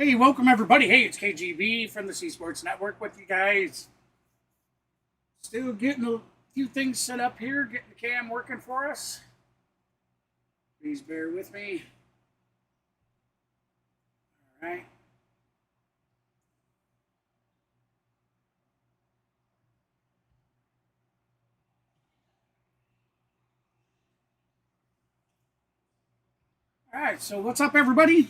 Hey, welcome everybody. Hey, it's KGB from the C Sports Network with you guys. Still getting a few things set up here, getting the cam working for us. Please bear with me. All right. All right, so what's up, everybody?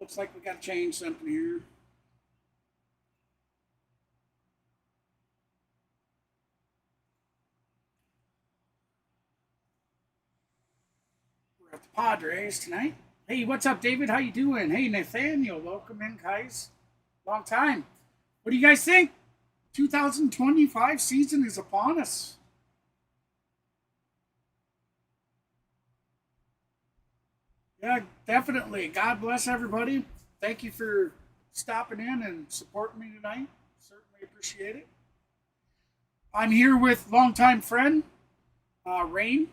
Looks like we got to change something here. We're at the Padres tonight. Hey, what's up, David? How you doing? Hey, Nathaniel, welcome in, guys. Long time. What do you guys think? 2025 season is upon us. Yeah, definitely. God bless everybody. Thank you for stopping in and supporting me tonight. Certainly appreciate it. I'm here with longtime friend, Rain.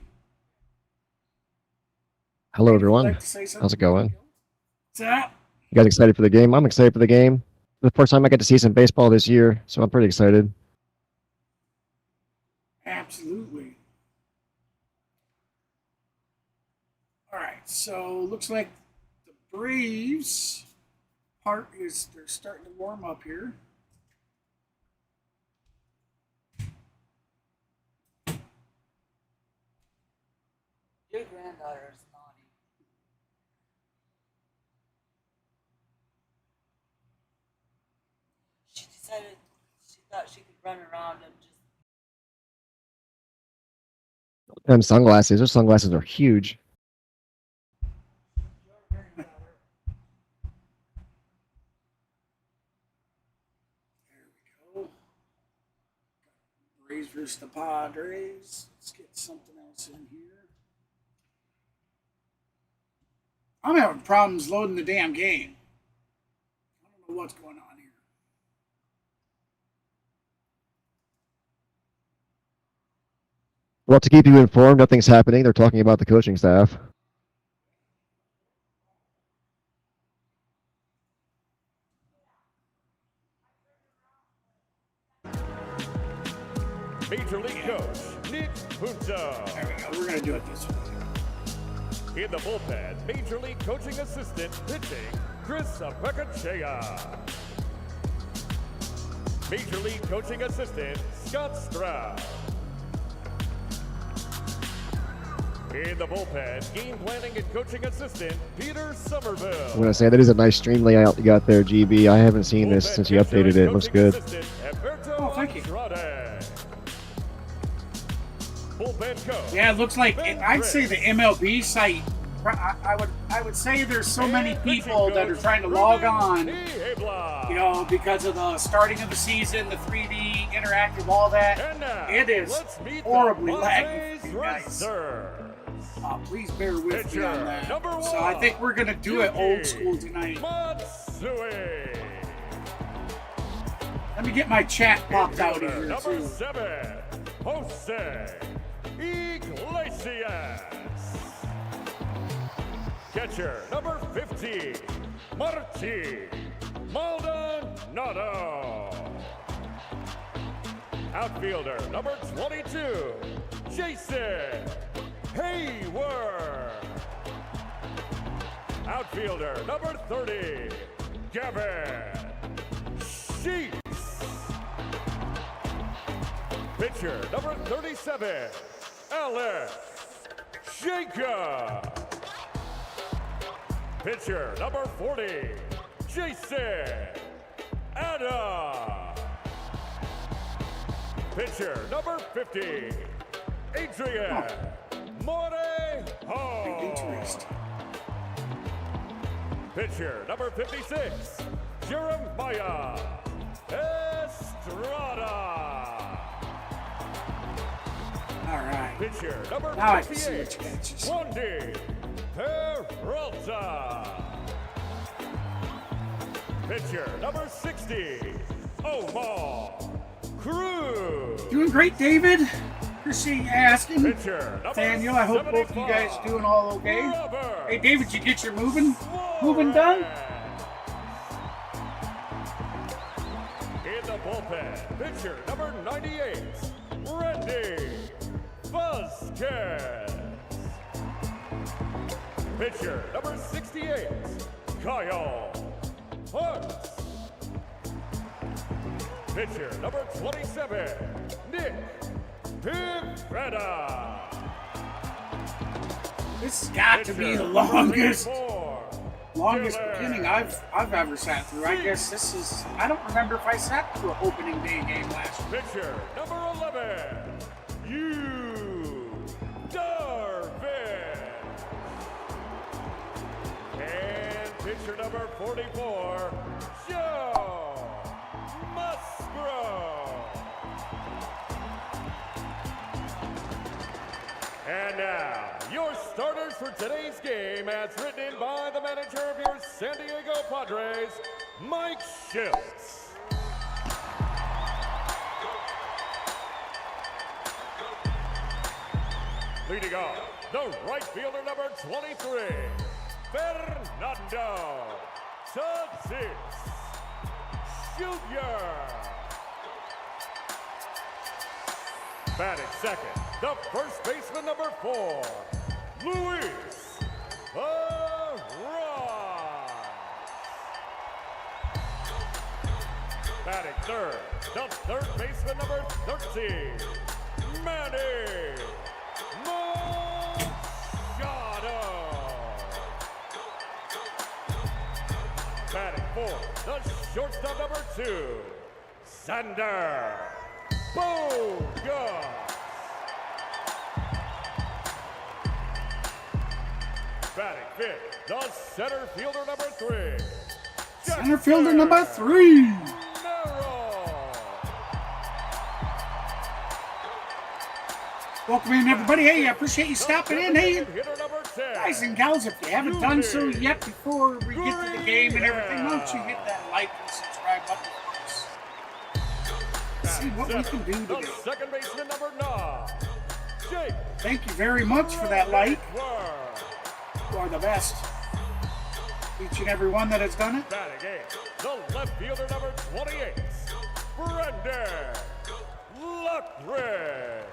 Hello, everyone. Like How's it going? What's up? You guys excited for the game? I'm excited for the game. The first time I get to see some baseball this year, so I'm pretty excited. Absolutely. All right, so looks like the Braves part is they're starting to warm up here. Your granddaughter is naughty. She decided she thought she could run around and just. And sunglasses. Those sunglasses are huge. Your granddaughter. There we go. Braves versus the Padres. Let's get something else in here. I'm having problems loading the damn game. I don't know what's going on here. Well, to keep you informed, nothing's happening. They're talking about the coaching staff. Major League Coach Nick Punto. There we go. We're going to do it this way. In the bullpen, Major League Coaching Assistant pitching Chris Apekachea. Major League Coaching Assistant Scott Stroud. In the bullpen, game planning and coaching assistant Peter Somerville. I'm going to say that is a nice stream layout you got there, GB. I haven't seen this since you updated it. It looks good. Oh, thank you. Bullpen coach. Yeah, it looks like I'd say the MLB site. I would say there's so many people that are trying to log on, you know, because of the starting of the season, the 3D interactive, all that. It is horribly laggy for you guys. Please bear with me on that. So I think we're gonna do it old school tonight. Let me get my chat popped out here Number too. 7, Jose Iglesias. Catcher, number 50, Martin Maldonado. Outfielder, number 22, Jason Hayward. Outfielder, number 30, Gavin Sheets. Pitcher, number 37, Alex Jacob. Pitcher, number 40, Jason Adams. Pitcher, number 50, Adrian Morejo. Interesting. Pitcher, number 56, Jeremiah Estrada. All right. Pitcher, number Now I can see 58, what you guys are saying. Wandy Peralta. Pitcher, number 60, Omar Cruz. Doing great, David. Appreciate you asking. Pitcher, Nathaniel, I hope both of you guys are doing all okay. Hey, David, did you get your moving done? In the bullpen, pitcher number 98, Randy Vasquez. Pitcher number 68, Kyle Hart. Pitcher number 27, Nick Pivetta. This has got to be the longest beginning I've ever sat through. I guess this is, I don't remember if I sat through an opening day game last year. Pitcher number 11, Darvin. And pitcher number 44, Joe Musgrove. And now, your starters for today's game, as written in by the manager of your San Diego Padres, Mike Schiltz. Leading off, the right fielder number 23, Fernando Tatis Jr. Batting second, the first baseman number 4, Luis Arraez. Batting third, the third baseman number 13, Manny Machado. Batting fourth, the shortstop number 2, Sander Bogarts. Batting fifth, the center fielder number 3, Center fielder number 3. Merrill. Welcome in, everybody. Hey, I appreciate you stopping in. Hey, Hitter number 10, guys and gals, if you haven't done so yet before we get to the game and everything, why don't you hit that like and subscribe button for us? See what we can do the today. second baseman number 9, Jake. Thank you very much for that like. Word. You are the best. Each and every one that has done it. Batting eighth, the left fielder number 28, Brendan Luckridge.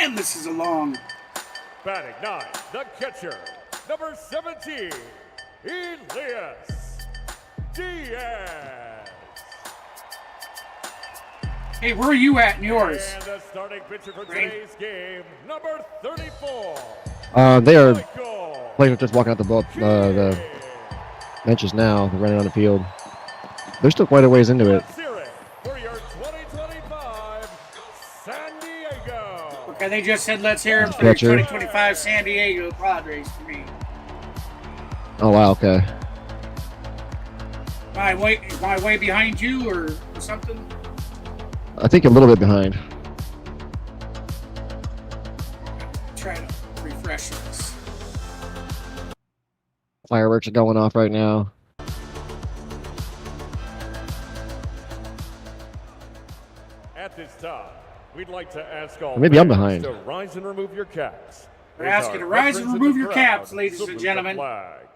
And this is a long. Batting ninth, the catcher, number 17, Elias Diaz. Hey, where are you at in yours? And the starting pitcher for today's game, number 34, They are Michael players just walking out the benches now. They're running on the field. They're still quite a ways into it. Let's hear it for your 2025 San Diego. Okay, they just said let's hear it for your Catcher. 2025 San Diego Padres for me. Oh wow, okay. Am I way behind you or something? I think a little bit behind. Try to refresh this. Fireworks are going off right now. At this time, we'd like to ask all Maybe I'm fans behind. to rise and remove your caps. We're asking to rise and remove your caps, ladies and gentlemen. Flag.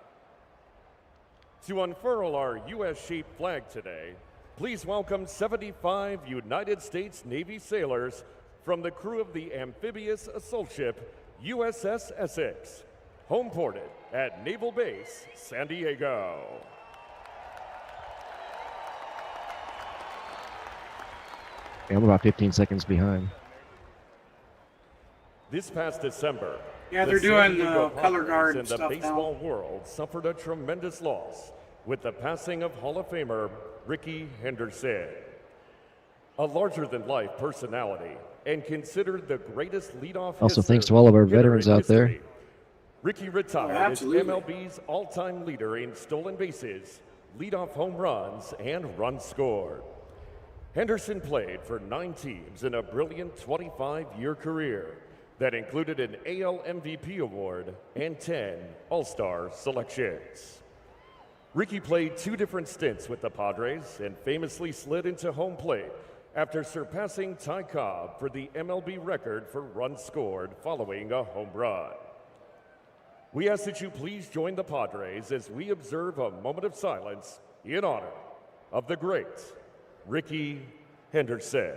To unfurl our U.S. shaped flag today, please welcome 75 United States Navy sailors from the crew of the amphibious assault ship USS Essex, home ported at Naval Base, San Diego. Yeah, I'm about 15 seconds behind. This past December, Yeah, the they're San doing Diego color Padres guard and and the stuff baseball now. world suffered a tremendous loss with the passing of Hall of Famer Rickey Henderson. A larger-than-life personality and considered the greatest leadoff Also, hitter thanks to all of our hitter veterans in out there. history. Rickey retired as absolutely. MLB's all-time leader in stolen bases, leadoff home runs, and runs scored. Henderson played for 9 teams in a brilliant 25-year career that included an AL MVP award and 10 All-Star selections. Rickey played 2 different stints with the Padres and famously slid into home plate after surpassing Ty Cobb for the MLB record for runs scored following a home run. We ask that you please join the Padres as we observe a moment of silence in honor of the great Ricky Henderson.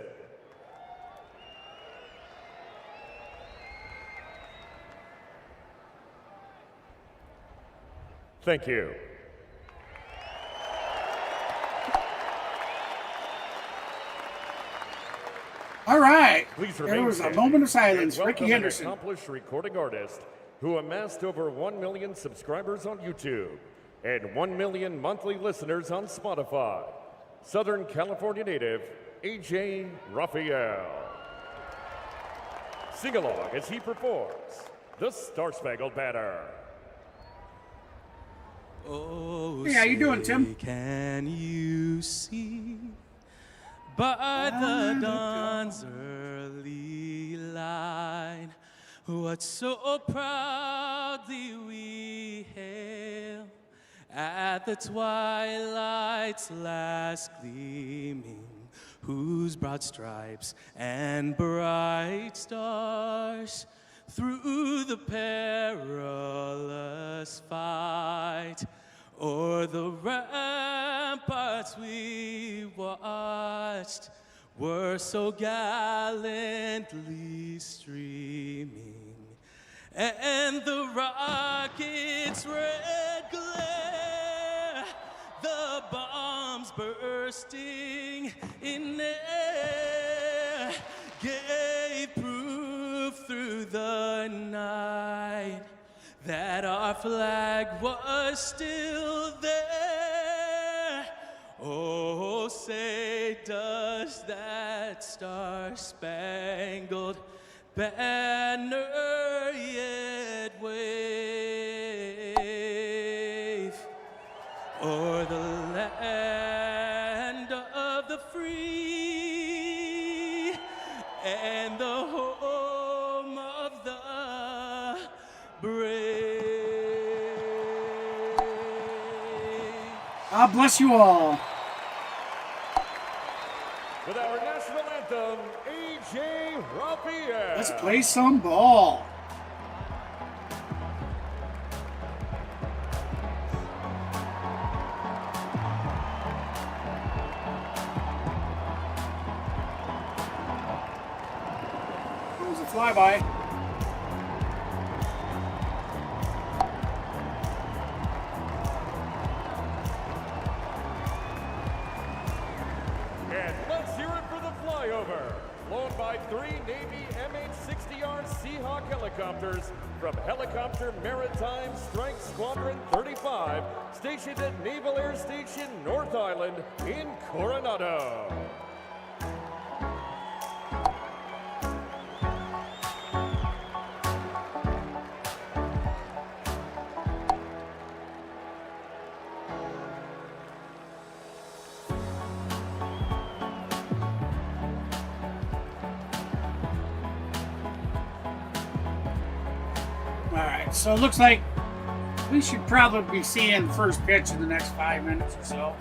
Thank you. All right. Please There remain was a standing moment of silence. and Ricky welcome an Henderson. accomplished recording artist who amassed over 1 million subscribers on YouTube and 1 million monthly listeners on Spotify. Southern California native, AJ Raphael. Sing along as he performs the Star Spangled Banner. Oh, Hey, how you doing, Tim? say, can you see by the dawn's early light what so proudly we hail at the twilight's last gleaming, whose broad stripes and bright stars through the perilous fight o'er the ramparts we watched were so gallantly streaming, and the rocket's red glare, the bombs bursting in air, gave proof through the night that our flag was still there. Oh, say does that star-spangled banner yet wave o'er the land of the free and the home of the brave. God bless you all. With our national anthem, AJ Raphael. Let's play some ball. It was a flyby. And let's hear it for the flyover, flown by 3 Navy MH-60R Seahawk helicopters from Helicopter Maritime Strike Squadron 35, stationed at Naval Air Station North Island in Coronado. Alright, so it looks like we should probably be seeing the first pitch in the next 5 minutes or so.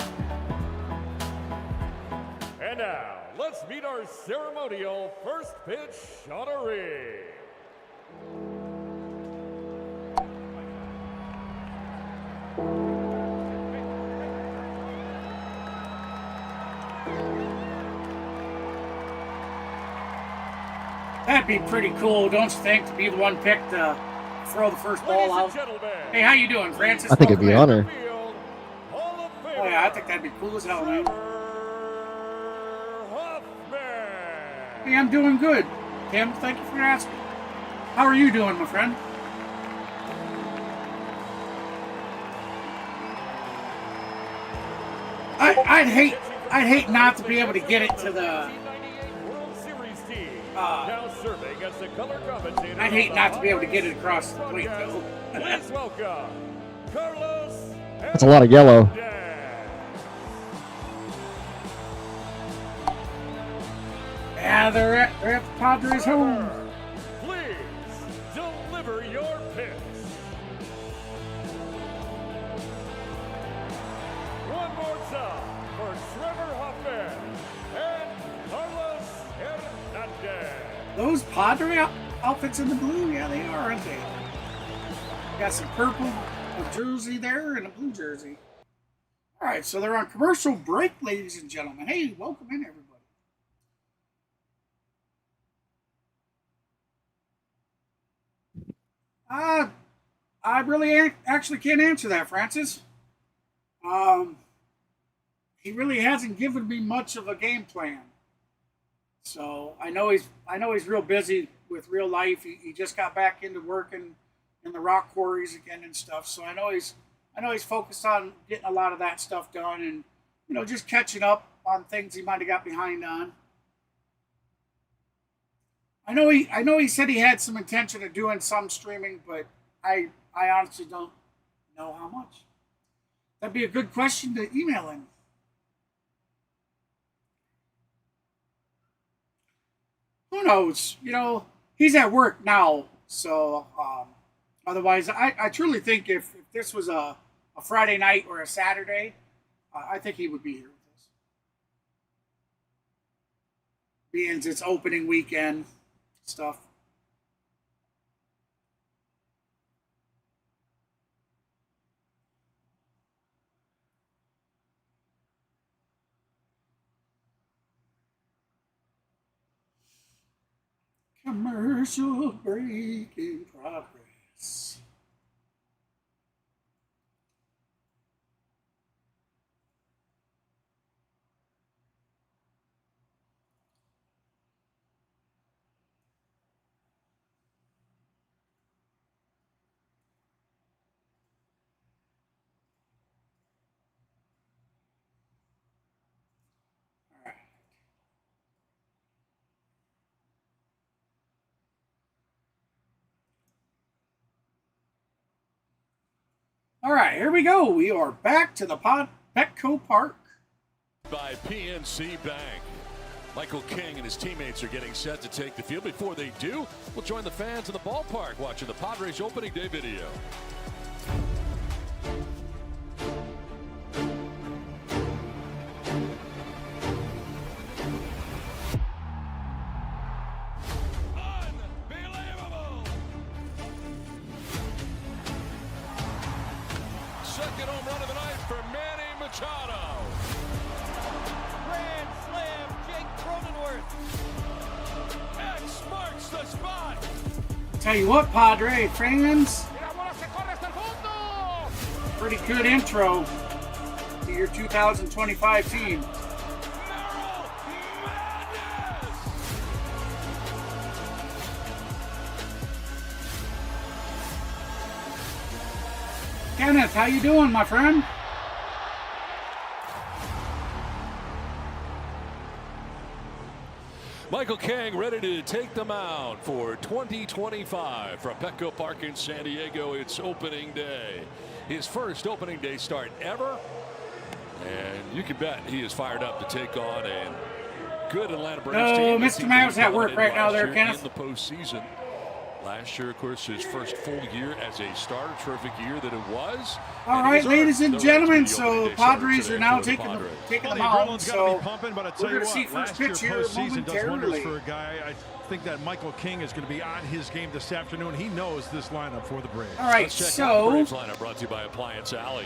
And now, let's meet our ceremonial first pitch honoree. That'd be pretty cool, don't you think, to be the one picked to throw the first ball out? Hey, how you doing, Francis? I think it'd be an Welcome in. honor. Oh yeah, I think that'd be cool as hell, man. Hey, I'm doing good. Tim, thank you for asking. How are you doing, my friend? I'd hate not to be able to get it to the. I'd hate not to be able to get it across the plate, though. Please welcome Carlos. That's a lot of yellow. Yeah, they're at the Padres' home. Please deliver your pitch. One more time for Trevor Hoffman and Carlos. those Padre outfits in the blue? Yeah, they are, aren't they? Got some purple, a jersey there, and a blue jersey. All right, so they're on commercial break, ladies and gentlemen. Hey, welcome in, everybody. I really actually can't answer that, Francis. He really hasn't given me much of a game plan. So I know he's real busy with real life. He just got back into working in the rock quarries again and stuff. So I know he's focused on getting a lot of that stuff done and, you know, just catching up on things he might have got behind on. I know he said he had some intention of doing some streaming, but I honestly don't know how much. That'd be a good question to email him. Who knows? You know, he's at work now, so otherwise, I truly think if this was a Friday night or a Saturday, I think he would be here with us. Being it's opening weekend stuff. Commercial break in progress. All right, here we go. We are back to the Petco Park. By PNC Bank. Michael King and his teammates are getting set to take the field. Before they do, we'll join the fans in the ballpark watching the Padres opening day video. Second home run of the night for Manny Machado. Grand slam, Jake Cronenworth. X marks the spot. Tell you what, Padre fans, pretty good intro to your 2025 team. Kenneth, how you doing, my friend? Michael King ready to take the mound for 2025 from Petco Park in San Diego. It's opening day. His first opening day start ever. And you can bet he is fired up to take on a good Atlanta Braves team. Mr. Mayo's at work right now there, Kenneth. In the postseason. Last year, of course, his first full year as a starter. Terrific year that it was. All right, ladies and gentlemen, so Padres are now taking the mound. So we're going to see first pitch here momentarily. For a guy, I think that Michael King is going to be on his game this afternoon. He knows this lineup for the Braves. All right, let's check out the Braves lineup brought to you by Appliance Alley.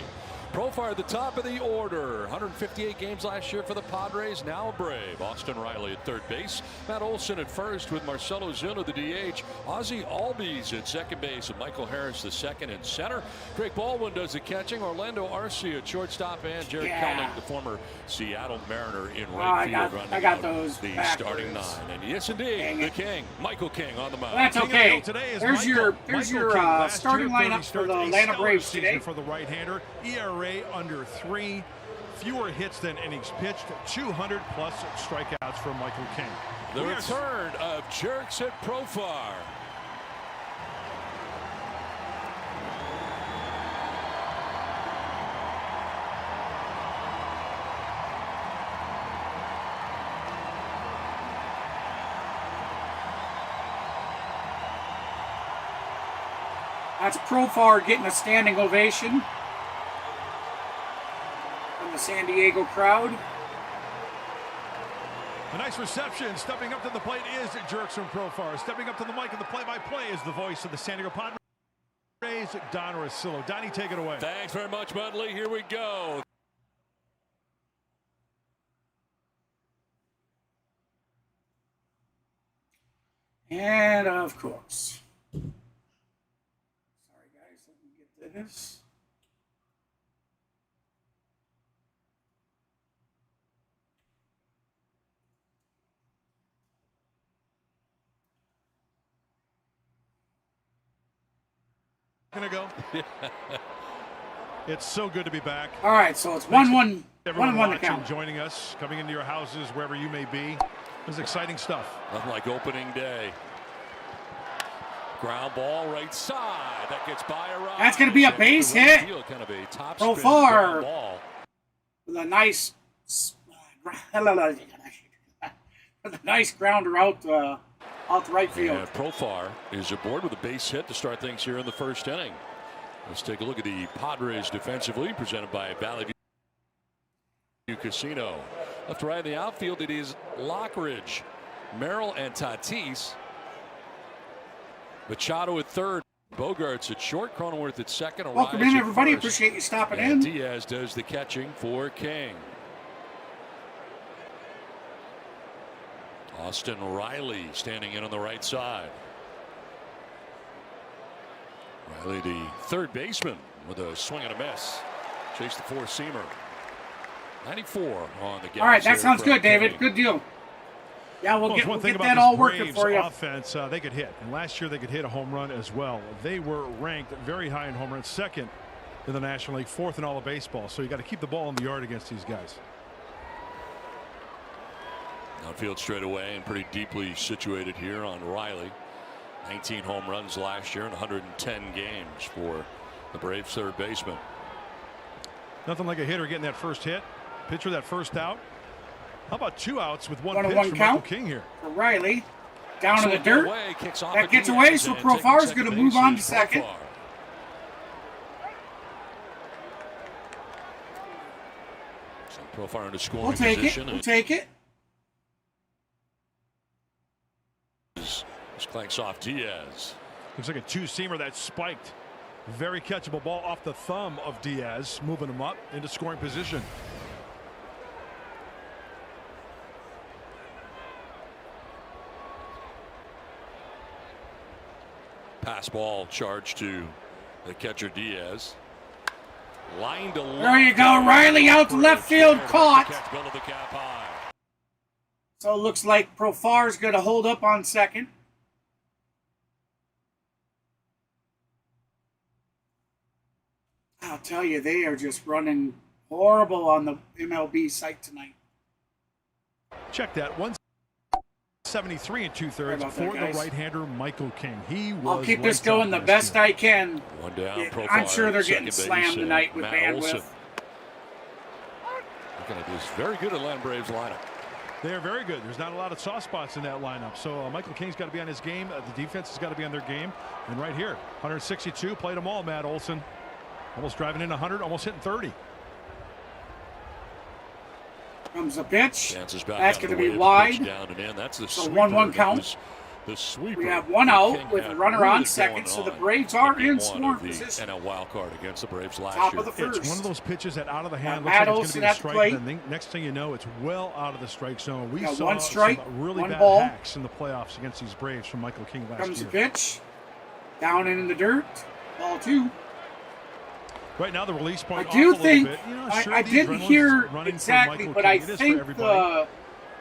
Profile at the top of the order. 158 games last year for the Padres, now a Brave. Austin Riley at third base. Matt Olson at first with Marcelo Zuna, the DH. Ozzie Albies at second base and Michael Harris the second and center. Greg Baldwin does the catching. Orlando Arcia at shortstop and Jared Kelnick, the former Seattle Mariner in right field. I got those the backwards. Starting nine. And yes, indeed, the King, Michael King on the mound. That's okay. There's your starting lineup for the Atlanta Braves today. For the right-hander, ERA under 3, fewer hits than innings pitched, 200 plus strikeouts for Michael King. The return of Jerks at Profar. That's Profar getting a standing ovation from the San Diego crowd. A nice reception. Stepping up to the plate is Jerks from Profar. Stepping up to the mic and the play-by-play is the voice of the San Diego Padres, Don Rosillo. Donnie, take it away. Thanks very much, Mudley. Here we go. And of course. Sorry guys, let me get this. Gonna go. It's so good to be back. All right, so it's 1-1. Everyone 1-1 to watching, count. joining us, coming into your houses, wherever you may be. This is exciting stuff. Nothing like opening day. Ground ball right side. That gets by a run. That's going to be a base hit. Kind of a top So spin far, ground ball. with a nice, with a nice grounder out the right field. And Profar is aboard with a base hit to start things here in the first inning. Let's take a look at the Padres defensively, presented by Valley View Casino. Left to right in the outfield, it is Lockridge, Merrill, and Tatis. Machado at third, Bogarts at short, Cronenworth at second. Welcome Arias in, at everybody. first, Appreciate you stopping and in. Diaz does the catching for King. Austin Riley standing in on the right side. Riley, the third baseman, with a swing and a miss. Chase the four-seamer. 94 on the gas. All right, that sounds from good, David. King. Good deal. Yeah, we'll Well, get that all working for you. Offense, they could hit, and last year they could hit a home run as well. They were ranked very high in home runs, second in the National League, fourth in all of baseball. So you got to keep the ball in the yard against these guys. Outfield straight away and pretty deeply situated here on Riley. 19 home runs last year in 110 games for the Braves third baseman. Nothing like a hitter getting that first hit. Pitcher that first out. How about 2 outs with one pitch 1-1 from count Michael King here? for Riley. Down So in the dirt. away, kicks off That at gets Diaz, away, so and taking Profar's second going to move base on to is second. Profar. So Profar in the scoring We'll take position. it. We'll take it. This clanks off Diaz. Looks like a two-seamer that spiked. Very catchable ball off the thumb of Diaz, moving him up into scoring position. Pass ball charged to the catcher Diaz. Line to left. There you go. Riley out to left field, caught. Catch Bill of the cap high. So it looks like Profar's going to hold up on second. I'll tell you, they are just running horrible on the MLB site tonight. Check that. 173 and 2/3 Sorry about for that, the guys. right-hander Michael King. He was. I'll keep this lights going out the last best year. I can. One down. Yeah, Profar I'm sure they're at getting second slammed base, tonight with Matt bandwidth. Olson. Looking at this very good Atlanta Braves lineup. They are very good. There's not a lot of soft spots in that lineup. So Michael King's got to be on his game. The defense has got to be on their game. And right here, 162, played them all, Matt Olson. Almost driving in 100, almost hitting 30. Comes the pitch. Chances back That's out of going the to way, be the wide. pitch down and in. That's the So sweeper. 1-1 That count. was the sweeper. We have one that out King with had a runner really on second, going so the on Braves are game in one scoring of the position. NL wild card against the Braves last Top year. of the first. It's one of those pitches that out of the hand Matt looks like it's going to Olson be a at the strike. plate. And then next thing you know, it's well out of the strike zone. We Got saw one strike, some really one bad ball. hacks in the playoffs against these Braves from Michael King last Comes the year. pitch. Down in the dirt. Ball 2. Right now, the release point I off do a little think bit. You know, I sure, the didn't adrenaline's hear running for exactly, Michael but King. I It is for think everybody.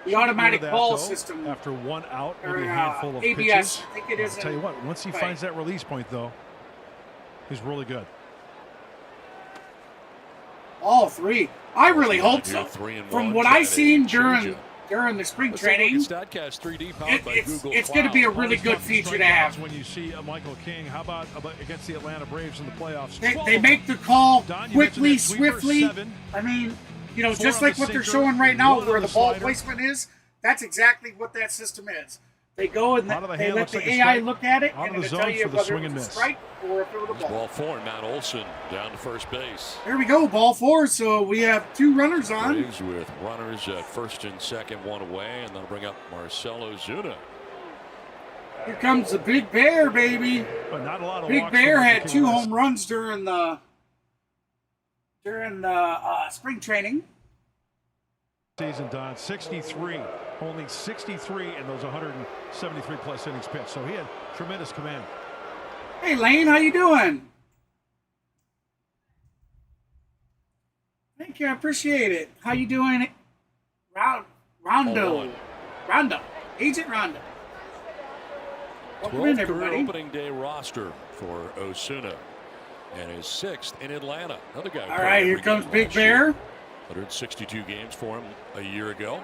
the automatic That, ball though, system, after one out, or maybe a handful of ABS, pitches. I think it is. I'll tell you what, once he play. finds that release point, though, he's really good. All 3. I really hope so. 3-1, From what I seen changeup. during the spring Let's take a training, look at StatCast 3D powered by Google it's going to be a Cloud. really good feature to have. When you see Michael King, how about against the Atlanta Braves in the playoffs? They make the call Don, you quickly, mentioned that sweeper, swiftly. 7. I mean, you know, 4 just on like the what they're sinker, showing right now, 1 where on the the ball slider. placement is. That's exactly what that system is. They go and Out of the they hand, let looks the like a AI strike. look at it, Out and of the it'll zone tell you for the whether swing it's and a miss. strike or if it was a ball. Ball 4, Matt Olson down to first base. There we go, ball 4. So we have 2 runners on. Braves with runners at first and second, 1 away, and they'll bring up Marcell Ozuna. Here comes the Big Bear, baby. But not a lot of Big walks Bear for had Michael 2 King. home runs during the spring training. Season, Don, 63, only 63 in those 173 plus innings pitched. So he had tremendous command. Hey, Lane, how you doing? Thank you, I appreciate it. How you doing? Rondo, Agent Rondo. Welcome in, 12th career everybody. opening day roster for Osuna, and his 6th in Atlanta. Another guy. All right, here comes Big Bear. 162 games for him a year ago.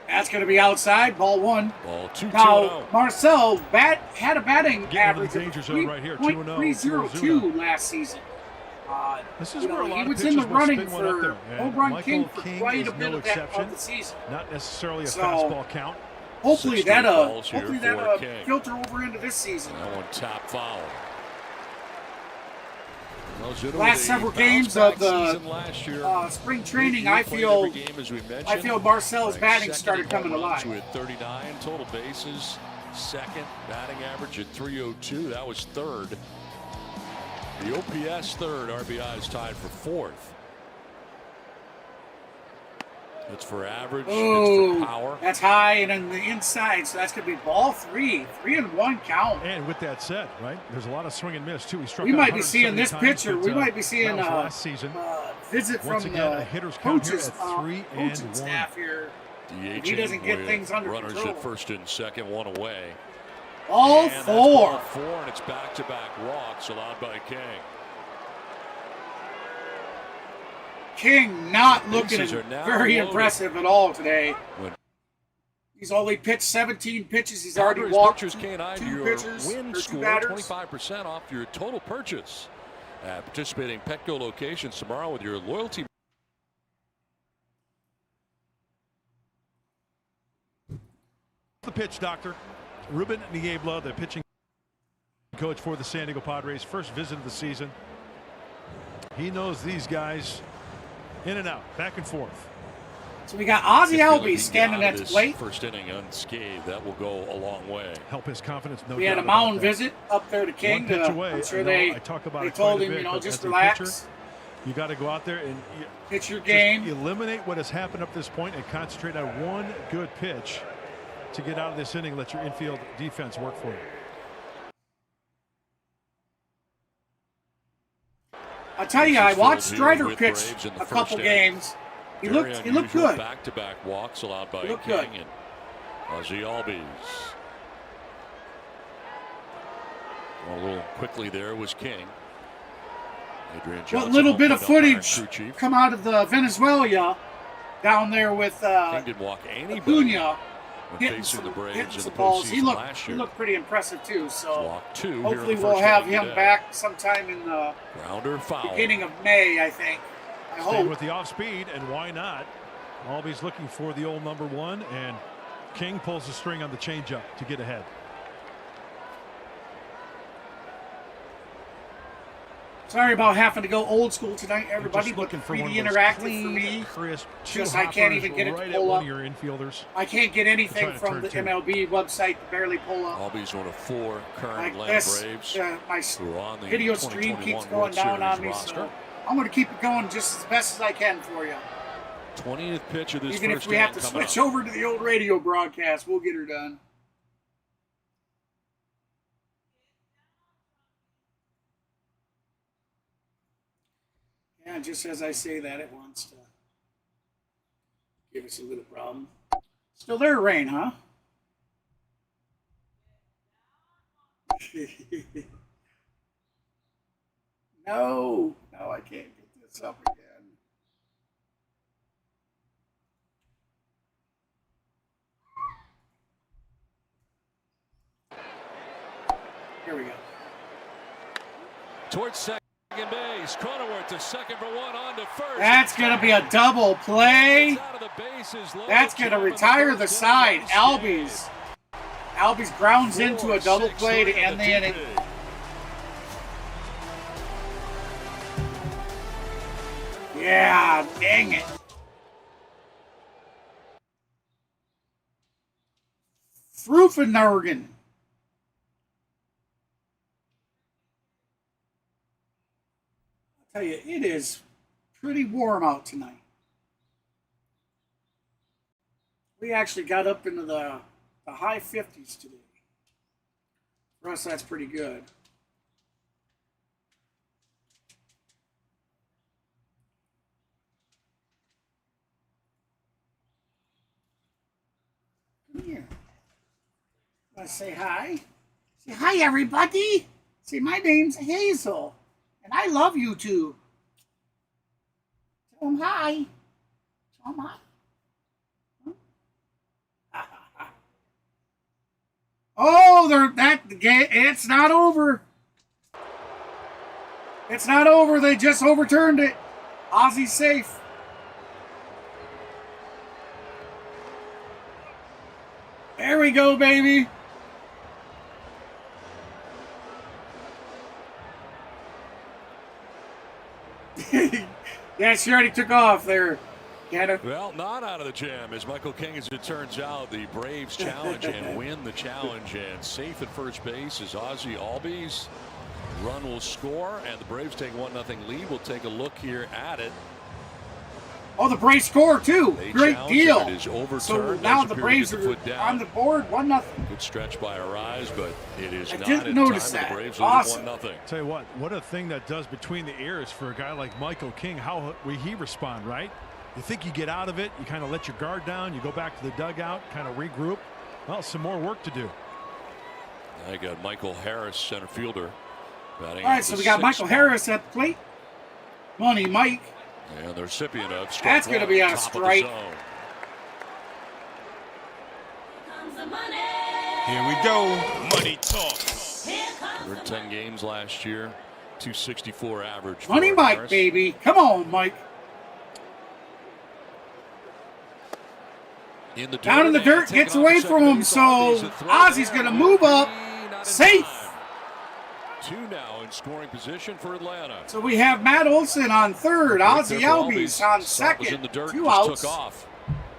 That's going to be outside. Ball 1. Ball 2-2-0. Now, Marcel had a batting Getting average into the of danger zone right here, 2-0 for 3.302 last season. This is where a lot he of was pitchers in the will running spin one up for there. And Home Run Michael King for King quite is a bit no of exception. the season. Not necessarily a So, fastball count. Hopefully 16 balls here hopefully for that King. filter over into this season. That one top foul. Last several games of the last year, spring training, I played feel every game, as we mentioned. Marcel's Ranked batting second started in coming home runs alive. with 39 total bases. Second batting average at 302. That was third. The OPS third. RBI is tied for fourth. That's for average. It's Oh, for power. that's high and on the inside, so that's going to be ball 3. 3-1 count. And with that said, right, there's a lot of swing and miss too. He struck We out might be seeing 170 this times, pitcher. but, We might be seeing that was last season. visit from Once again, the a hitter's count here coaches, at 3-1. coaching staff here. DH He doesn't get with things under runners control. at first and second, 1 away. Ball And that's 4. ball 4, and it's back-to-back walks allowed by King. King not looking Bases are now very loaded. impressive at all today. When He's only pitched 17 pitches. He's already Padres walked pitchers can't hide 2 your pitchers win or 2 score, batters. 25% off your total purchase at participating Petco locations tomorrow with your loyalty. The pitch, Doctor. Ruben Niebla, the pitching coach for the San Diego Padres. First visit of the season. He knows these guys in and out, back and forth. So we got Ozzie If you're Albies looking standing out at of the this plate. First inning unscathed, that will go a long way. Help his confidence, no We had doubt a mound about that. visit up there to King. One pitch away. I'm sure I know they I talk about they it quite told a him, bit, you know, but just as a relax. pitcher, you got to go out there and Pitch your just game. eliminate what has happened up this point and concentrate on one good pitch to get out of this inning. Let your infield defense work for you. I'll tell you, I watched Bases Strider with pitch Braves in the a couple first inning. games. He Very looked unusual good. Back-to-back walks allowed by He looked King good. and Ozzie Albies. A little quickly there was King. Adrian What Johnson little bit of hopefully not footage Iron Crew Chief. come out of the Venezuela down there with King didn't walk anybody Acuna when hitting facing some, the Braves hitting in the some balls. He postseason last he year. looked pretty impressive too. So Walk 2 here in hopefully the we'll first have inning him today. back sometime in the Grounder foul. beginning of May, I think. I Staying hope. with the off speed, and why not? Albies looking for the old number 1, and King pulls the string on the changeup to get ahead. Sorry about having to go old school tonight, everybody, Just but looking for 3D one of those interactive for clean, me. crisp, Just I can't even get it to right pull at one up. of your infielders. I can't get anything trying to from turn the two. MLB website to barely pull up. Albies one of 4 current Like Atlanta this, Braves my who are on the video stream 2021 keeps going World down on Series me, roster. so I'm going to keep it going just as best as I can for you. 20th pitch of this Even first if we have inning to coming switch up. over to the old radio broadcast, we'll get her done. Yeah, just as I say that, it wants to give us a little problem. Still there, Rain, huh? No, I can't get this up again. Here we go. Towards second base. Cronenworth to second for 1 on to first. That's going to be a double play. Gets out of the bases, low That's going to jump, and retire first the down side. unscathed. Albies grounds into a double play to end the inning. Yeah, dang it. Fruffenbergen. I'll tell you, it is pretty warm out tonight. We actually got up into the high 50s today. For us, that's pretty good. Come here. Want to say hi? Say hi, everybody. Say, my name's Hazel, and I love you too. Tell them hi. Tell them hi. Oh, it's not over. It's not over. They just overturned it. Ozzy's safe. There we go, baby. Yeah, she already took off there. Well, not out of the jam as Michael King, as it turns out, the Braves challenge and win the challenge, and safe at first base is Ozzy Albies. Run will score, and the Braves take 1-0 lead. We'll take a look here at it. Oh, the Braves score too. Great deal. It is overturned. So now the Braves are on the board, 1-0. Good stretch by Arise, but it is I not didn't in notice time. that. The Braves Awesome. lead 1-0. Tell you what a thing that does between the ears for a guy like Michael King. How will he respond, right? You think you get out of it, you kind of let your guard down, you go back to the dugout, kind of regroup. Well, some more work to do. I got Michael Harris, center fielder. All right, so we got Michael Harris at the plate. Money Mike. And the recipient of strike that's going to be on a strike. Here we go. Money talk. 110 games last year, 264 average. Money Mike, Harris. baby. Come on, Mike. Down in the dirt, gets away from him, so Ozzy's going to move up. Safe. 2 now in scoring position for Atlanta. So we have Matt Olson on third, Ozzy Albies on second, 2 outs.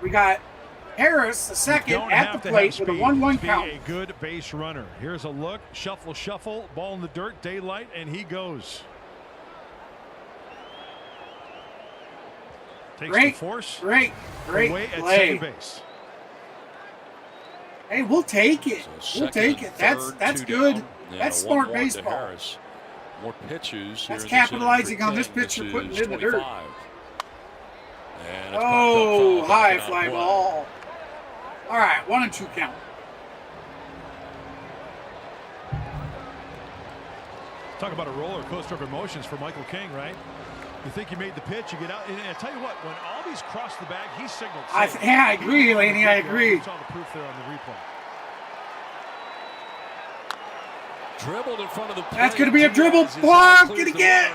We got Harris, the second, at the plate with a 1-1 count. A good base runner. Here's a look, shuffle, ball in the dirt, daylight, and he goes. Takes the force. Great away at play. second base. Hey, we'll take it. So We'll take it. That's good. That's smart baseball. More pitches. That's capitalizing on this pitcher putting it in the dirt. And oh, high fly ball. All right, 1-2 count. Talk about a roller coaster of emotions for Michael King, right? You think you made the pitch, you get out, and I tell you what, when Albies crossed the bag, he signaled. I agree, Laney. I agree. Saw the proof there on the replay. Dribbled in front of the plate. That's going to be a dribble block. Gonna get.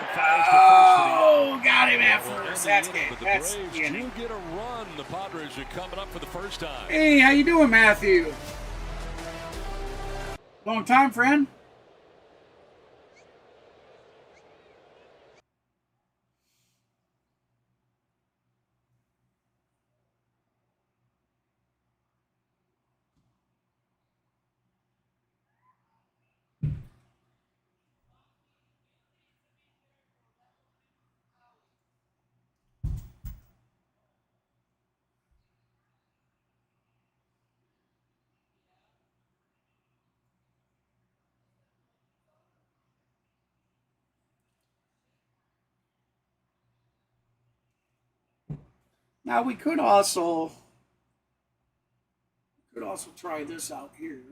Oh, got him at first. That's good. That's the inning. You get a run. The Padres are coming up for the first time. Hey, how you doing, Matthew? Long time, friend. Now we could also try this out here.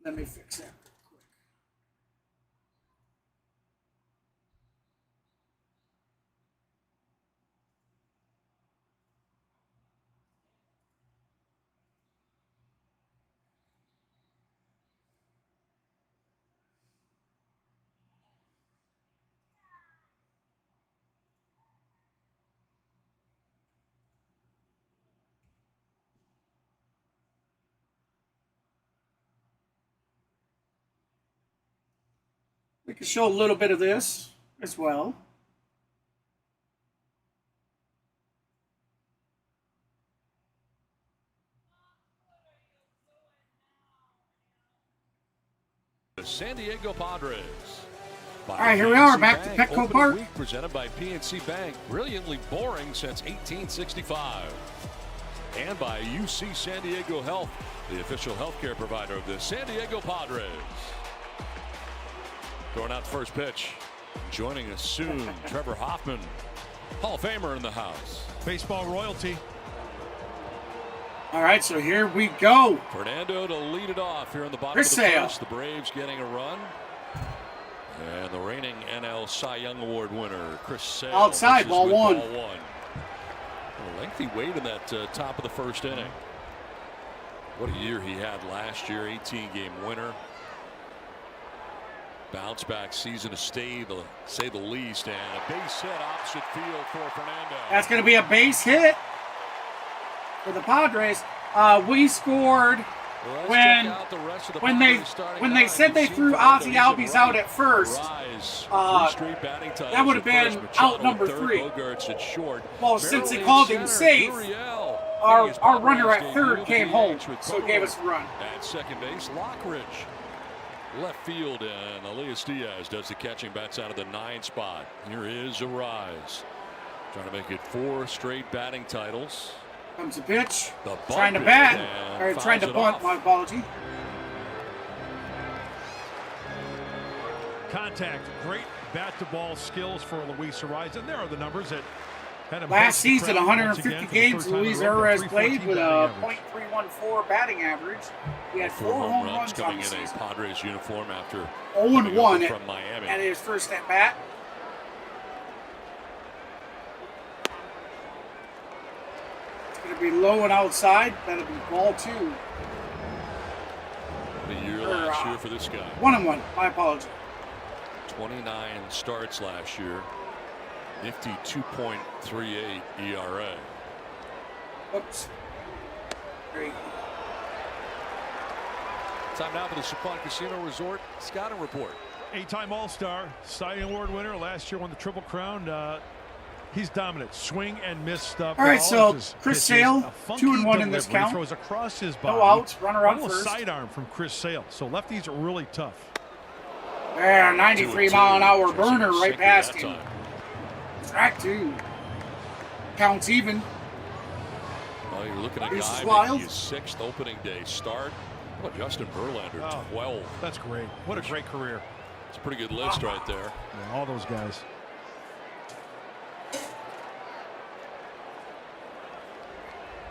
Let me fix that real quick. can show a little bit of this as well. The San Diego Padres. All right, here we are, back to Petco Opening Park. Week presented by PNC Bank. Brilliantly boring since 1865. And by UC San Diego Health, the official healthcare provider of the San Diego Padres. Throwing out the first pitch. Joining us soon, Trevor Hoffman, Hall of Famer in the house. Baseball royalty. All right, so here we go. Fernando to lead it off here in the bottom Chris of the Sale. first. The Braves getting a run. And the reigning NL Cy Young Award winner, Chris Sale. Outside, misses ball with one. Ball one. A lengthy wait in that top of the first inning. What a year he had last year, 18-game winner. Bounce back season to say the least, and a base hit opposite field for Fernando. That's going to be a base hit for the Padres. We scored when they said they threw Ozzie Albies out at first. That would have been out number 3. Well, since they called him safe, our runner at third came home, so it gave us a run. At second base, Lockridge. Left field, and Elias Diaz does the catching, bats out of the 9 spot. Here is Arise, trying to make it 4 straight batting titles. Comes the pitch, trying to bat, or trying to bunt, my apology. Contact, great bat-to-ball skills for Luis Arise, and there are the numbers that had him. Last season, 150 games Luis Arise played with a .314 batting average. He had 4 home runs coming on the in season. a Padres uniform after 0-1 from Miami. at his first at bat. It's going to be low and outside. That'll be ball 2. What a year last year for this guy. 1-1. My apology. 29 starts last year. Nifty 2.38 ERA. Oops. Great. Time now for the Chapon Casino Resort scouting report. 8-time All-Star, Cy Young Award winner. Last year won the Triple Crown. He's dominant. Swing and miss stuff. All right, so Chris Sale, 2-1 in this count. Throws across his body. No outs, runner on Almost first. sidearm from Chris Sale. So lefties are really tough. There, 93-mile-an-hour burner right past him. Strike 2. Counts even. Well, you're looking at a This is guy wild. making his 6th opening day start. How about Justin Verlander, 12. That's great. What a great career. It's a pretty good list right there. Yeah, all those guys.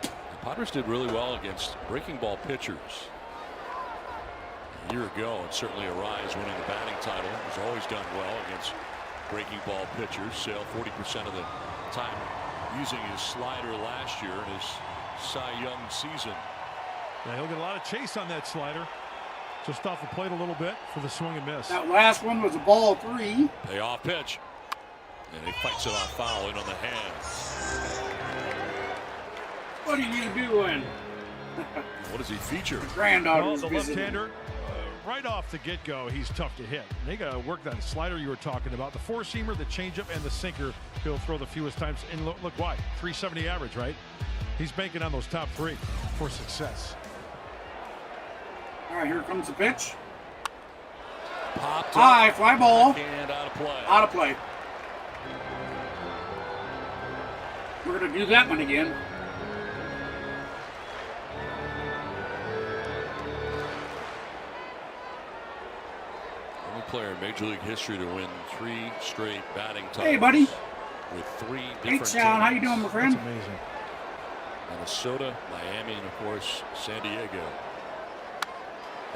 The Padres did really well against breaking ball pitchers a year ago, and certainly Arise winning the batting title has always done well against breaking ball pitchers. Sale 40% of the time using his slider last year in his Cy Young season. Yeah, he'll get a lot of chase on that slider. Just off the plate a little bit for the swing and miss. That last one was a ball 3. Payoff pitch. And he fights it off foul in on the hands. What are you doing? What does he feature? Granddaughter Well, is the visiting. left-hander, right off the get-go, he's tough to hit. They got to work that slider you were talking about. The four-seamer, the changeup, and the sinker he'll throw the fewest times. And look why. 370 average, right? He's banking on those top 3 for success. All right, here comes the pitch. Popped High, up, fly ball. and out of play. Out of play. We're going to do that one again. Only player in Major League history to win 3 straight batting titles. Hey, buddy. With 3 different Hey, Sean, how you doing, my friend? That's amazing. Minnesota, Miami, and of course San Diego.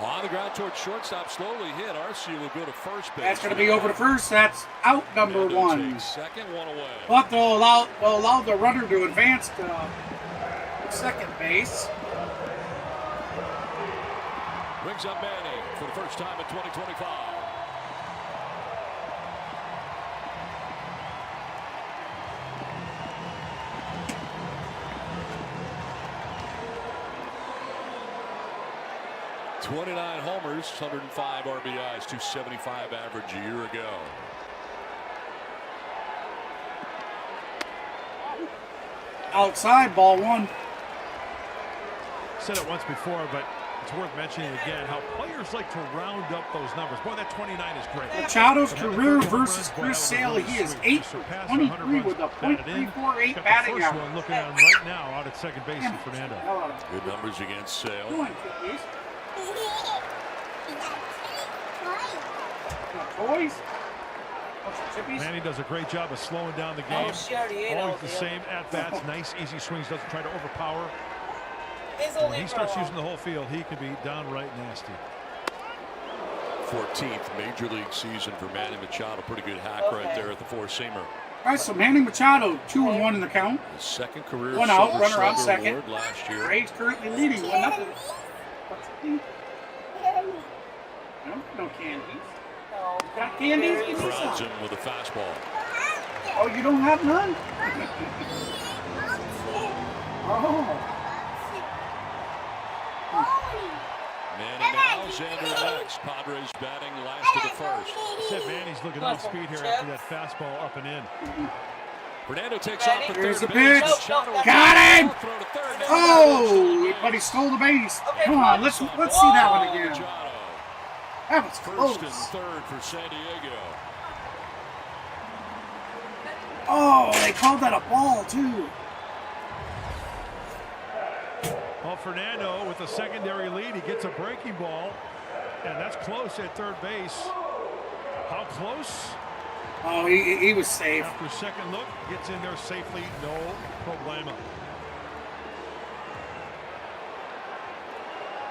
On the ground towards shortstop, slowly hit. Arcia will go to first base. That's going to be over to first. That's out number 1. Second one away. But they'll allow the runner to advance to second base. Brings up Manning for the first time in 2025. 29 homers, 105 RBIs, 275 average a year ago. Outside, ball one. Said it once before, but it's worth mentioning again how players like to round up those numbers. Boy, that 29 is great. Machado's career versus Chris Sale. He is 8 for 23 with a .348 batting average. average. Looking on right now out at second base for Fernando. Good numbers against Sale. Toys? Manny does a great job of slowing down the game. Oh, she already ate all Always the the same at-bats, nice, easy swings, doesn't try to overpower. It's When only he for starts a while. using the whole field, he can be downright nasty. 14th major league season for Manny Machado. Pretty good hack right there at the four-seamer. All right, so Manny Machado, 2-1 in the count. His second career One out, Silver runner on Slugger second. award last year. Rays currently leading 1-0. No candies. No. Got candies? Give me Crowds some. him with a fastball. Oh, you don't have none? Oh. Manny now, Xander next. Padres batting last to the first. Said Manny's looking on speed here after that fastball up and in. Fernando takes off at Here's third the base. pitch. Machado Got him! throw to third. Oh, but he stole the base. Come on, let's see that one again. Machado. That was First and close. third for San Diego. Oh, they called that a ball, too. Well, Fernando with a secondary lead, he gets a breaking ball, and that's close at third base. How close? Oh, he was safe. After second look, gets in there safely, no problema.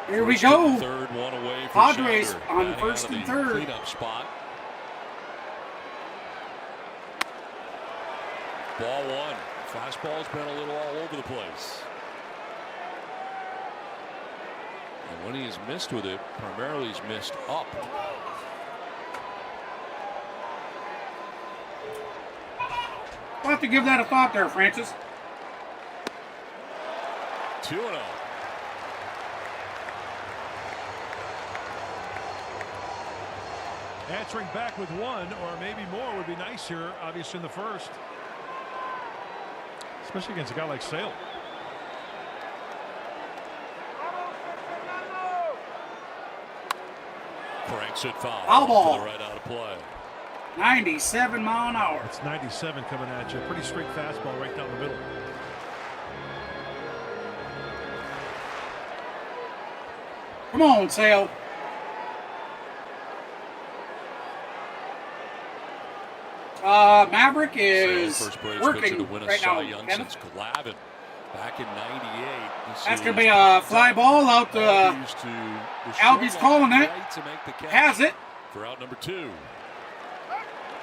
Here we go. Third, one away for Padres Xander. on Batting first out of and the third. Cleanup spot. Ball one. Fastball's been a little all over the place. And when he has missed with it, primarily he's missed up. We'll have to give that a thought there, Francis. 2-0. Answering back with one or maybe more would be nice here, obviously in the first. Especially against a guy like Sale. Cranks it foul. Foul ball. To the right out of play. 97 mile an hour. It's 97 coming at you. Pretty straight fastball right down the middle. Come on, Sale. Maverick is Sale, first base pitcher working to win a right Cy now. Young Kenneth. since Glavine back in '98. That's going to be a fly ball out to Albie's calling it. Has it. For out number 2.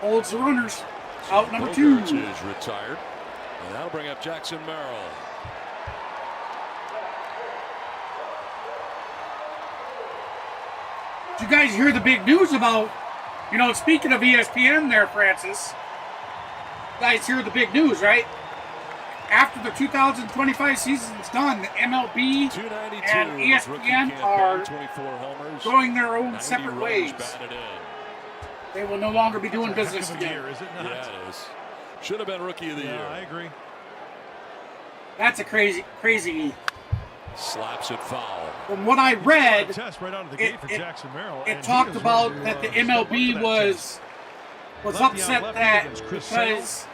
Holds the runners. Out number 2. Bogarts is retired. And that'll bring up Jackson Merrill. Did you guys hear the big news about, speaking of ESPN there, Francis? You guys hear the big news, right? After the 2025 season's done, the MLB and ESPN are 24 homers, going their own separate runs ways. batted in. They will no longer be doing business Heck of a together. year, is it not? Yeah, it is. Should have been Rookie of the Year. I agree. That's a crazy. Slaps it foul. From what I read, Test right out of the gate for Jackson Merrill. it talked about that the MLB was upset that because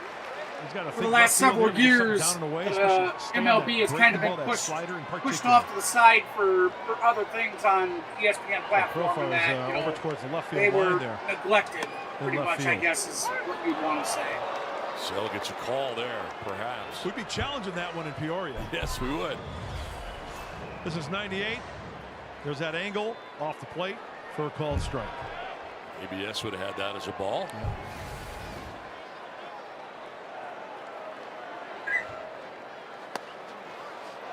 for the last several years, MLB has kind of been pushed off to the side for other things on ESPN platform, and that over towards the left they field were line there. neglected, pretty left much, I field. guess is what you'd want to say. Sale gets a call there, perhaps. We'd be challenging that one in Peoria. Yes, we would. This is 98. There's that angle off the plate for a called strike. ABS would have had that as a ball. Yeah.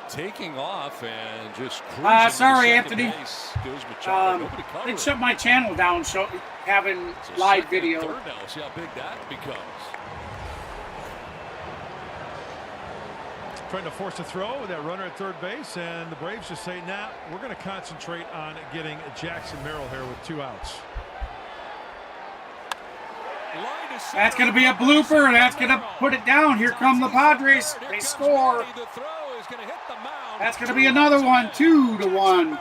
Taking off and just cruising. Sorry, to Anthony. base goes Machado. Nobody I covered. shut my channel down, having It's a live second and video. Third now. See how big that becomes. trying to force a throw with that runner at third base, and the Braves just say, nah, we're going to concentrate on getting Jackson Merrill here with 2 outs. That's going to be a blooper. That's going to put it down. Here come the Padres. They score. That's going to be another one. 2-1.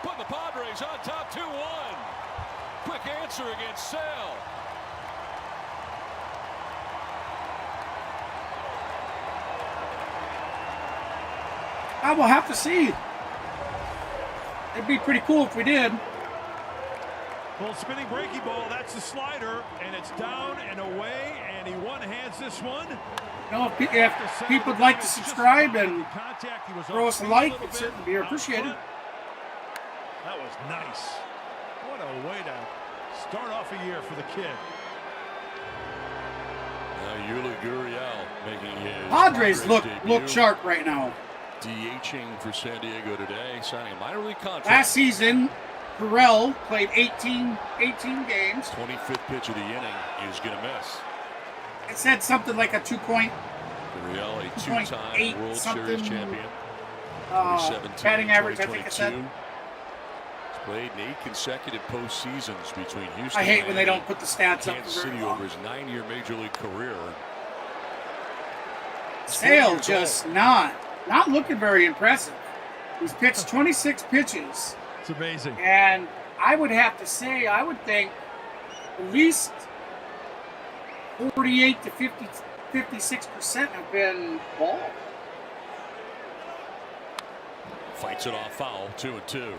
Put the Padres on top 2-1. Quick answer against Sale. I will have to see. It'd be pretty cool if we did. Well, spinning breaking ball, that's the slider, and it's down and away, and he one-hands this one. You know, if people would like to subscribe and throw us a like, it'd certainly be appreciated. That was nice. What a way to start off a year for the kid. Yuli Gurriel making his Padres look debut. sharp right now. DHing for San Diego today, signing a minor league contract. Last season, Gurriel played 18 games. 25th pitch of the inning is going to miss. It said something like a 2.8 Gurriel, a two-time World Series champion. batting average, I think it said. He's played in 8 consecutive postseasons between Houston. I hate when they and don't put the stats up. Kansas City over his 9-year major league career. Sale just not looking very impressive. He's pitched 26 pitches. It's amazing. And I would have to say, I would think at least 48 to 56% have been ball. Fights it off foul, 2-2.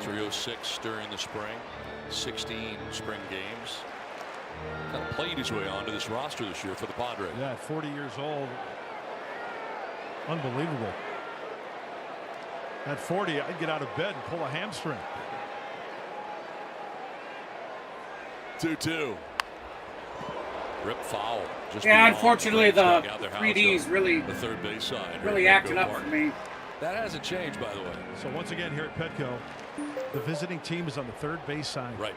306 during the spring, 16 spring games. Kind of played his way onto this roster this year for the Padres. Yeah, 40 years old. Unbelievable. At 40, I'd get out of bed and pull a hamstring. 2-2. Rip foul. Just Yeah, beyond unfortunately, the out their 3Ds really, the third base side. really acted up for me. That hasn't changed, by the way. So once again here at Petco, the visiting team is on the third base side. Right.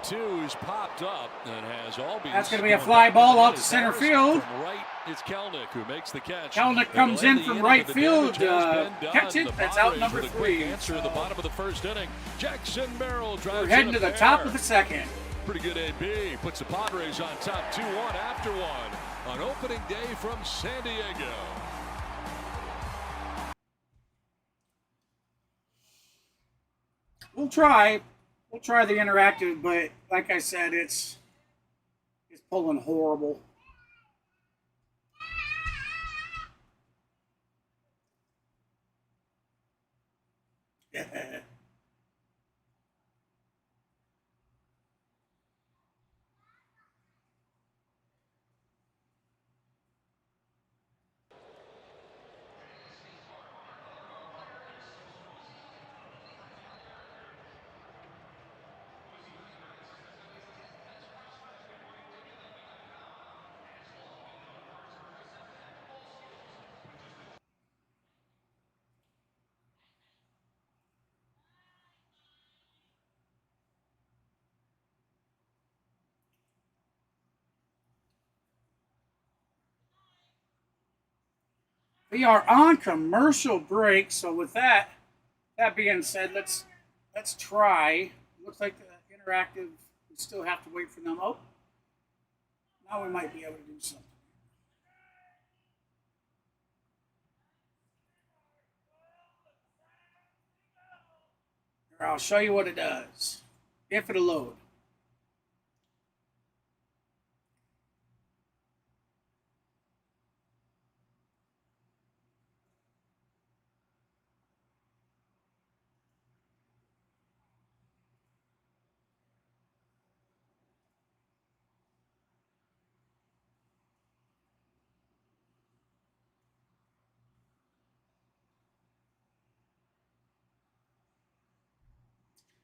Two is popped up and has all been. That's going to be a fly ball out to center field. From right, it's Kelnick who makes the catch. Kelnick comes in from right field. Catch it. That's out number 3. Answer at the bottom of the first inning. Jackson Merrill drives. We're heading to the top of the second. Pretty good AB. Puts the Padres on top 2-1 after 1 on opening day from San Diego. We'll try the interactive, but like I said, it's pulling horrible. We are on commercial break, so with that being said, let's try. Looks like the interactive, we still have to wait for them. Oh, now we might be able to do something. Here, I'll show you what it does, if it'll load.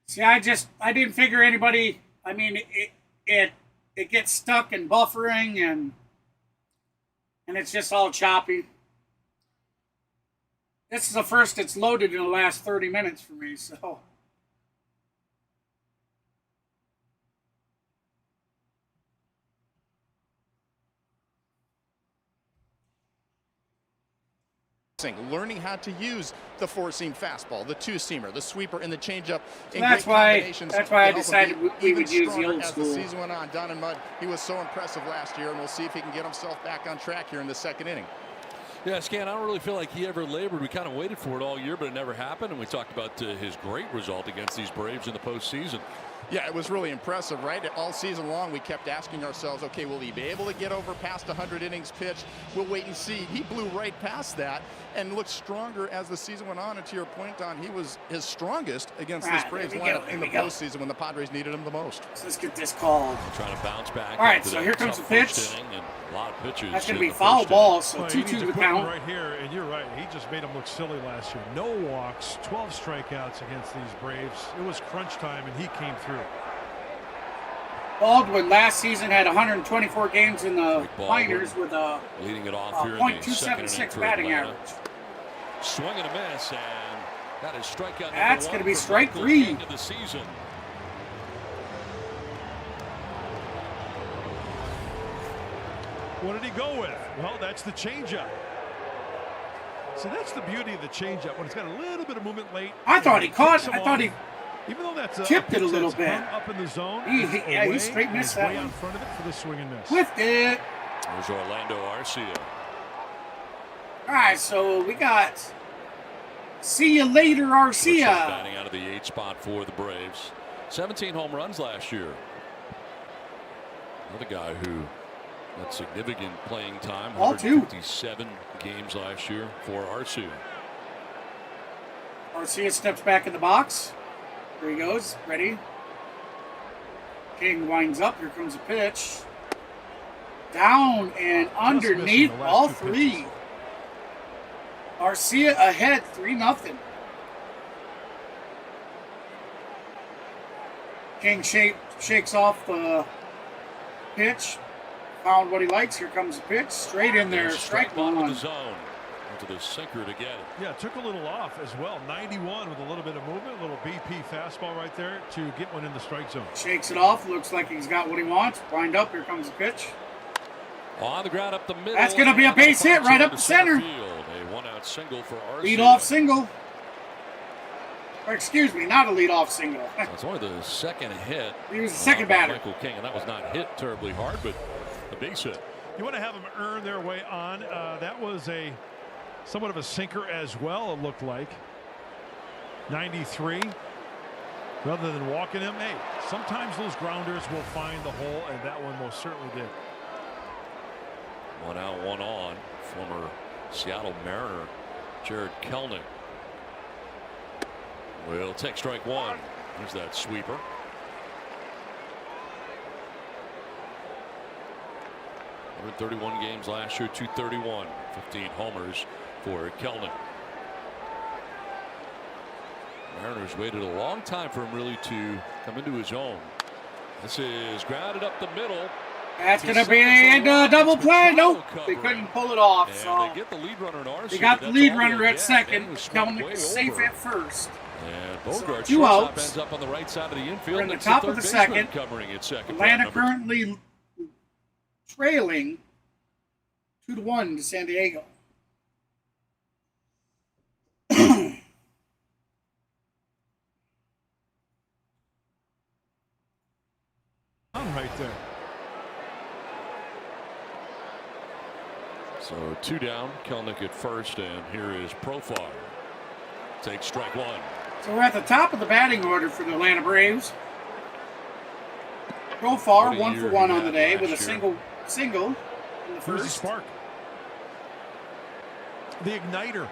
See, I didn't figure anybody. I mean, it gets stuck in buffering and it's just all choppy. This is the first it's loaded in the last 30 minutes for me, so. Learning how to use the four-seam fastball, the two-seamer, the sweeper, and the changeup. So that's why I decided we would use the old school. As the season went on, down in mud, he was so impressive last year, and we'll see if he can get himself back on track here in the second inning. Yeah, Scan, I don't really feel like he ever labored. We kind of waited for it all year, but it never happened. And we talked about his great result against these Braves in the postseason. Yeah, it was really impressive, right? All season long, we kept asking ourselves, okay, will he be able to get over past 100 innings pitched? We'll wait and see. He blew right past that and looked stronger as the season went on. And to your point, Don, he was his strongest against this Braves lineup in the postseason when the Padres needed him the most. So let's get this called. Trying to bounce back. All right, so here comes the pitch. And a lot of pitches. That's going to be foul ball, so 2-2 the count. Right here, and you're right. He just made him look silly last year. No walks, 12 strikeouts against these Braves. It was crunch time, and he came through. Baldwin last season had 124 games in the minors with a leading it off here .276 batting average. Swing and a miss, and that is strikeout. That's going to be strike 3 of the season. What did he go with? Well, that's the changeup. So that's the beauty of the changeup when it's got a little bit of movement late. I thought he caught. I thought he. Even though that's tipped it a little bit. Up in the zone. He straight missed that one. In front of it for the swing and miss. Whiffed it. There's Orlando Arcia. All right, so we got see you later, Arcia. Batting out of the 8th spot for the Braves. 17 home runs last year. Another guy who had significant playing time. All 157 games last year for Arcia. Arcia steps back in the box. There he goes. Ready. King winds up. Here comes a pitch. Down and underneath all 3. Arcia ahead 3-0. King shakes off the pitch. Found what he likes. Here comes the pitch. Straight in there. Strike 1. The zone. To the sinker to get it. Yeah, took a little off as well. 91 with a little bit of movement, a little BP fastball right there to get one in the strike zone. Shakes it off. Looks like he's got what he wants. Wind up. Here comes the pitch. On the ground up the middle. That's going to be a base hit right up the center. Field. A one-out single for Arcia. Lead-off single. Or excuse me, not a lead-off single. It's only the second hit. He was the second batter. Michael King, and that was not hit terribly hard, but a base hit. You want to have them earn their way on. That was somewhat of a sinker as well, it looked like. 93. Rather than walking him, hey, sometimes those grounders will find the hole, and that one most certainly did. 1 out, 1 on. Former Seattle Mariner Jared Kelnick will take strike 1. There's that sweeper. 131 games last year, 231, 15 homers for Kelnick. Mariners waited a long time for him really to come into his own. This is grounded up the middle. That's going to be a double play. Nope, they couldn't pull it off. So they get the lead runner in Arcia. They got the lead runner at second. Kelnick is safe at first. And Bogart, so 2 outs. Ends up on the right side of the infield. We're in the top of the second. Covering it second. Atlanta currently trailing 2-1 to San Diego. Right there. So 2 down, Kelnick at first, and here is Profar. Takes strike 1. So we're at the top of the batting order for the Atlanta Braves. Profar 1 for 1 on the day with a single in the Who's the first. spark? The igniter.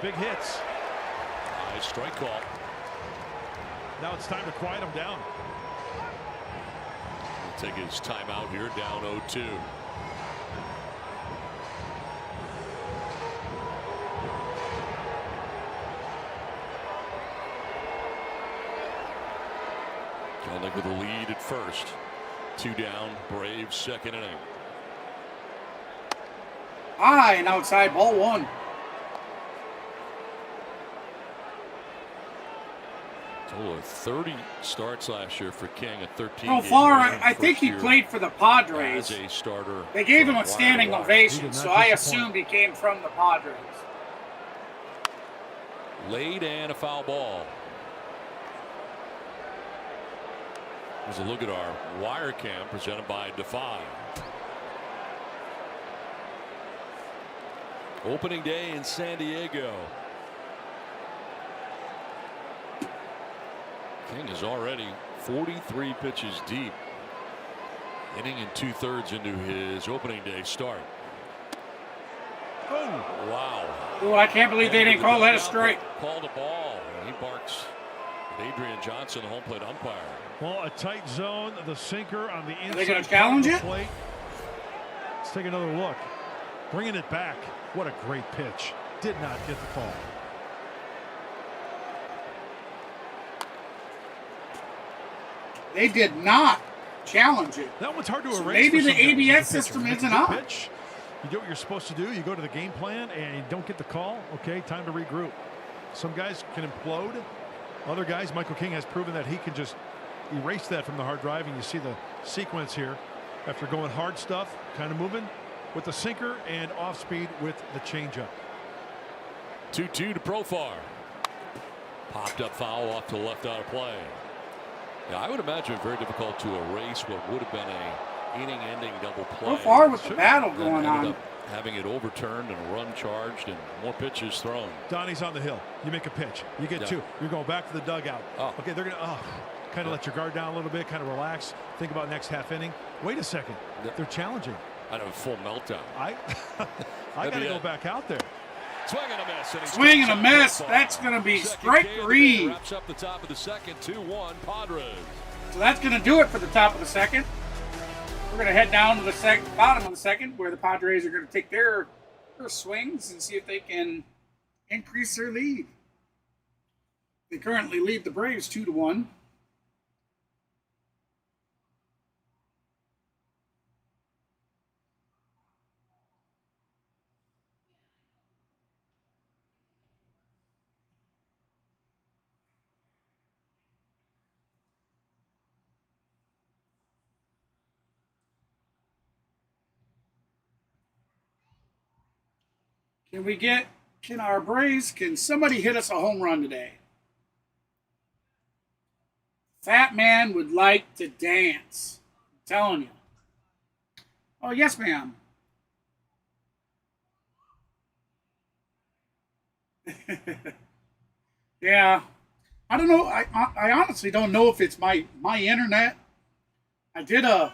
Big hits. Nice strike call. Now it's time to quiet him down. He'll take his time out here, down 0-2. Kelnick with the lead at first. 2 down, Braves second inning. High and outside, ball one. Total of 30 starts last year for King at 13. So far, I think he played for the Padres. As a starter. They gave him a standing ovation, so I assumed he came from the Padres. Late and a foul ball. Here's a look at our wire cam presented by Defy. Opening day in San Diego. King is already 43 pitches deep. Inning and 2/3 into his opening day start. Oh, wow. Oh, I can't believe they didn't call that a strike. Called a ball. And he barks at Adrian Johnson, the home plate umpire. Well, a tight zone, the sinker on the inside. Are they going to challenge it? Plate. Let's take another look. Bringing it back. What a great pitch. Did not get the call. They did not challenge it. That one's hard to erase. So maybe for the some guys. ABS system isn't on. Pitch. You do what you're supposed to do. You go to the game plan and you don't get the call. Okay, time to regroup. Some guys can implode. Other guys, Michael King has proven that he can just erase that from the hard drive. And you see the sequence here after going hard stuff, kind of moving with the sinker and off speed with the changeup. 2-2 to Profar. Popped up foul off to the left out of play. Yeah, I would imagine it very difficult to erase what would have been a inning-ending double play. So far with the battle going on. Up having it overturned and a run charged and more pitches thrown. Donnie's on the hill. You make a pitch. You get two. You're going back to the dugout. Oh. Okay, they're going to kind of let your guard down a little bit, kind of relax. Think about next half inning. Wait a second. They're challenging. I'd have a full meltdown. I got to go back out there. Swing and a miss. Swing and a miss. That's going to be strike three. Wraps up the top of the second. 2-1 Padres. So that's going to do it for the top of the second. We're going to head down to the bottom of the second, where the Padres are going to take their swings and see if they can increase their lead. They currently lead the Braves 2-1. Can somebody hit us a home run today? Fat man would like to dance. I'm telling you. Oh, yes, ma'am. Yeah. I don't know. I honestly don't know if it's my internet. I did a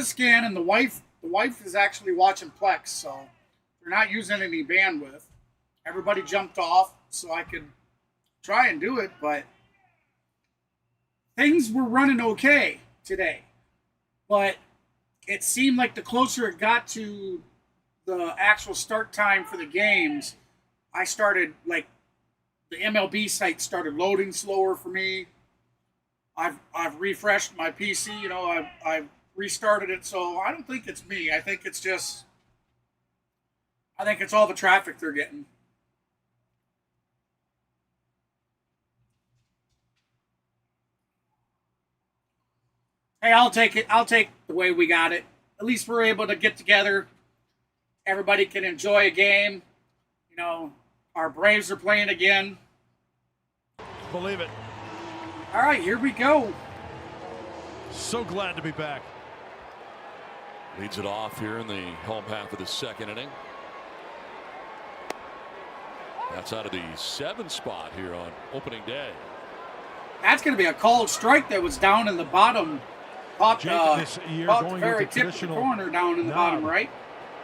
scan, and the wife is actually watching Plex, so they're not using any bandwidth. Everybody jumped off so I could try and do it, but things were running okay today. But it seemed like the closer it got to the actual start time for the games, I started, like, the MLB site started loading slower for me. I've refreshed my PC, I've restarted it, so I don't think it's me. I think it's all the traffic they're getting. Hey, I'll take it. I'll take the way we got it. At least we're able to get together. Everybody can enjoy a game. Our Braves are playing again. Believe it. All right, here we go. So glad to be back. Leads it off here in the home half of the second inning. That's out of the 7 spot here on opening day. That's going to be a called strike that was down in the bottom. Caught the very tip of the corner down in the bottom right.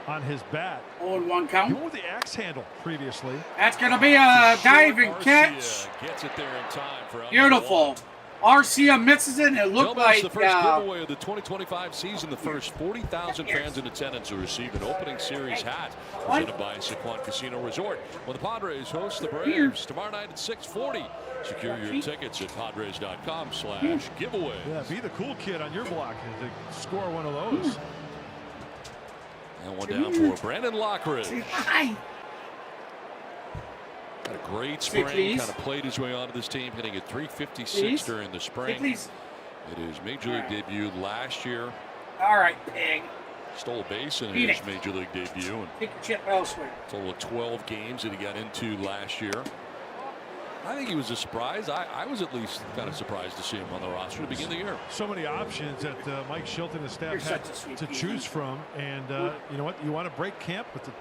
On his bat. 0-1 count. He went with the axe handle previously. That's going to be a diving catch. Gets it there in time for beautiful. Arcia misses it, and it looked like the first giveaway of the 2025 season. The first 40,000 fans in attendance will receive an opening series hat presented by Sequan Casino Resort. When the Padres host the Braves tomorrow night at 6:40. Secure your tickets at Padres.com/giveaway. Yeah, be the cool kid on your block to score one of those. And one down for Brandon Lockridge. Hi. Had a great spring, kind of played his way onto this team, hitting at 356 during the spring. It is Major League debut last year. All right, pig. Stole a base in his Major League debut. And take your chip elsewhere. Total of 12 games that he got into last year. I think he was a surprise. I was at least kind of surprised to see him on the roster to begin the year. So many options that Mike Shilton and his staff had to choose from. And you know what? You want to break camp with the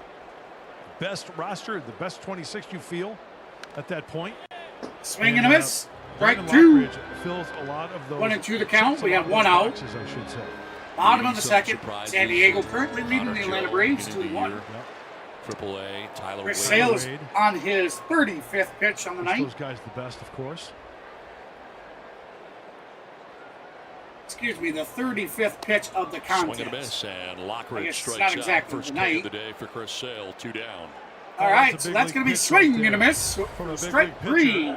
best roster, the best 26 you feel at that point. Swing and a miss. Strike two. Fills a lot of those 1 and 2 to count. We have one out. Boxes, I should say. Bottom of the second. San Diego currently leading the Atlanta Braves 2-1. AAA, Tyler Chris Sale is on his 35th pitch on the night. Those guys the best, of course. Excuse me, the 35th pitch of the contest. Swing and a miss, and Lockridge strikes not exactly out. First K of the day for Chris Sale, 2 down. All right, so that's going to be swing and a miss. Strike three.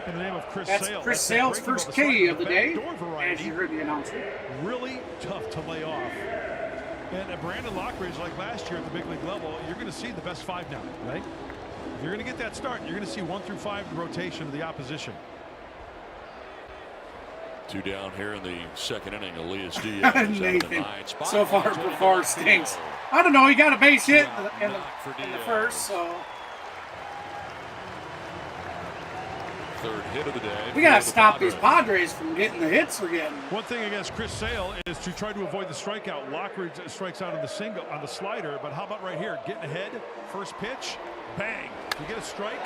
That's Chris Sale's first K of the day, as you heard the announcement. Really tough to lay off. And Brandon Lockridge, like last year at the big league level, you're going to see the best 5 now, right? If you're going to get that start, you're going to see 1 through 5 in rotation of the opposition. 2 down here in the second inning. Elias Diaz Nathan, so far stinks. I don't know. He got a base hit in the first, so. Third hit of the day. We got to stop these Padres from getting the hits we're getting. One thing against Chris Sale is to try to avoid the strikeout. Lockridge strikes out on the single, on the slider, but how about right here? Getting ahead, first pitch, bang. You get a strike,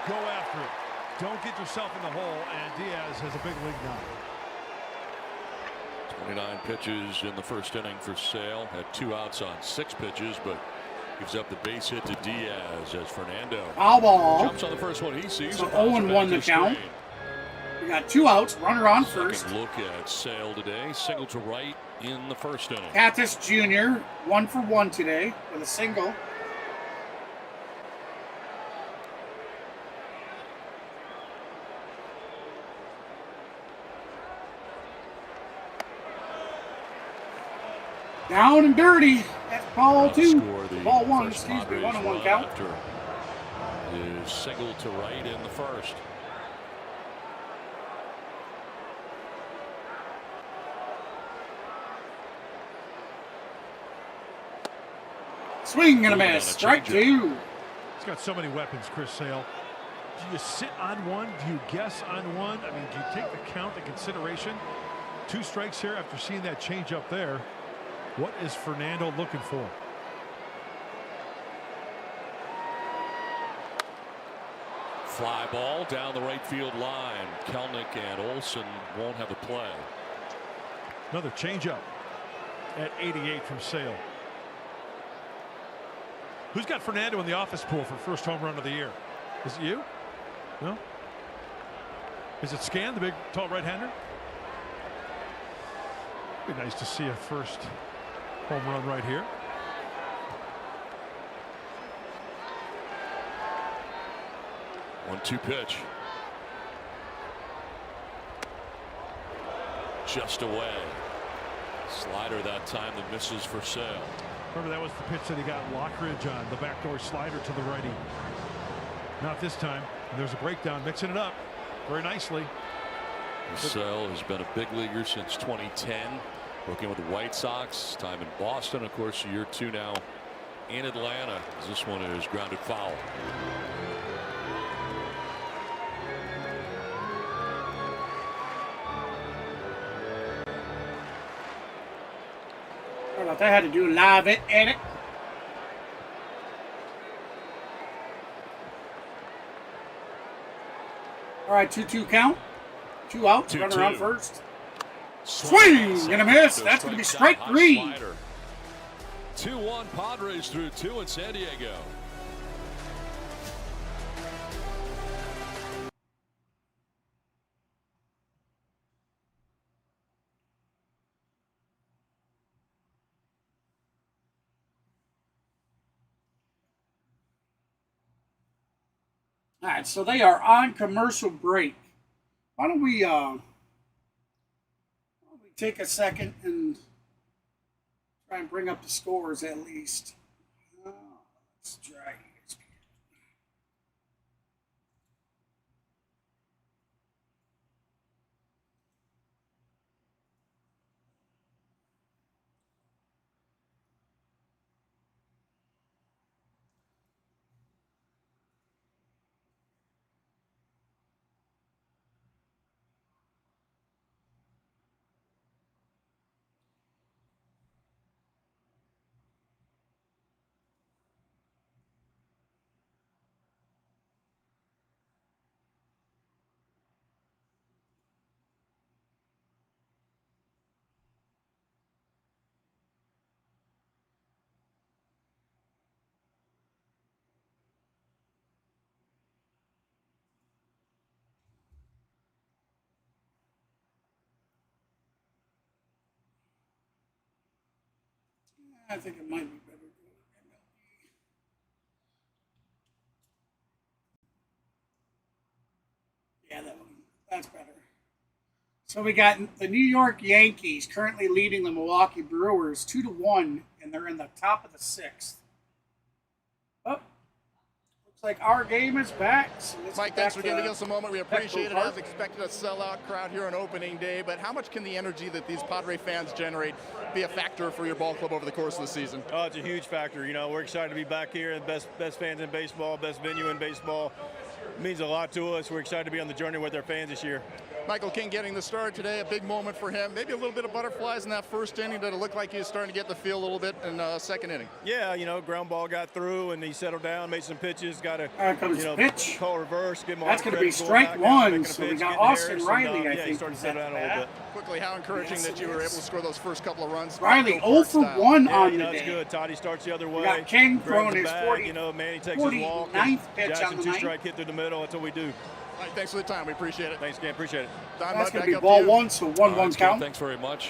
go after it. Don't get yourself in the hole, and Diaz has a big league now. 29 pitches in the first inning for Sale. Had 2 outs on 6 pitches, but gives up the base hit to Diaz as Fernando foul ball. jumps on the first one he sees. So 0-1 the count. We got 2 outs, runner on first. Second look at Sale today. Single to right in the first inning. Cattis Jr. 1 for 1 today with a single. Down and dirty. That's ball 2. Ball 1, excuse me. 1-1 count. Is single to right in the first. Swing and a miss. Strike 2. He's got so many weapons, Chris Sale. Do you sit on one? Do you guess on one? I mean, do you take the count into consideration? 2 strikes here after seeing that change up there. What is Fernando looking for? Fly ball down the right field line. Kelnick and Olsen won't have a play. Another changeup at 88 from Sale. Who's got Fernando in the office pool for first home run of the year? Is it you? No? Is it Scan, the big tall right-hander? Be nice to see a first home run right here. One-two pitch. Just away. Slider that time that misses for Sale. Remember, that was the pitch that he got Lockridge on, the backdoor slider to the righty. Not this time. And there's a breakdown, mixing it up very nicely. Sale has been a big leaguer since 2010, working with the White Sox, time in Boston, of course, year 2 now in Atlanta. This one is grounded foul. I thought I had to do a live edit. All right, 2-2 count. 2 outs, runner on first. Swing and a miss. That's going to be strike 3. 2-1 Padres through 2 in San Diego. All right, so they are on commercial break. Why don't we take a second and try and bring up the scores at least. Let's try. I think it might be better to go MLB. Yeah, that's better. So we got the New York Yankees currently leading the Milwaukee Brewers 2-1, and they're in the top of the 6th. Oh, looks like our game is back. So Mike, thanks for giving us a moment. We appreciate it. As expected, a sellout crowd here on opening day. But how much can the energy that these Padre fans generate be a factor for your ball club over the course of the season? Oh, it's a huge factor. You know, we're excited to be back here. The best fans in baseball, best venue in baseball. It means a lot to us. We're excited to be on the journey with our fans this year. Michael King getting the start today, a big moment for him. Maybe a little bit of butterflies in that first inning. Did it look like he was starting to get the feel a little bit in the second inning? Yeah, you know, ground ball got through and he settled down, made some pitches, got a pitch. Call reverse, give him That's going to be strike one. So we got Austin Riley, I think. He started to settle down a little bit. Quickly, how encouraging that you were able to score those first couple of runs. Riley 0 for 1 on the day. It's good. Toddy starts the other way. We got King throwing his 40, you know, Manny takes his walk. 49th pitch Jackson on the night. two-strike hit through the middle. That's what we do. All right, thanks for the time. We appreciate it. Thanks again. Appreciate it. Don, that's going to be ball 1, so 1-1 count. Thanks very much.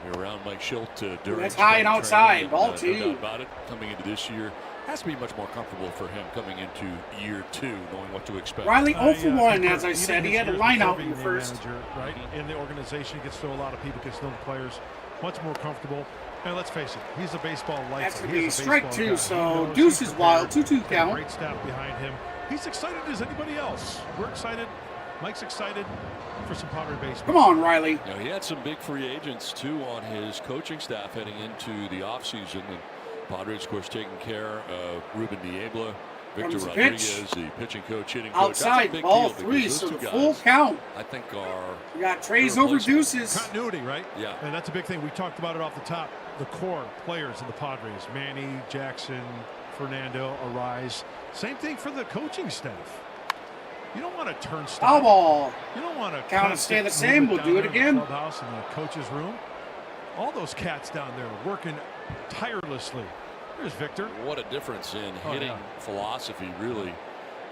We're around Mike Schilt during that's high and outside. Ball 2. No doubt about it. Coming into this year, has to be much more comfortable for him coming into year 2, knowing what to expect. Riley 0 for 1, as I said. He had a line out in the first. Manager, right? In the organization, he gets to know a lot of people, gets to know the players, much more comfortable. And let's face it, he's a baseball lifer. That's going to be strike 2, so Deuce is wild. 2-2 count. Great staff behind him. He's excited as anybody else. We're excited. Mike's excited for some Padre baseball. Come on, Riley. You know, he had some big free agents, too, on his coaching staff heading into the offseason. And Padres, of course, taking care of Ruben Niebla, Victor Rodriguez, the pitching coach, hitting coach. Outside, ball 3, so the full count. I think are. We got Trays over Deuces. Continuity, right? Yeah. And that's a big thing. We talked about it off the top. The core players of the Padres, Manny, Jackson, Fernando, Arise. Same thing for the coaching staff. You don't want to turn stuff. Foul ball. You don't want to count and stay the same. We'll do it again. The clubhouse and the coach's room. All those cats down there working tirelessly. There's Victor. What a difference in hitting philosophy, really,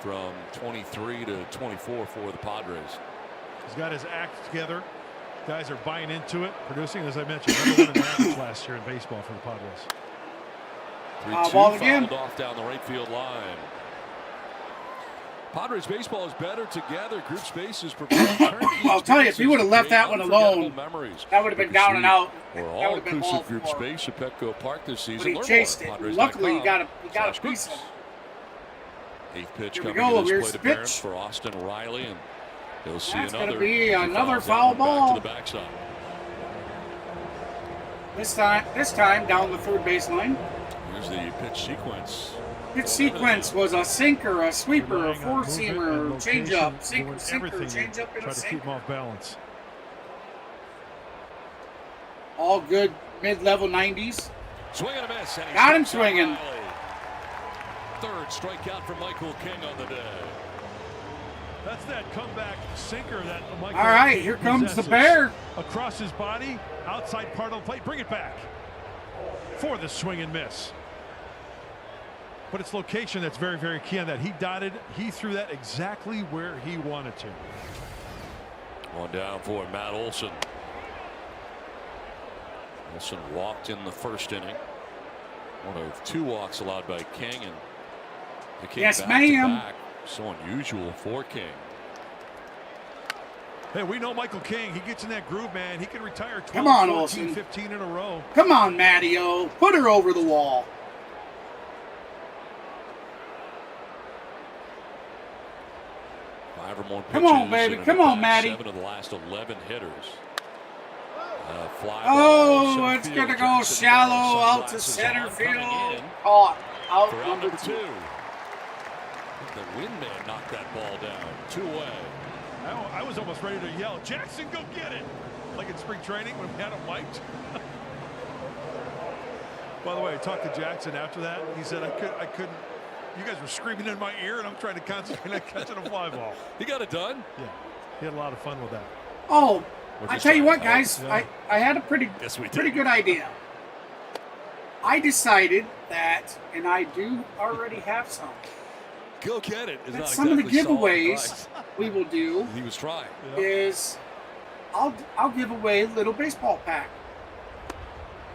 from 23 to 24 for the Padres. He's got his act together. Guys are buying into it, producing, as I mentioned, #1 in average last year in baseball for the Padres. 3-2 ball again. Fouled off down the right field line. Padres baseball is better together. Group space is prepared. I'll tell you, if he would have left that one alone, that would have been down and out. Or That all would have been ball inclusive group 4. space at Petco Park this But season. he chased it. Luckily, he got a piece of it. 8th pitch Here we coming go. to this Here's plate the appearance pitch. for Austin Riley, and he'll see That's another. gonna be another foul foul down ball. back to the backstop. This time down the third baseline. Here's the pitch sequence. Pitch sequence was a sinker, a sweeper, a four-seamer, changeup, sinker, changeup, and try a to keep him sinker. off balance. All good mid-level 90s. Swing and a miss. And he Got him strikes out swinging. Riley. Third strikeout for Michael King on the day. That's that comeback sinker that Michael All right, King here comes the possesses. bear. Across his body, outside part of the plate. Bring it back for the swing and miss. But it's location that's very, very key on that. He threw that exactly where he wanted to. One down for Matt Olson. Olson walked in the first inning. One of 2 walks allowed by King, and the King Yes, back ma'am. to back. So unusual for King. Hey, we know Michael King. He gets in that groove, man. He can retire 12, Come on, 14, Olsen. 15 in a row. Come on, Matteo. Put her over the wall. Several more pitches. Come on, baby. and Come on, Matty. 7 of the last 11 hitters. Fly Oh, ball, it's center going to field. go Jackson shallow got out to sunglasses center on, coming field. in Caught. Out for number 2. The windman knocked that ball down. 2 away. I was almost ready to yell, Jackson, go get it! Like in spring training when we had him mic'd. By the way, I talked to Jackson after that. He said, I couldn't. You guys were screaming in my ear, and I'm trying to concentrate on catching a fly ball. He got it done. Yeah, he had a lot of fun with that. Oh, I tell you what, guys. Yeah. I had a pretty good idea. I decided that, and I do already have some. Go get it. That some of the giveaways we will do. He was trying. Is I'll give away little baseball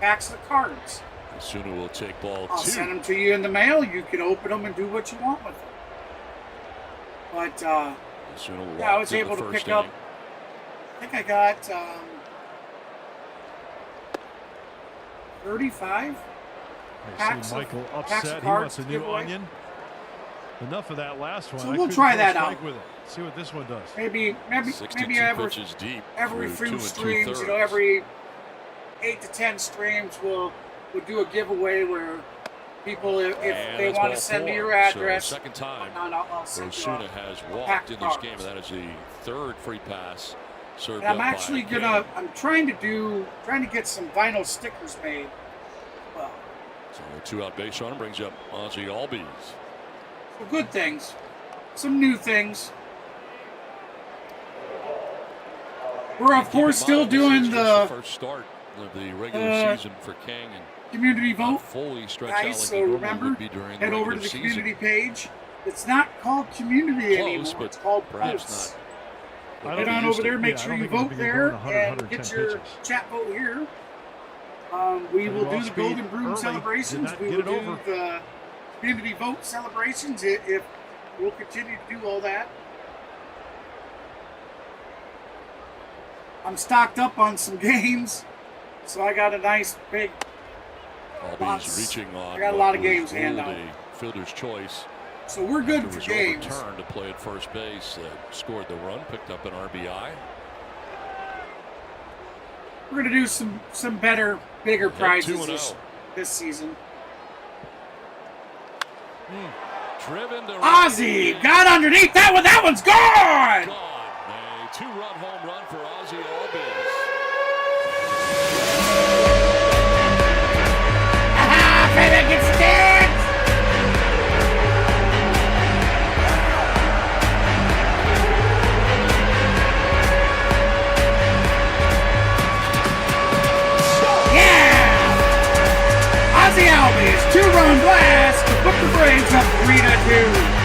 packs of cards. Osuna will take ball 2. I'll send them to you in the mail. You can open them and do what you want with them. But I was able to pick up. I think I got 35 packs see Michael of upset. He wants a new onion. Enough of that last one. So we'll try that out. With it. See what this one does. Maybe every few streams, every 8 to 10 streams, we'll do a giveaway where people, if they want to send me your address, so second time I'll send Osuna has walked in this game, and that is the 3rd free pass served. I'm actually I'm trying to get some vinyl stickers made. Well, so a 2-out base runner brings up Ozzie Albies. So good things, some new things. We're of course still doing the first start of the regular season for King and community vote. Fully stretch guys, out like so remember, head over to the community page. It's not called community anymore. It's called posts. Get on over there, make sure you vote there, and get your chat vote here. We will do the Golden Broom celebrations. We will do the community vote celebrations. If we'll continue to do all that. I'm stocked up on some games, so I got a nice big box. Reaching on I got a lot of games hand out. Fielder's choice. So we're good for games. Turn to play at first base. Scored the run, picked up an RBI. We're going to do some better, bigger prizes this season. Driven to Ozzie got underneath that one. That one's gone. A 2-run home run for Ozzie Albies. Aha! Baby gets dead. Ozzie Albies, 2-run blast to put the Braves up 3-2.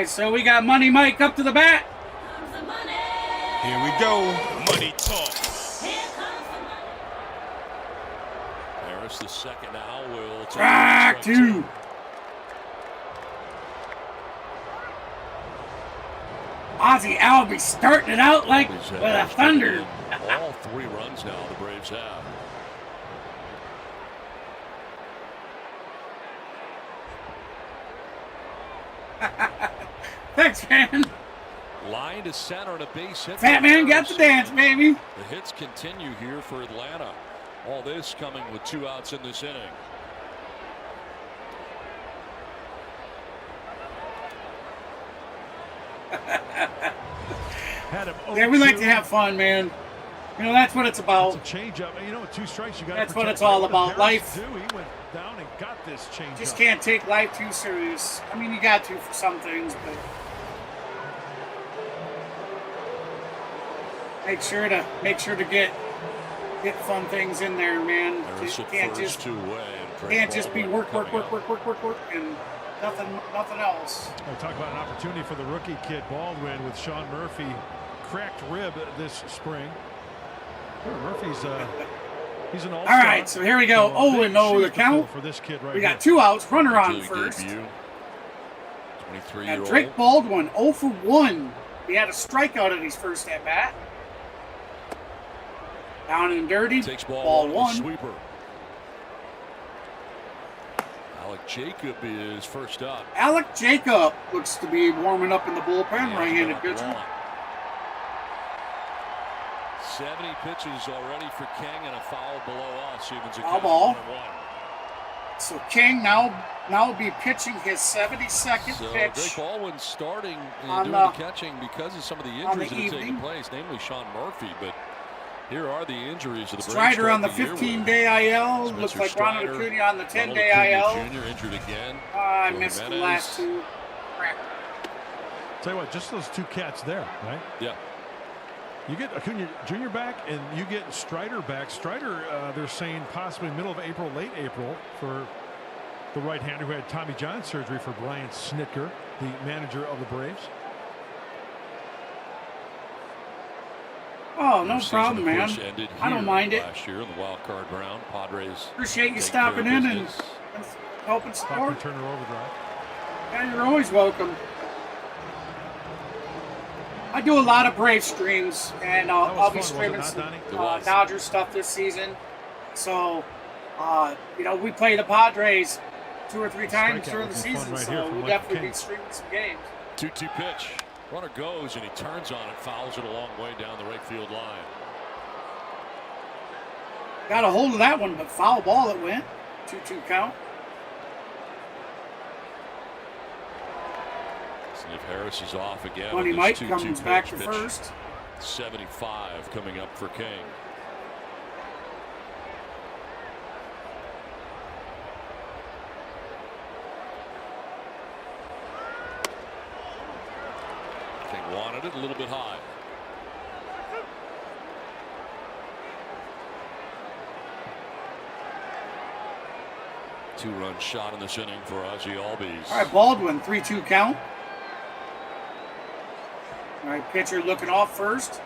So we got Money Mike up to the bat. Here we go. Money talk. Harris, the second now, will track 2. Ozzie Albies starting it out like with a thunder. All 3 runs now the Braves have. Thanks, man. Line to center and a base hit. Fat man got the dance, baby. The hits continue here for Atlanta. All this coming with 2 outs in this inning. Yeah, we like to have fun, man. You know, that's what it's about. It's a change up. You know, with 2 strikes, you got. That's what it's all about. Life. He went down and got this change. Just can't take life too serious. I mean, you got to for some things, but make sure to get fun things in there, man. Can't just be work, and nothing else. We'll talk about an opportunity for the rookie kid Baldwin with Sean Murphy, cracked rib this spring. Murphy's he's an All all-star. right, so here we go. So, 0-0 the shoes to fill count. for this kid right We got here. 2 outs, runner on Big first. debut. And 23-year-old. Drake Baldwin, 0 for 1. He had a strikeout at his first at bat. Down and dirty. Takes Ball ball 1. Sweeper. Alec Jacob is first up. Alec Jacob looks to be warming up in the bullpen, right-handed pitcher. 70 pitches already for King and a foul below us. Evens a Foul count ball. 1-1. So King now will be pitching his 72nd So pitch. Drake Baldwin starting and on doing the- the catching because of some of the on the injuries that have taken evening. place, namely Sean Murphy. But here are the injuries of the Braves. Strider on the throughout year with 15-day IL. Spencer Looks like Ronald Strider, Acuna on the Ronald 10-day Acuna IL. Jr. injured again. I Joe missed the Jimenez. last 2. Crap. Tell you what, just those 2 cats there, right? Yeah. You get Acuna Jr. back, and you get Strider back. Strider, they're saying possibly middle of April, late April, for the right-hander who had Tommy John surgery for Brian Snitker, the manager of the Braves. Oh, no Their season, problem, of man. course, ended I don't here mind it. Last year in the wild card round, Padres. Appreciate you take stopping care of in and business. helping support. Hoffman Turner overdrive. Yeah, you're always welcome. I do a lot of Brave streams, and That I'll was be fun, streaming was it not, some It was. Dodgers stuff this season. So, we play the Padres 2 or 3 times Strikeout during would the be fun season, right so here from we'll Michael definitely King. be streaming some games. 2-2 pitch. Runner goes and he turns on it, fouls it a long way down the right field line. Got a hold of that one, but foul ball it went. 2-2 count. See if Harris is off again. Money on Mike this 2-2 comes pitch. back to Pitch first. 75 coming up for King. King wanted it a little bit high. Two-run shot in this inning for Ozzie Albies. All right, Baldwin, 3-2 count. All right, pitcher looking off first.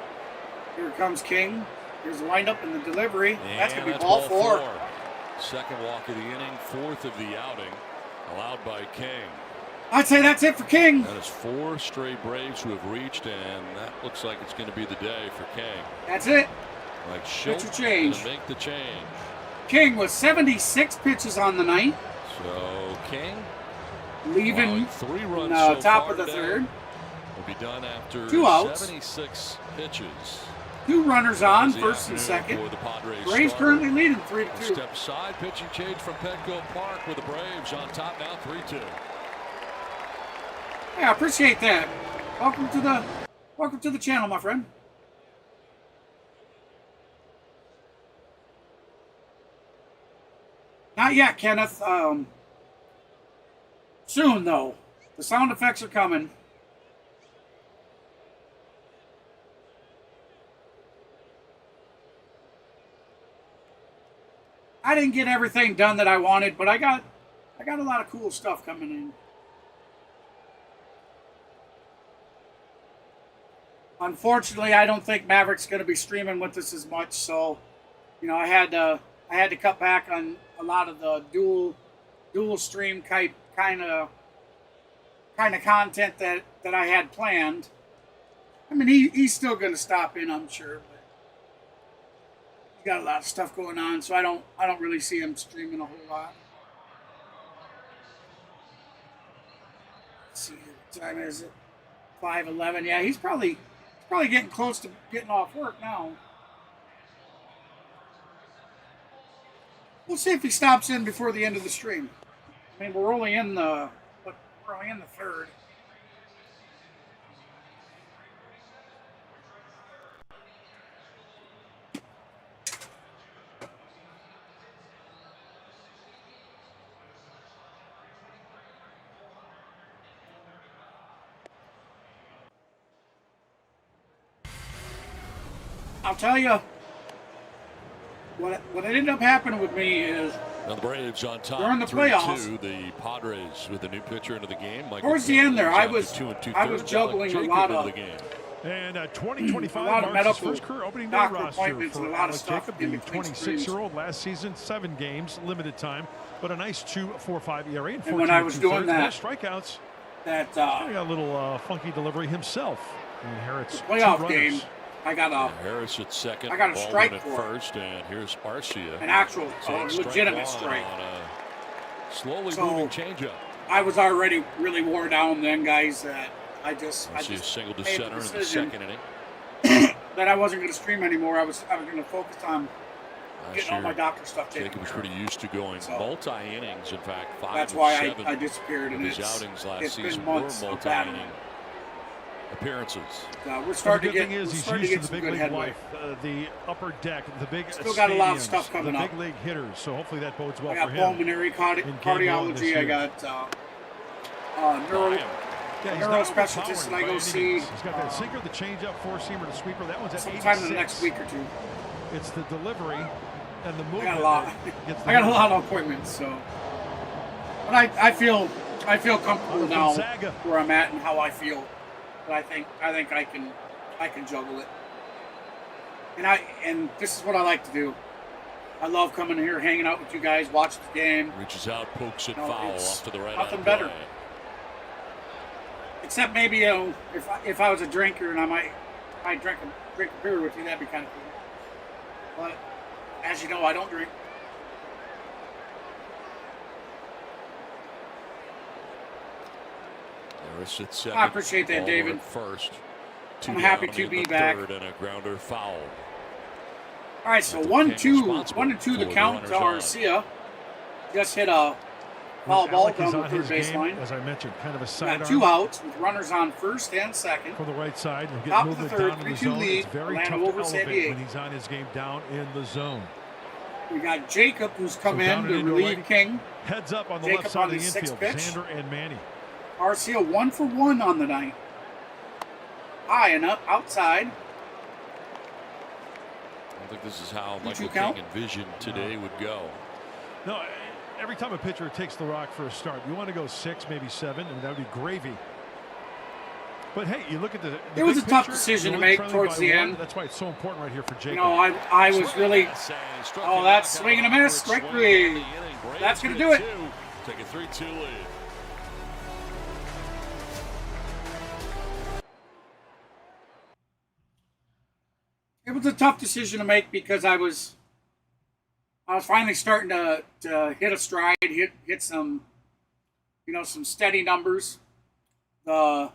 Here comes King. Here's the windup and the delivery. That's going to be ball 4. Second walk of the inning, 4th of the outing, allowed by King. I'd say that's it for King. That is 4 straight Braves who have reached, and that looks like it's going to be the day for King. That's it. Like Schultz Pitcher change. to make the change. King with 76 pitches on the night, So King leaving allowing 3 runs the so top far of the today. 3rd. Will be done after 2 outs. 76 pitches. 2 runners on, As the first and afternoon second. for the Padres Braves starter. currently leading 3-2. Step side, pitching change from Petco Park with the Braves on top now, 3-2. Yeah, I appreciate that. Welcome to the channel, my friend. Not yet, Kenneth. Soon, though. The sound effects are coming. I didn't get everything done that I wanted, but I got a lot of cool stuff coming in. Unfortunately, I don't think Maverick's going to be streaming with us as much, so I had to cut back on a lot of the dual stream kind of content that I had planned. I mean, he's still going to stop in, I'm sure, but he's got a lot of stuff going on, so I don't really see him streaming a whole lot. Let's see, what time is it? 5:11. Yeah, he's probably getting close to getting off work now. We'll see if he stops in before the end of the stream. I mean, we're only in the 3rd. I'll tell you, what ended up happening with me is Now the Braves on top during the 3-2. playoffs, The Padres with a new pitcher into the game. Michael towards the King end there, is I out to was 2 2/3. juggling a Jacob lot into of the game. And 2025 a lot of marks his medical first career opening day doctor roster appointments and for a lot of Alex stuff Jacob, in the between 26-year-old. Last season, 7 games, limited time, but a nice 2.45 ERA and 14 And when I was doing that, more strikeouts. That He got a little funky delivery himself. He inherits playoff 2 runners. game, I got Harris at second. I got a Baldwin strike at for it. first, and here's Arcia. an actual Takes strike legitimate one strike. on a slowly So, moving changeup. I was already really worn down then, guys. That I just Single to made the center in the decision second inning. that I wasn't going to stream anymore. I was going to focus on getting all my doctor stuff taken Jacob was care of. pretty used to going multi-innings. In fact, 5 That's of why 7 I disappeared, of and his outings last it's season been months were of battling. multi-inning appearances. We're starting the to good get, thing is we're he's starting to used get to the some big good league headway. life, the upper deck, the big Still got a lot of stadiums, stuff coming the up. big league hitters. So hopefully that bodes well I got for him. pulmonary cardiology. I got neuro specialist that I go see. He's got that sinker, the changeup, four-seamer, the sweeper. That one's at sometime 86. in the next week or two. It's the delivery and the movement. I got a lot. that I got a lot of appointments, so. But I feel comfortable now where I'm at and how I feel. But I think I can juggle it. And this is what I like to do. I love coming here, hanging out with you guys, watching the game. Reaches out, pokes it foul off to the right. Nothing better. Except maybe if I was a drinker and I drink a beer with you, that'd be kind of cool. But as you know, I don't drink. Harris at second. I appreciate that, Baldwin David. at first. I'm happy to be back. Third and a grounder foul. All right, so 1-2 the count to Arcia. Just hit a foul ball down the third baseline. As I mentioned, kind of a sidearm. Got 2 outs with runners on first and second. For the right side. He'll get Top of the movement third, down in the 3-2 zone. lead. It's very tough Atlanta to over San elevate Diego. when he's on his game down in the zone. We got Jacob, who's come So down in to and into relieve right. King. Heads up on the Jacob left side on of the his sixth infield. pitch. Xander and Manny. Arcia 1 for 1 on the night. High and up, outside. I don't think this is how Michael count? King envisioned today would go. No, every time a pitcher takes the rock for a start, you want to go 6, maybe 7, and that would be gravy. But hey, you look at the It was big a tough picture, decision you're to only make trailing towards by the 1. end. That's why it's so important right here for Jacob. You know, I was really. Oh, that's swing and a miss. Strike 3. That's going to do it. Take a 3-2 lead. It was a tough decision to make because I was finally starting to hit a stride, hit some, some steady numbers. The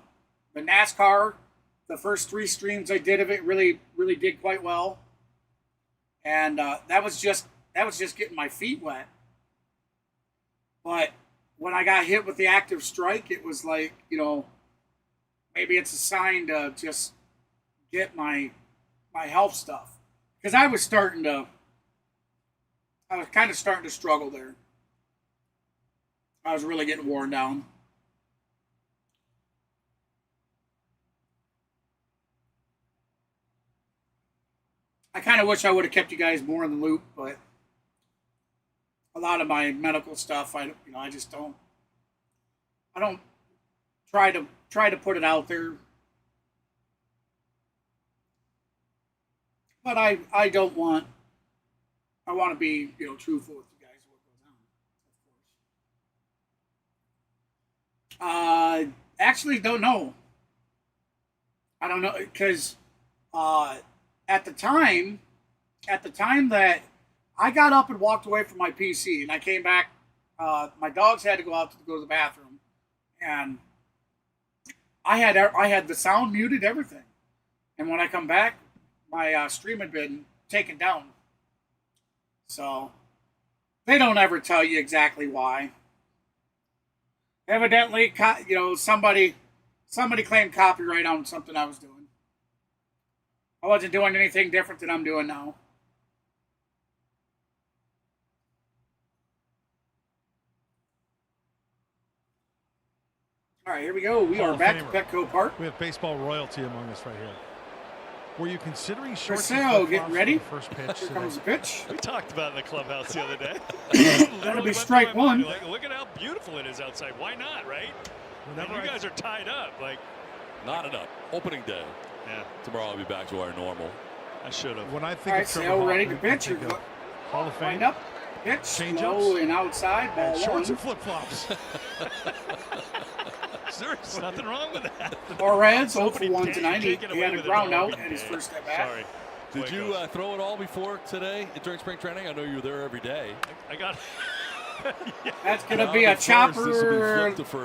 NASCAR, the first 3 streams I did of it really did quite well, and that was just getting my feet wet. But when I got hit with the active strike, it was like, maybe it's a sign to just get my health stuff, because I was kind of starting to struggle there. I was really getting worn down. I kind of wish I would have kept you guys more in the loop, but a lot of my medical stuff, I just don't. I don't try to put it out there. But I don't want. I want to be truthful with you guys what goes on, of course. Actually, don't know. I don't know, because at the time that I got up and walked away from my PC and I came back, my dogs had to go out to go to the bathroom, and I had the sound muted, everything, and when I come back, my stream had been taken down. So they don't ever tell you exactly why. Evidently, somebody claimed copyright on something I was doing. I wasn't doing anything different than I'm doing now. All right, here we go. We are back to Petco Park. We have baseball royalty among us right here. Were you considering For short Sale, getting ready. First pitch Here comes the pitch. We talked about it in the clubhouse the other day. That'll be strike 1. Like, look at how beautiful it is outside. Why not, right? Whenever you guys are tied up, like. Not enough. Opening day. Yeah. Tomorrow I'll be back to our normal. I should have. When I think All right, of Trevor Sale ready to Hoffman, I pitch. think of Hall of Fame. Wind up. Pitch. Slow and outside. Ball Shorts one. and flip-flops. There's nothing wrong with that. Torres 0 for Somebody 1 can't tonight. He get away had a with it ground all out every at his day. first at bat. Sorry. Did you throw it all before today during spring training? I know you were there every day. I got. That's going to be a chopper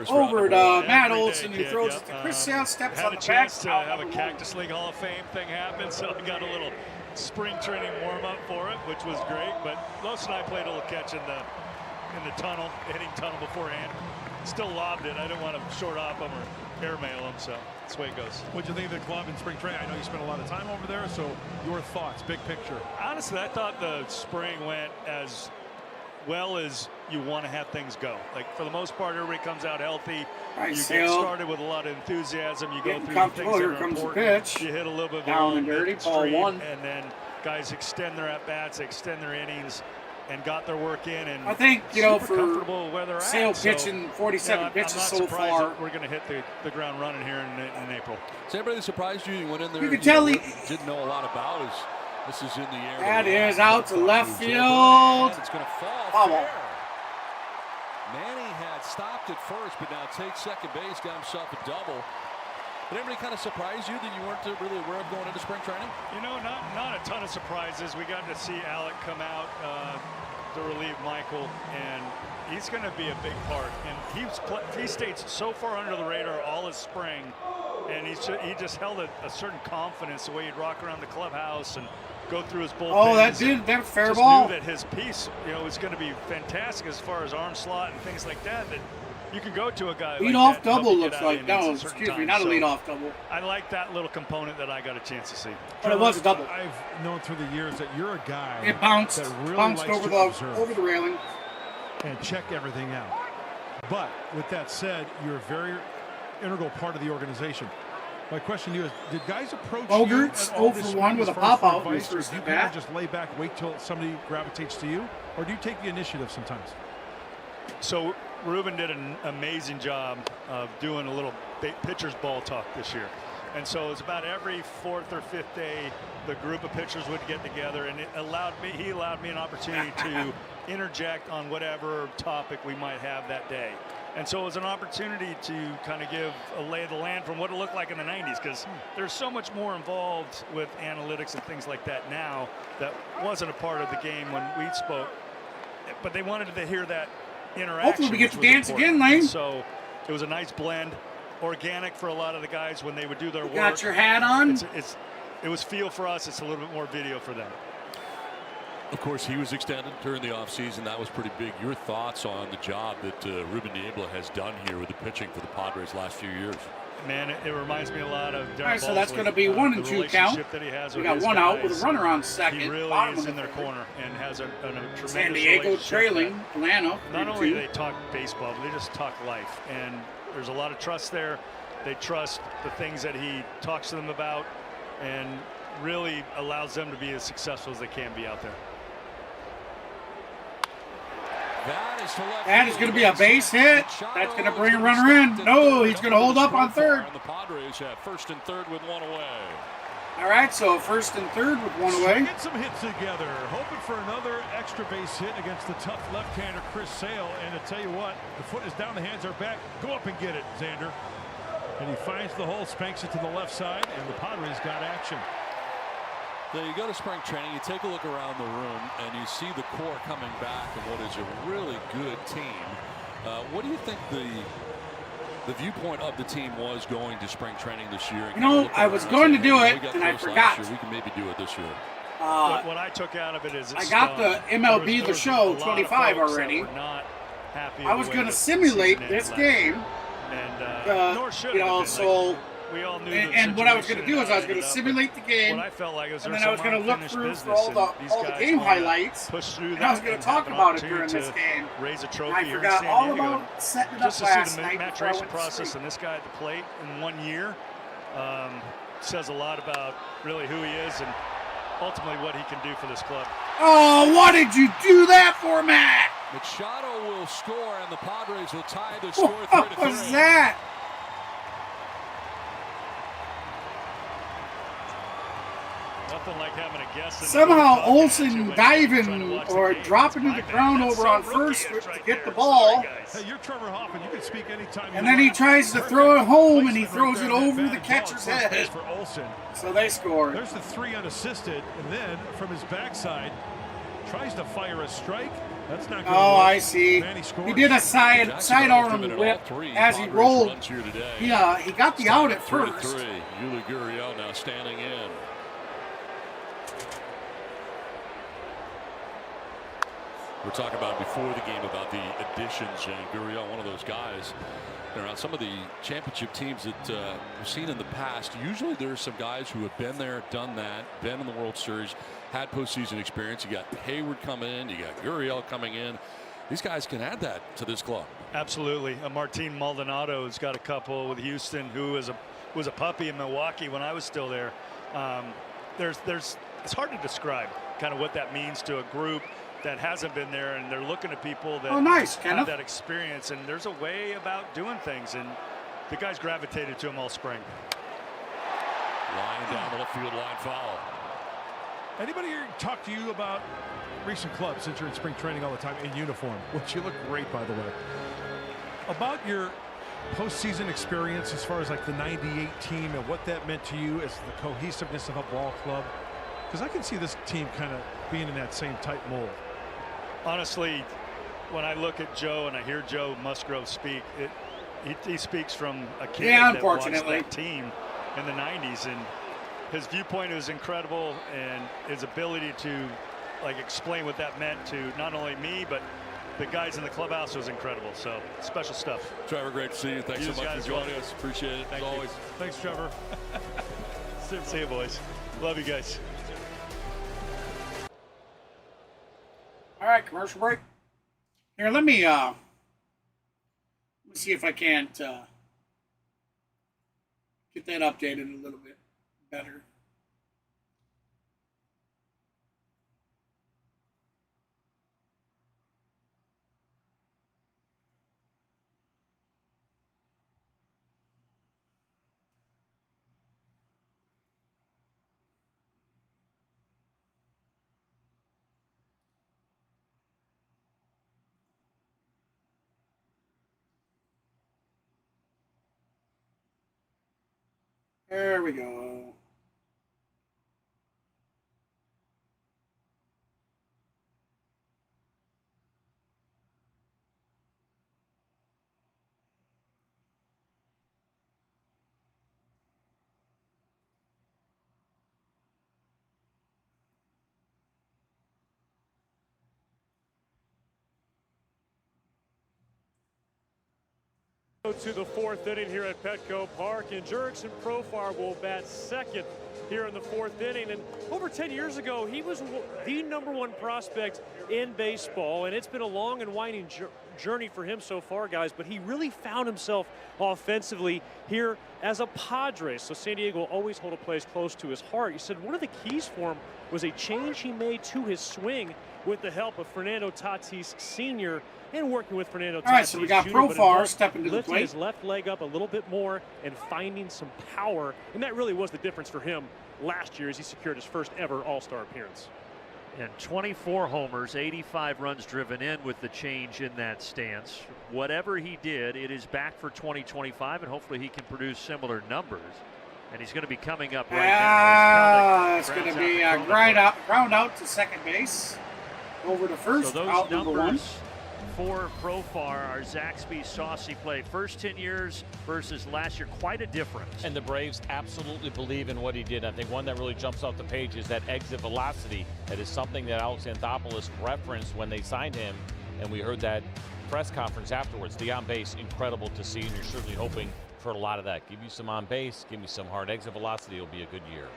over to Matt Olson, who throws it to Chris Sale, steps had on a the chance back. to have a Cactus League Hall of Fame thing happen, so I got a little spring training warm-up for it, which was great. But Los and I played a little catch in the tunnel, hitting tunnel beforehand. Still lobbed it. I didn't want to short off him or airmail him, so that's the way it goes. What'd you think of the club in spring training? I know you spent a lot of time over there, so your thoughts, big picture. Honestly, I thought the spring went as well as you want to have things go. Like, for the most part, everybody comes out healthy. Right, you Sale. get started with a lot of enthusiasm. You go Getting through the comfortable. things that Here are comes the important. pitch. You hit a little bit of Down a and dirty, ball stream, one. and then guys extend their at-bats, extend their innings, and got their work in. And I think, you know, super for comfortable where they're Sale at. pitching 47 pitches I'm not so surprised far. that we're going to hit the ground running here in April. Is anybody surprised you went in there? You could tell he didn't know a lot about is this is in the air. That is out to left field. It's going to fall. Foul. Fair. Manny had stopped at first, but now takes second base, got himself a double. Did anybody kind of surprise you that you weren't really aware of going into spring training? You know, not a ton of surprises. We got to see Alec come out to relieve Michael, and he's going to be a big part. And he stayed so far under the radar all his spring, and he just held a certain confidence the way he'd rock around the clubhouse and go through his bullpen. Oh, that fair ball. Knew that his piece, was going to be fantastic as far as arm slot and things like that. That you could go to a guy. Lead-off double looks like. No, excuse me, not a lead-off double. I like that little component that I got a chance to see. But it was a double. I've known through the years that you're a guy. It bounced, that really bounced likes over to observe the railing, and check everything out. But with that said, you're a very integral part of the organization. My question to you is, did guys approach Bogarts, you at all 0 this for 1 with a as far as pop-out in his advice, or first do you at-bat? just lay back, wait till somebody gravitates to you, or do you take the initiative sometimes? So Ruben did an amazing job of doing a little pitcher's ball talk this year. And so it's about every fourth or fifth day, the group of pitchers would get together, and he allowed me an opportunity to interject on whatever topic we might have that day. And so it was an opportunity to kind of give a lay of the land from what it looked like in the 90s, because there's so much more involved with analytics and things like that now that wasn't a part of the game when we spoke. But they wanted to hear that interaction. Hopefully we get to which was dance important. again, Lane. So it was a nice blend, organic for a lot of the guys when they would do their work. Got your hat on? It was feel for us. It's a little bit more video for them. Of course, he was extended during the offseason. That was pretty big. Your thoughts on the job that Ruben Niebla has done here with the pitching for the Padres last few years? Man, it reminds me a lot of Darren All right, so that's Balsley, going to be 1 and 2 count. that he has We with got his one out with guys. a runner on second. He really bottom is of in the their third. corner and has a tremendous San Diego relationship trailing that Atlanta. Not only 3-2. do they talk baseball, but they just talk life. And there's a lot of trust there. They trust the things that he talks to them about and really allows them to be as successful as they can be out there. That is going to be a base hit. That's going to bring a runner in. No, he's going to hold up on third. The Padres have first and third with one away. All right, so first and third with one away. Get some hits together, hoping for another extra base hit against the tough left-hander Chris Sale. And to tell you what, the foot is down, the hands are back. Go up and get it, Xander. And he finds the hole, spanks it to the left side, and the Padres got action. So you go to spring training, you take a look around the room, and you see the core coming back and what is a really good team. What do you think the viewpoint of the team was going to spring training this year? You know, I was going to do it, and I forgot. We can maybe do it this year. What I took out of it is I got the MLB The Show 25 already. I was going to simulate this game. And nor should you know, have been. so we all knew and what I was going to do is I was going to simulate the game, what I felt like was and then I was going to look through for all the game highlights, and I was going to talk about it during this game. Raise a trophy I here forgot in San all Diego. about setting it Just up to last see the night before I maturation went to process sleep. and this guy at the plate in 1 year says a lot about really who he is and ultimately what he can do for this club. Oh, what did you do that for, Matt? Machado will score, and the Padres will tie the score 3-3. What was that? Nothing like having a guess. Somehow Olsen diving or dropping to the ground over on first to get the ball. Hey, you're Trevor Hoffman. You can speak anytime. And then he tries to throw it home, and he throws it over the catcher's head. For Olsen. So they scored. There's the 3 unassisted, and then from his backside, tries to fire a strike. That's not good. Oh, I see. He did a sidearm whip as he rolled. He got the out at first. Yuli Gurriel now standing in. We're talking about before the game about the additions, and Gurriel, one of those guys. On some of the championship teams that we've seen in the past, usually there's some guys who have been there, done that, been in the World Series, had postseason experience. You got Hayward coming in, you got Gurriel coming in. These guys can add that to this club. Absolutely. Martin Maldonado's got a couple with Houston, who was a puppy in Milwaukee when I was still there. It's hard to describe kind of what that means to a group that hasn't been there, and they're looking at people that have that experience, and there's a way about doing things, and the guys gravitated to him all spring. Line down the left field line foul. Anybody here talk to you about recent clubs since you're in spring training all the time in uniform, which you look great, by the way, about your postseason experience as far as like the '98 team and what that meant to you as the cohesiveness of a ball club? Because I can see this team kind of being in that same type mold. Honestly, when I look at Joe and I hear Joe Musgrove speak, he speaks from a kid that watched that team in the 90s, and his viewpoint was incredible, and his ability to explain what that meant to not only me but the guys in the clubhouse was incredible. So special stuff. Trevor, great to see you. Thanks so much for joining us. Appreciate it as always. Thanks, Trevor. See you, boys. Love you guys. All right, commercial break. Here, let me see if I can't get that updated a little bit better. There we go. To the 4th inning here at Petco Park, and Jurickson Profar will bat second here in the 4th inning. And over 10 years ago, he was the #1 prospect in baseball, and it's been a long and winding journey for him so far, guys, but he really found himself offensively here as a Padres. So San Diego will always hold a place close to his heart. He said one of the keys for him was a change he made to his swing with the help of Fernando Tatis Sr. and working with Fernando Tatis. All right, so we got Profar stepping to the plate. Lifting his left leg up a little bit more and finding some power, and that really was the difference for him last year as he secured his first ever All-Star appearance. And 24 homers, 85 runs driven in with the change in that stance. Whatever he did, it is back for 2025, and hopefully he can produce similar numbers. And he's going to be coming up right now. It's going to be a ground out to second base. Over to first, so those out number one. For Profar are Zaxby Saucy play. First 10 years versus last year, quite a difference. And the Braves absolutely believe in what he did. I think one that really jumps off the page is that exit velocity. That is something that Alex Anthopoulos referenced when they signed him, and we heard that press conference afterwards. The on-base, incredible to see, and you're certainly hoping for a lot of that. Give you some on-base, give me some hard exit velocity, it'll be a good year.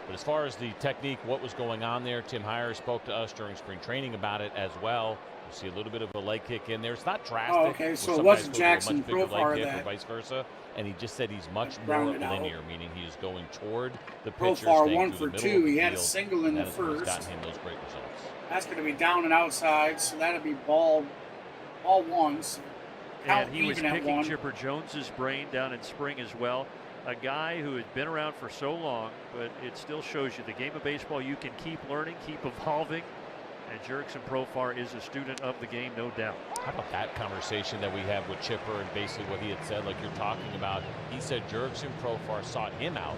But as far as the technique, what was going on there, Tim Heyer spoke to us during spring training about it as well. You see a little bit of a leg kick in there. It's not drastic. Oh, okay, so it wasn't Jackson Profar that. Or vice versa. And he just said he's much more linear, meaning he's going toward the pitcher. Profar 1 for 2. He had a single in the first. Gotten him those great results. That's going to be down and outside, so that'll be ball one. So and he was picking Chipper Jones's brain down in spring as well. a guy who had been around for so long, but it still shows you the game of baseball, you can keep learning, keep evolving. And Jurickson Profar is a student of the game, no doubt. How about that conversation that we had with Chipper and basically what he had said, like you're talking about? He said Jurickson Profar sought him out.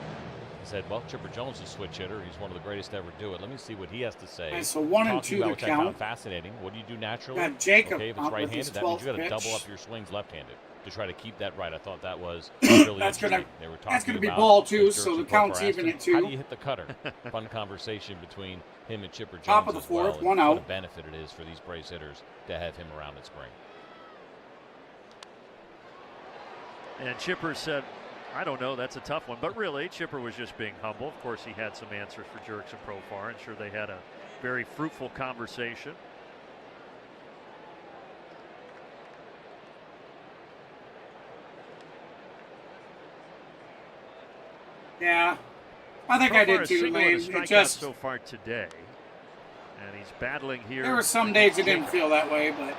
He said, well, Chipper Jones is a switch hitter. He's one of the greatest to ever do it. Let me see what he has to say. And so 1-2 to which I found count. fascinating. What do you do naturally? Got Jacob okay, if it's up with right-handed, his that means you got to 12th double pitch. up your swings left-handed to try to keep that right. I thought that was really That's interesting. gonna- They were that's talking gonna be about ball two, that so the Jurickson count's Profar asked even him, at 2. How do you hit the cutter? Fun conversation between him and Chipper Jones. Top of the as well, fourth, and 1 what out. a benefit it is for these Braves hitters to have him around in spring. And Chipper said, I don't know, that's a tough one. But really, Chipper was just being humble. Of course, he had some answers for Jurickson Profar. I'm sure they had a very fruitful conversation. Yeah, I think I Profar did is too, single in Lane. a It strikeout just so far today. And he's battling here. there were some days it didn't feel that way, but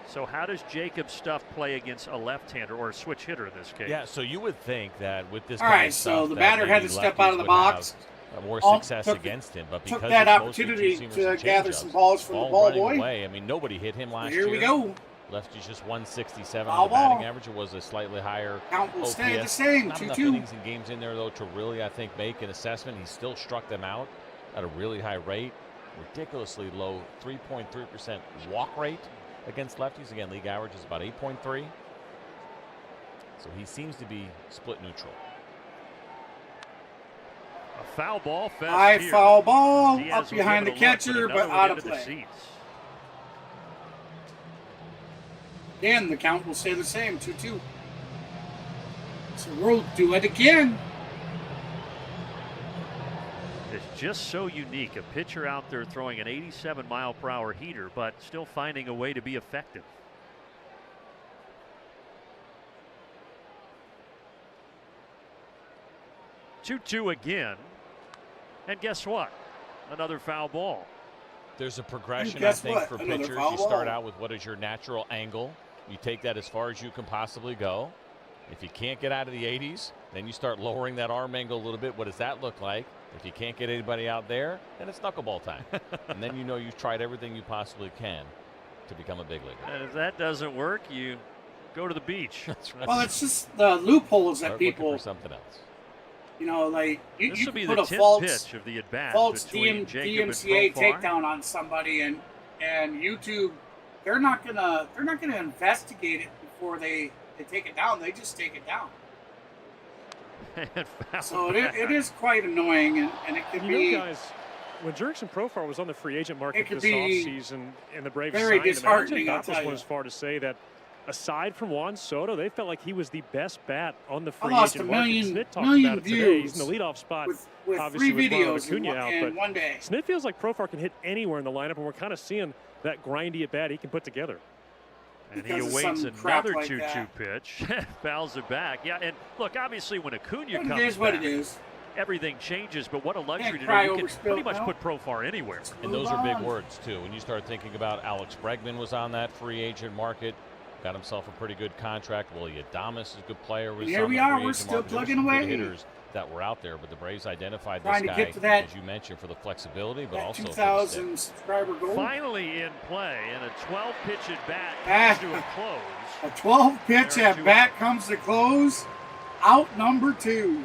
So how does Jacob Stuff play against a left-hander or a switch hitter in this case? Yeah, so you would think that with this all kind right. of So stuff the that batter had maybe to step lefties out of the would box. have, more All- success took- against him, but took because that it's mostly opportunity two-seamers to and gather changeups, some balls from the ball running boy. away. I mean, nobody hit him last Here year. we go. Lefty's just 167 Foul on the batting ball. average. It was a slightly higher Count will OPS. stay the same, Not enough 2-2. innings and games in there, though, to really, I think, make an assessment. He still struck them out at a really high rate. Ridiculously low 3.3% walk rate against lefties. Again, league average is about 8.3. So he seems to be split neutral. A foul ball fest high here. foul ball Diaz up will behind the give it a look, catcher, another but one out of into the play. seats. Again, the count will stay the same, 2-2. So we'll do it again. It's just so unique. A pitcher out there throwing an 87-mile-per-hour heater, but still finding a way to be effective. Two again. And guess what? Another foul ball. There's a progression, I guess think, what? for Another pitchers. foul You start ball. out with what is your natural angle. You take that as far as you can possibly go. If you can't get out of the 80s, then you start lowering that arm angle a little bit. What does that look like? If you can't get anybody out there, then it's knuckleball time. And then you know you've tried everything you possibly can to become a big leaguer. And if that doesn't work, you go to the beach. That's right. Well, it's just the loopholes that Start looking people, for something else. you know, like you This you will be can the put a 10th false pitch of the at-bat false between Jacob DMCA and Profar. takedown on somebody, and YouTube, they're not gonna investigate it before they take it down. They just take it down. And foul So back. it is quite annoying, and it could You be know, guys, when Jurickson Profar was on the free agent market could this be offseason and the Braves very signed him, disheartening, I'll Anthony tell you. went as far to say that aside from Juan Soto, they felt like he was the best bat on the free lost agent a market. million- Smith talked million about it today. He's in the views leadoff spot. with obviously 3 with Ronald videos Acuna in, out, in but one day. Smith feels like Profar can hit anywhere in the lineup, and we're kind of seeing that grindy at bat he can put together. And he Because of awaits some crap another like 2-2 that. pitch. Fouls it back. Yeah, and look, obviously when Acuna But comes it is what back, it is. everything changes, but what a luxury Can't to cry do. You over can spilled pretty much milk. put Profar anywhere. And those are big words, too. When you start thinking about Alex Bregman was on that free agent market, got himself a pretty good contract. Willie Adames is a good player. Was Here on we the are. free We're agent still market. There were plugging some good away. hitters that were out there, but the Braves identified Trying this to guy, get to that- as you mentioned, for the flexibility, but That also for the 2,000 stick. subscriber goal. Finally in play, and a 12-pitch at bat Ah. comes to a close. A 12 pitch There are at 2 bat outs. comes to close. Out number 2.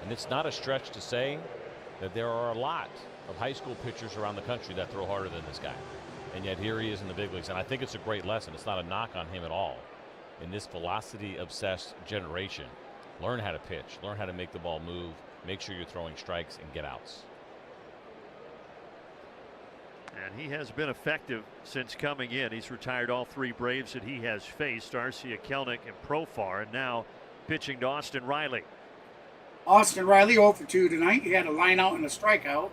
And it's not a stretch to say that there are a lot of high school pitchers around the country that throw harder than this guy. And yet here he is in the big leagues. And I think it's a great lesson. It's not a knock on him at all. In this velocity-obsessed generation, learn how to pitch, learn how to make the ball move, make sure you're throwing strikes and get outs. And he has been effective since coming in. He's retired all 3 Braves that he has faced, Arcia, Kelnick, and Profar, and now pitching to Austin Riley. Austin Riley 0 for 2 tonight. He had a line out and a strikeout.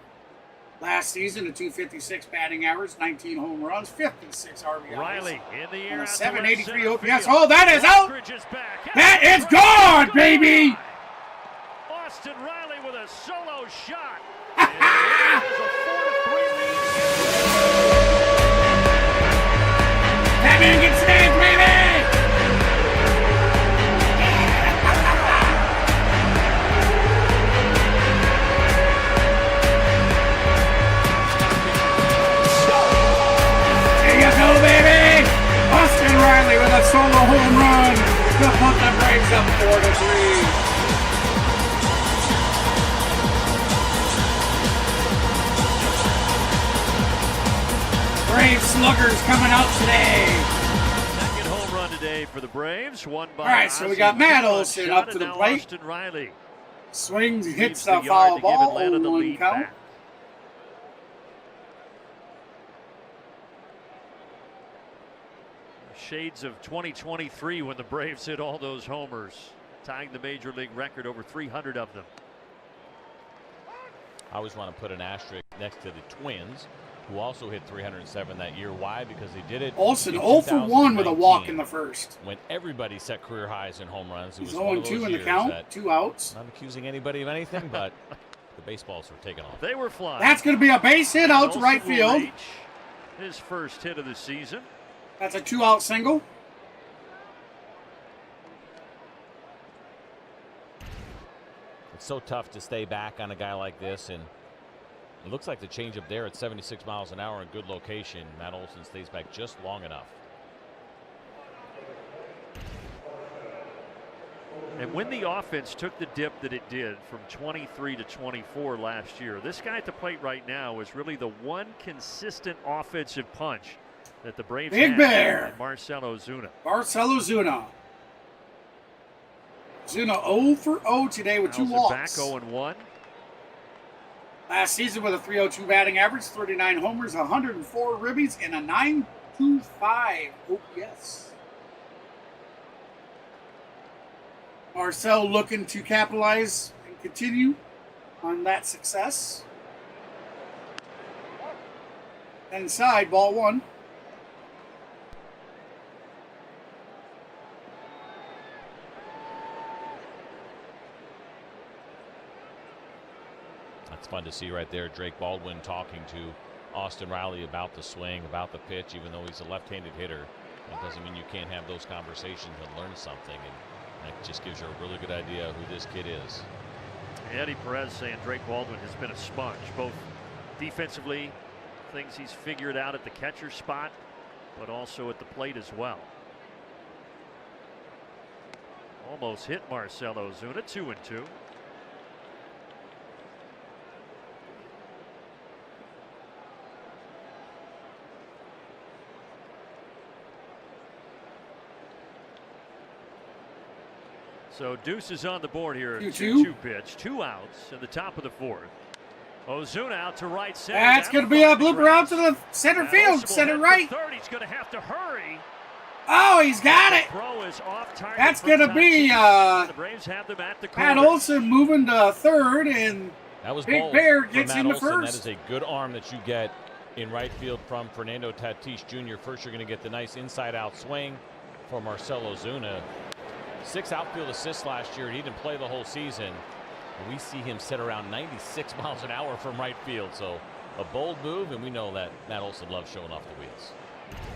Last season, a 256 batting average, 19 home runs, 56 RBIs. Riley in the air. And a out to 783 left center OPS. field. Oh, that is out. Lockridge is back. That is gone, baby. Austin Riley with a solo shot. And it is a solo home run to put the Braves up 4-3. Brave sluggers coming out today. Second home run today for the Braves. One by All right, so we got Matt Olson up to the plate. Austin Riley Swings, hits the the foul ball. Atlanta the 0-1 lead count. back. Shades of 2023 when the Braves hit all those homers, tying the major league record, over 300 of them. I always want to put an asterisk next to the Twins, who also hit 307 that year. Why? Because they did it. Olsen 0 for 1 with a walk in the first. When everybody set career highs in home runs. It He's was 0-2 in the count, 2 outs. Not accusing anybody of anything, but the baseballs were taking off. They were flying. That's going to be a base hit out to right field. His first hit of the season. That's a 2-out single. It's so tough to stay back on a guy like this, and it looks like the changeup there at 76 miles an hour in good location. Matt Olson stays back just long enough. And when the offense took the dip that it did from 23 to 24 last year, this guy at the plate right now is really the one consistent offensive punch that the Braves Big have. Bear. Marcell Ozuna. Marcell Ozuna. Ozuna 0 for 0 today with 2 walks. Back 0-1. Last season with a .302 batting average, 39 homers, 104 ribbies, and a .925 OPS. Marcell looking to capitalize and continue on that success. Inside, ball 1. That's fun to see right there. Drake Baldwin talking to Austin Riley about the swing, about the pitch, even though he's a left-handed hitter. That doesn't mean you can't have those conversations and learn something. And that just gives you a really good idea of who this kid is. Eddie Perez saying Drake Baldwin has been a sponge, both defensively, things he's figured out at the catcher spot, but also at the plate as well. Almost hit Marcell Ozuna, 2-2. So Deuce is on the board here. 2-2 pitch, 2 outs in the top of the 4th. Ozuna out to right center. That's going to be a blooper out to the center field, center right. Third, he's going to have to hurry. Oh, he's got it. Throw is off target. That's going to be the Braves have them at the Matt Olson moving to third, and that was Big Bear gets Matt into Olson. first. That is a good arm that you get in right field from Fernando Tatis Jr. First, you're going to get the nice inside-out swing for Marcell Ozuna. 6 outfield assists last year, and he didn't play the whole season. And we see him sit around 96 miles an hour from right field. So a bold move, and we know that Matt Olson loves showing off the wheels.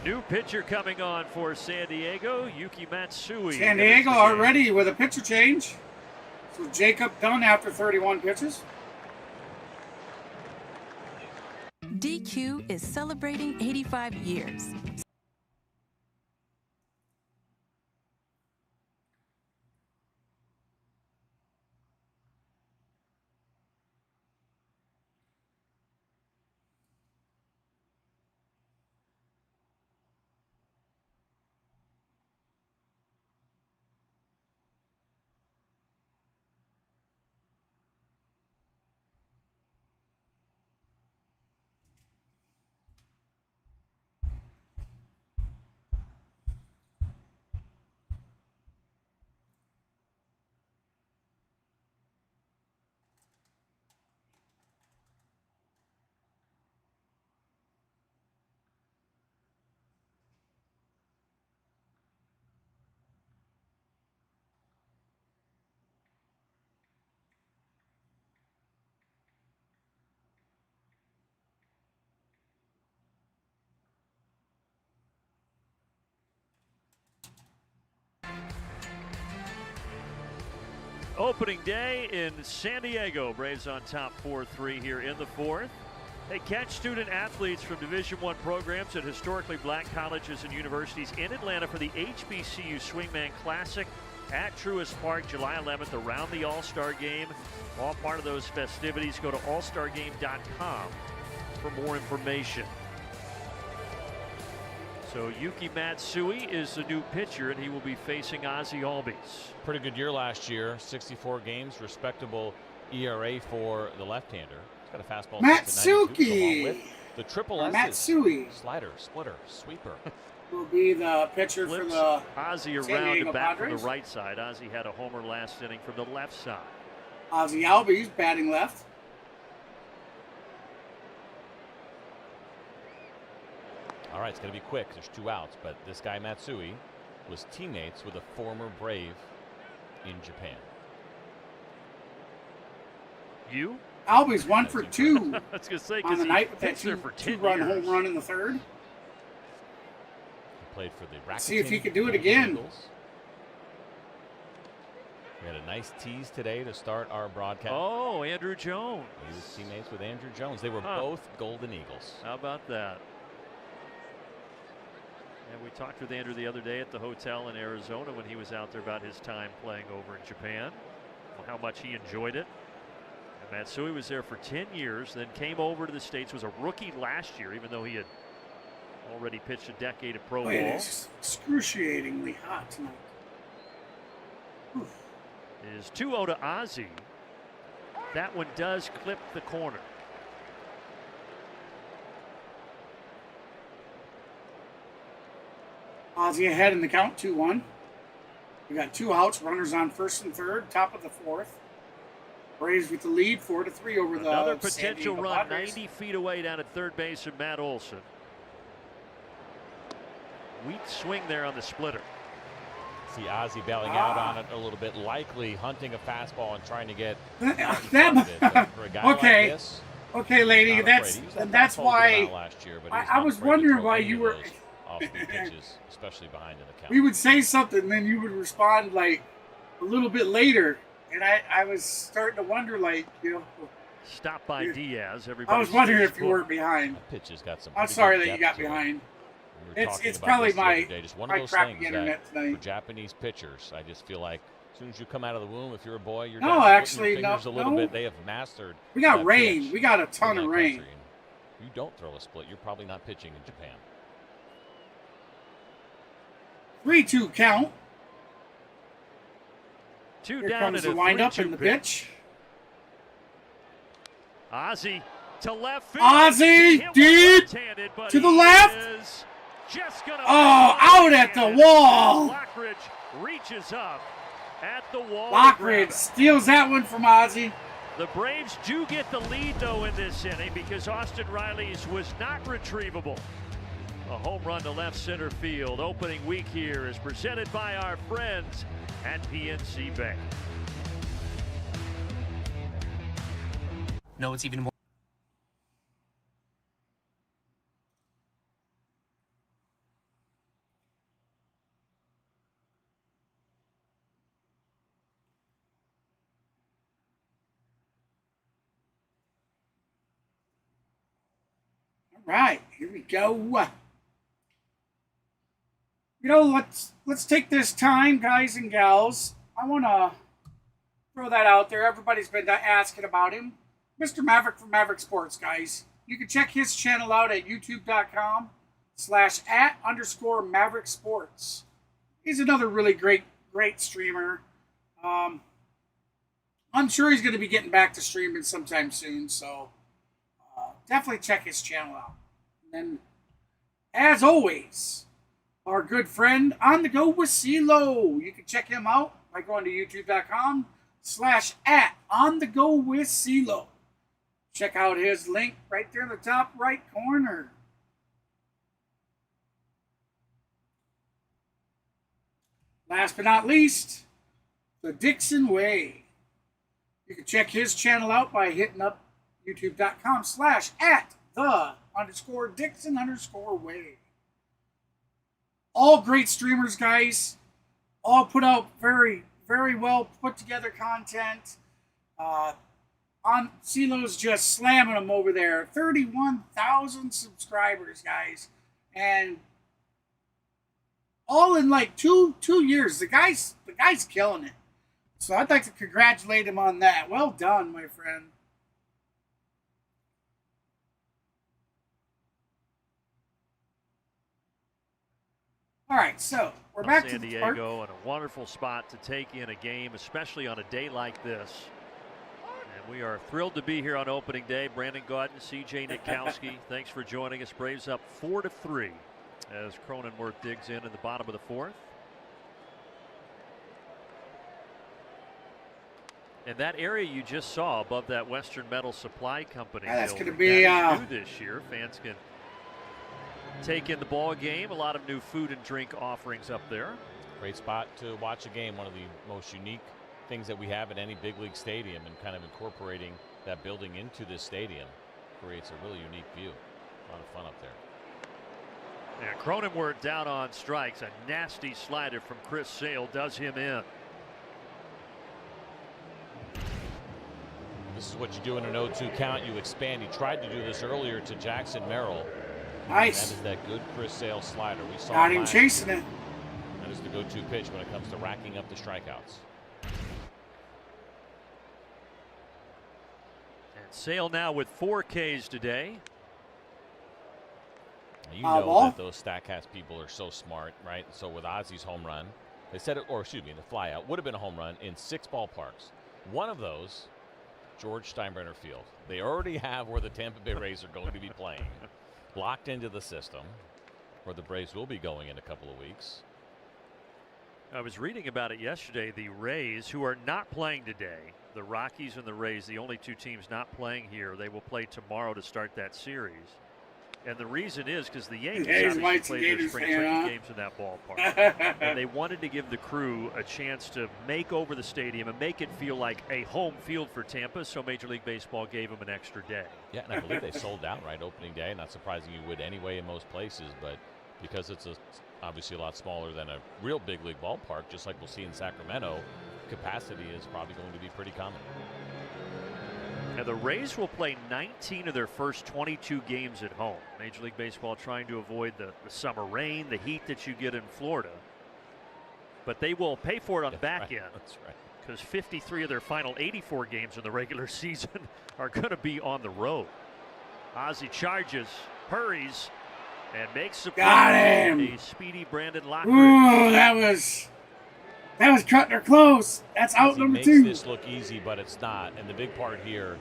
New pitcher coming on for San Diego, Yuki Matsui. San Diego already with a pitcher change. So Jacob done after 31 pitches. DQ is celebrating 85 years. Opening day in San Diego. Braves on top 4-3 here in the 4th. They catch student athletes from Division I programs at historically black colleges and universities in Atlanta for the HBCU Swingman Classic at Truist Park, July 11th, around the All-Star Game. All part of those festivities. Go to allstargame.com for more information. So Yuki Matsui is the new pitcher, and he will be facing Ozzie Albies. Pretty good year last year, 64 games, respectable ERA for the left-hander. He's got a fastball. Matsuki. With the triple S's. Matsui. Slider, splitter, sweeper. Will be the pitcher for the Ozzie San around Diego to bat Padres. from the right side. Ozzie had a homer last inning from the left side. Ozzie Albies batting left. All right, it's going to be quick. There's 2 outs, but this guy Matsui was teammates with a former Brave in Japan. You? Albies 1 for 2 I was going to say, on the night with that there for 10 two-run years. home run in the third. He played for the Rakuten. See if he could do it again. Eagles. We had a nice tease today to start our broadcast. Oh, Andrew Jones. He was teammates with Andrew Jones. They were both Golden Eagles. How about that? And we talked with Andrew the other day at the hotel in Arizona when he was out there about his time playing over in Japan, how much he enjoyed it. And Matsui was there for 10 years, then came over to the States, was a rookie last year, even though he had already pitched a decade of pro ball. It is excruciatingly hot tonight. It is 2-0 to Ozzie. That one does clip the corner. Ozzie ahead in the count, 2-1. We got 2 outs, runners on first and third, top of the 4th. Braves with the lead, 4-3 over the Another San potential Diego run, Padres. 90 feet away down at third base of Matt Olson. Weak swing there on the splitter. See Ozzie bailing out on it a little bit, likely hunting a fastball and trying to get for a guy okay, like this, okay, lady, that's why last year, but I was wondering why you were off-speed pitches, especially behind in the count. we would say something, then you would respond like a little bit later, and I was starting to wonder, like, you know. Stop by Diaz. Everybody. I was wondering if you weren't behind. That pitch has got some. I'm sorry that you got behind. It's probably my crappy internet tonight. For Japanese pitchers, I just feel like as soon as you come out of the womb, if you're a boy, you're no, actually, your fingers no, a little no. bit. They have mastered. We got that rain. pitch We got a ton in of that rain. country. And you don't throw a split, you're probably not pitching in Japan. 3-2 count. 2 Here down comes and the a windup 3-2 and the pitch. Ozzie to left field. Ozzie deep to the left. Oh, out at the wall. Lockridge reaches up at the wall. Lockridge steals that one from Ozzie. The Braves do get the lead, though, in this inning because Austin Riley's was not retrievable. A home run to left center field. Opening week here is presented by our friends at PNC Bank. No, it's even more. All right, here we go. You know, let's take this time, guys and gals. I want to throw that out there. Everybody's been asking about him. Mr. Maverick from Maverick Sports, guys. You can check his channel out at youtube.com/@_Maverick Sports. He's another really great streamer. I'm sure he's going to be getting back to streaming sometime soon, so definitely check his channel out. And then, as always, our good friend On The Go with CeeLo. You can check him out by going to youtube.com/@OnTheGoWithCeeLo. Check out his link right there in the top right corner. Last but not least, the Dixon Way. You can check his channel out by hitting up youtube.com/@the_Dixon_Way. All great streamers, guys. All put out very, very well put together content. on CeeLo's just slamming them over there. 31,000 subscribers, guys, and all in like two years. The guy's killing it. So I'd like to congratulate him on that. Well done, my friend. All right, so we're back San to the park. Diego, and a wonderful spot to take in a game, especially on a day like this. And we are thrilled to be here on opening day. Brandon Gaudin, CJ Nitkowski, thanks for joining us. Braves up 4-3 as Cronenworth digs in the bottom of the fourth. And that area you just saw above that Western Metal Supply Company, that's building, going to be that is new this year. Fans can take in the ball game. A lot of new food and drink offerings up there. Great spot to watch a game. One of the most unique things that we have at any big league stadium, and kind of incorporating that building into this stadium creates a really unique view. A lot of fun up there. Yeah, Cronenworth down on strikes. A nasty slider from Chris Sale does him in. This is what you do in an 0-2 count. You expand. He tried to do this earlier to Jackson Merrill. Nice. That is that good Chris Sale slider. We saw not even chasing it. That is the go-to pitch when it comes to racking up the strikeouts. And Sale now with 4 Ks today. Now, you know that those StatCast people are so smart, right? So with Ozzy's home run, they said it, or excuse me, the flyout would have been a home run in 6 ballparks. One of those, George Steinbrenner Field. They already have where the Tampa Bay Rays are going to be playing, locked into the system, where the Braves will be going in a couple of weeks. I was reading about it yesterday. The Rays, who are not playing today, the Rockies and the Rays, the only 2 teams not playing here, they will play tomorrow to start that series. And the reason is because the Yankees obviously played their spring training games in that ballpark. And they wanted to give the crew a chance to make over the stadium and make it feel like a home field for Tampa, so Major League Baseball gave them an extra day. Yeah, and I believe they sold out right opening day. Not surprising you would anyway in most places, but because it's obviously a lot smaller than a real big league ballpark, just like we'll see in Sacramento, capacity is probably going to be pretty common. And the Rays will play 19 of their first 22 games at home. Major League Baseball trying to avoid the summer rain, the heat that you get in Florida. But they will pay for it on the back end. That's right. Because 53 of their final 84 games in the regular season are going to be on the road. Ozzy charges, hurries, and makes the got him. A speedy Brandon Lockridge. Ooh, that was cutting her close. That's out number 2. Makes this look easy, but it's not. And the big part here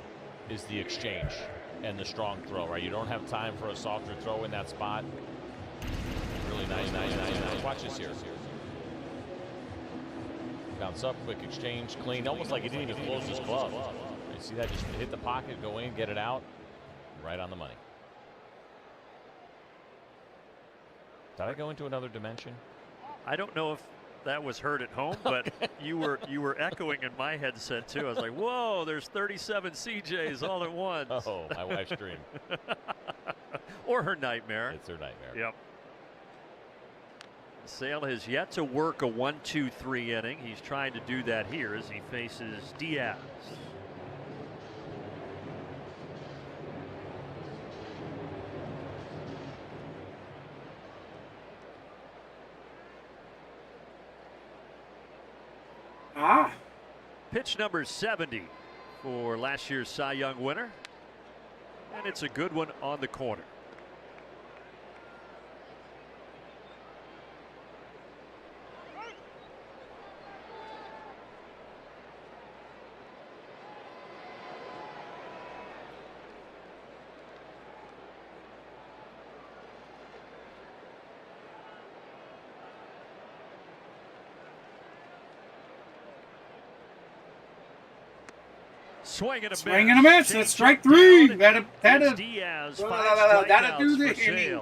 is the exchange and the strong throw, right? You don't have time for a softer throw in that spot. Really nice. Watch this here. Bounce up, quick exchange, clean, almost like he didn't even close his glove. You see that? Just hit the pocket, go in, get it out, right on the money. Did I go into another dimension? I don't know if that was heard at home, but you were echoing in my headset too. I was like, whoa, there's 37 CJs all at once. Oh, my wife's dream. Or her nightmare. It's her nightmare. Yep. Sale has yet to work a 1-2-3 inning. He's trying to do that here as he faces Diaz. Pitch number 70 for last year's Cy Young winner. And it's a good one on the corner. Swing and a miss. That's strike 3. That'll Diaz, do the inning.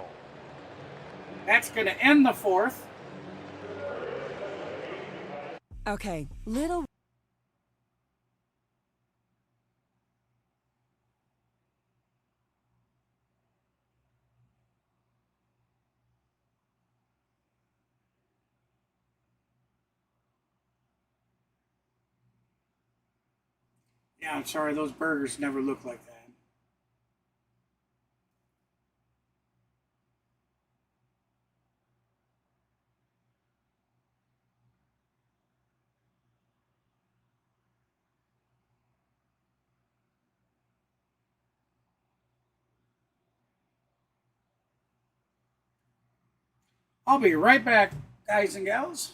That's going to end the 4th. Okay, little. Yeah, I'm sorry, those burgers never look like that. I'll be right back, guys and gals.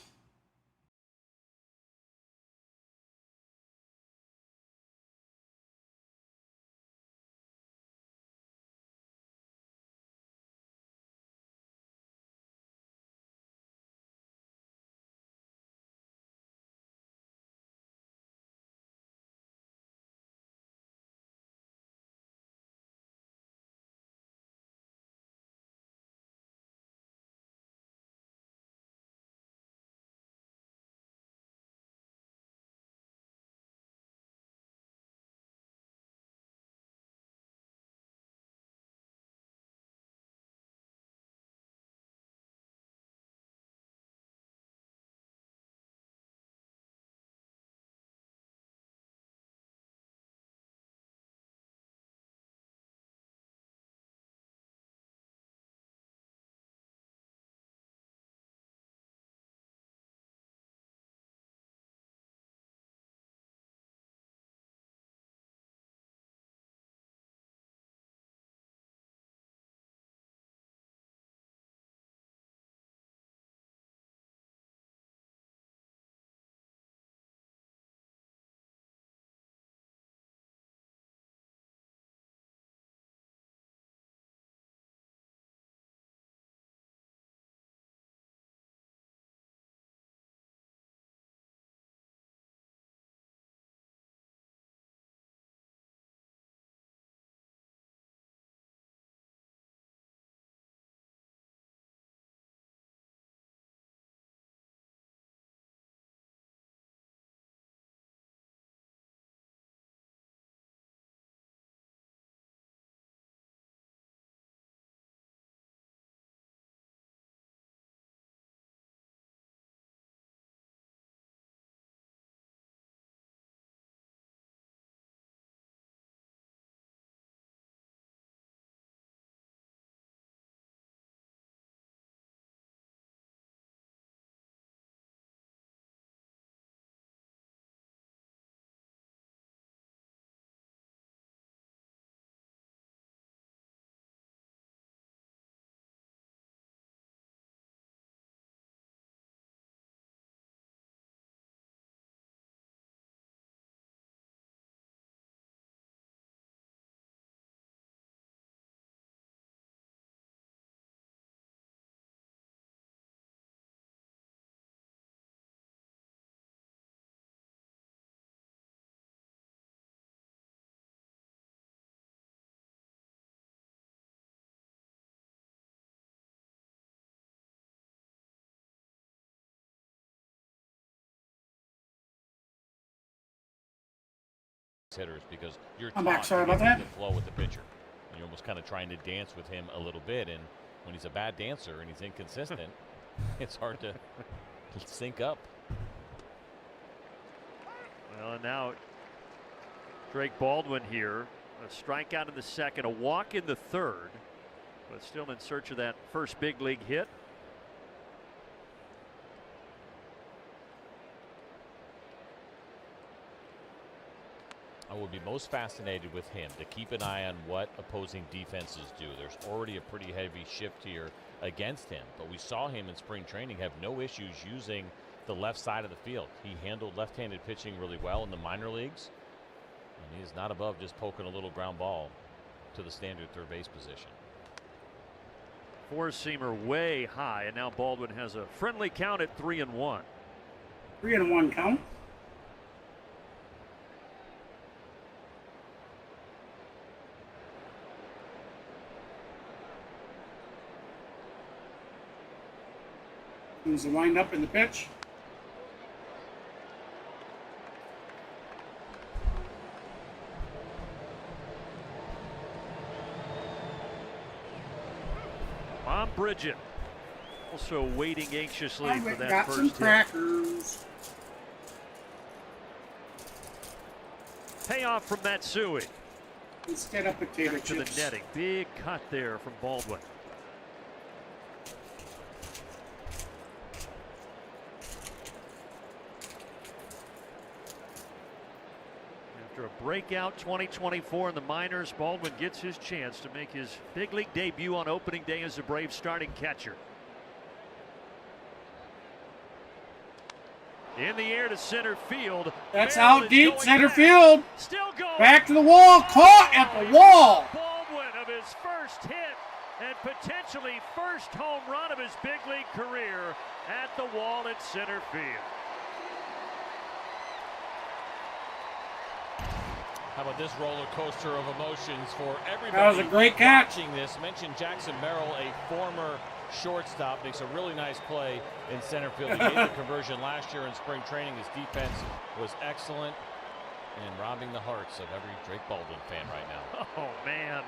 Hitters because you're I'm back. Sorry about that. The flow with the pitcher. And you're almost kind of trying to dance with him a little bit, and when he's a bad dancer and he's inconsistent, it's hard to sync up. Well, and now Drake Baldwin here, a strikeout in the second, a walk in the third, but still in search of that first big league hit. I would be most fascinated with him to keep an eye on what opposing defenses do. There's already a pretty heavy shift here against him, but we saw him in spring training have no issues using the left side of the field. He handled left-handed pitching really well in the minor leagues, and he's not above just poking a little ground ball to the standard third base position. Four-seamer way high, and now Baldwin has a friendly count at 3-1. 3-1 count. Here's the wind up in the pitch. Mom Bridget also waiting anxiously I for that got first some hit. crackers. Payoff from Matsui. Instead of potato Back to chips. the netting. Big cut there from Baldwin. After a breakout 2024 in the minors, Baldwin gets his chance to make his big league debut on opening day as a Braves starting catcher. In the air to center field. That's Merrill out deep, is center back. field. Still going. Back to the wall, caught at the wall. Baldwin of his first hit and potentially first home run of his big league career at the wall at center field. How about this roller coaster of emotions for everybody? That was a great catch. Watching this, mentioned Jackson Merrill, a former shortstop, makes a really nice play in center field. He made the conversion last year in spring training. His defense was excellent and robbing the hearts of every Drake Baldwin fan right now. Oh, man.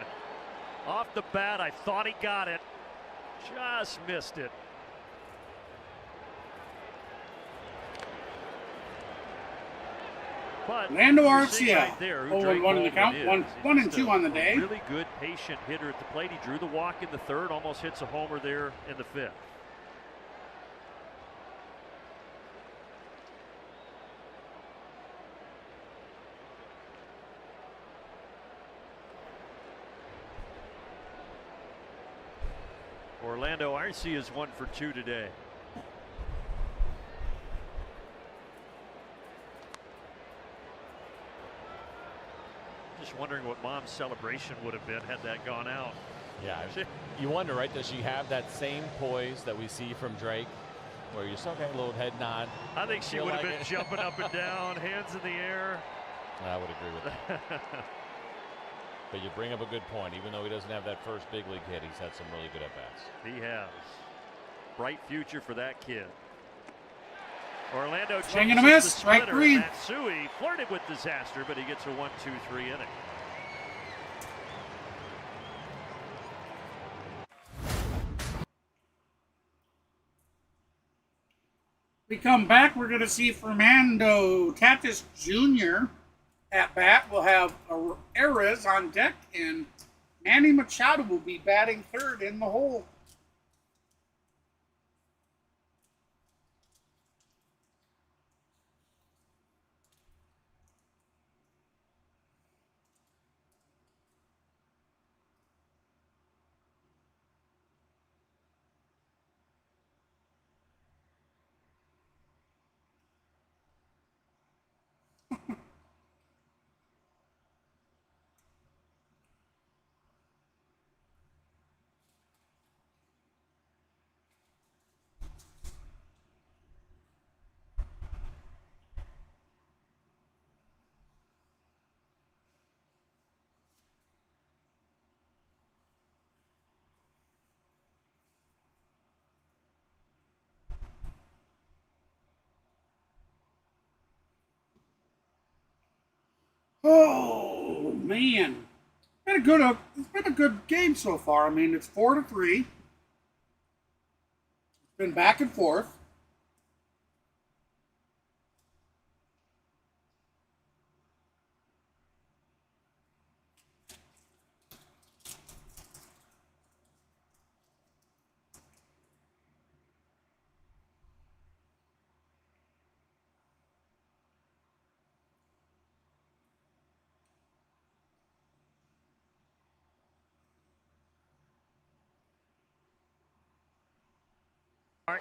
Off the bat, I thought he got it. Just missed it. But Lando you're seeing Arcia, right there who 0-1 Drake in the count, Baldwin is. 1 and He's 2 on the day. A really good, patient hitter at the plate. He drew the walk in the third, almost hits a homer there in the fifth. Orlando Arcia is 1 for 2 today. Just wondering what Mom's celebration would have been had that gone out. Yeah, you wonder, right? Does she have that same poise that we see from Drake, where you just okay, a little head nod? I think she would have been jumping up and down, hands in the air. I would agree with that. But you bring up a good point. Even though he doesn't have that first big league hit, he's had some really good at-bats. He has. Bright future for that kid. Orlando Swing and a miss, strike splitter. 3. Matsui flirted with disaster, but he gets a 1-2-3 inning. We come back, we're going to see Fernando Tatis Jr. at bat. We'll have Erez on deck, and Manny Machado will be batting third in the hole. Oh man, it's been a good game so far. I mean, it's 4-3. It's been back and forth.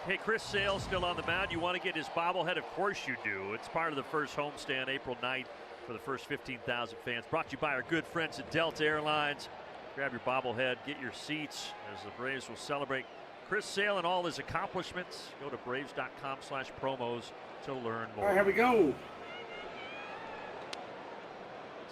Hey, Chris Sale still on the mound. You want to get his bobblehead? Of course you do. It's part of the first homestand April 9th for the first 15,000 fans. Brought to you by our good friends at Delta Airlines. Grab your bobblehead, get your seats as the Braves will celebrate Chris Sale and all his accomplishments. Go to braves.com/promos to learn more. All right, here we go.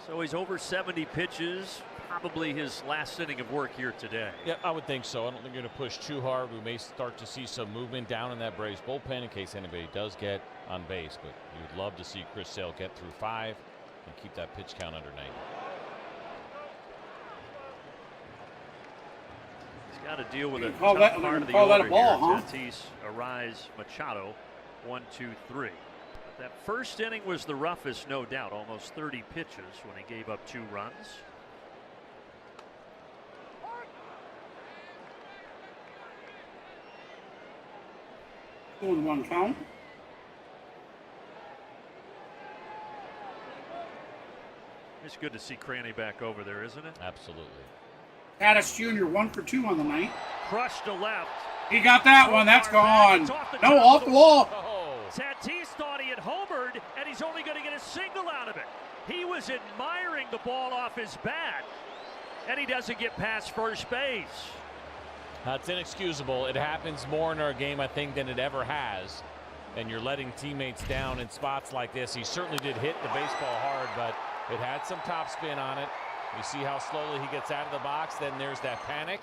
So he's over 70 pitches. Probably his last inning of work here today. Yeah, I would think so. I don't think you're going to push too hard. We may start to see some movement down in that Braves bullpen in case anybody does get on base. But you'd love to see Chris Sale get through 5 and keep that pitch count under 90. He's got to deal with a Call tough that- part of the call that a order ball, here. huh? Tatis, Arise, Machado, 1, 2, 3. That first inning was the roughest, no doubt. Almost 30 pitches when he gave up 2 runs. 2-1 count. It's good to see Cranny back over there, isn't it? Absolutely. Addis Jr. 1 for 2 on the night. Crushed to left. He got that one. That's gone. No, off the wall. Tatis thought he had homered, and he's only going to get a single out of it. He was admiring the ball off his bat, and he doesn't get past first base. That's inexcusable. It happens more in our game, I think, than it ever has. And you're letting teammates down in spots like this. He certainly did hit the baseball hard, but it had some topspin on it. You see how slowly he gets out of the box. Then there's that panic,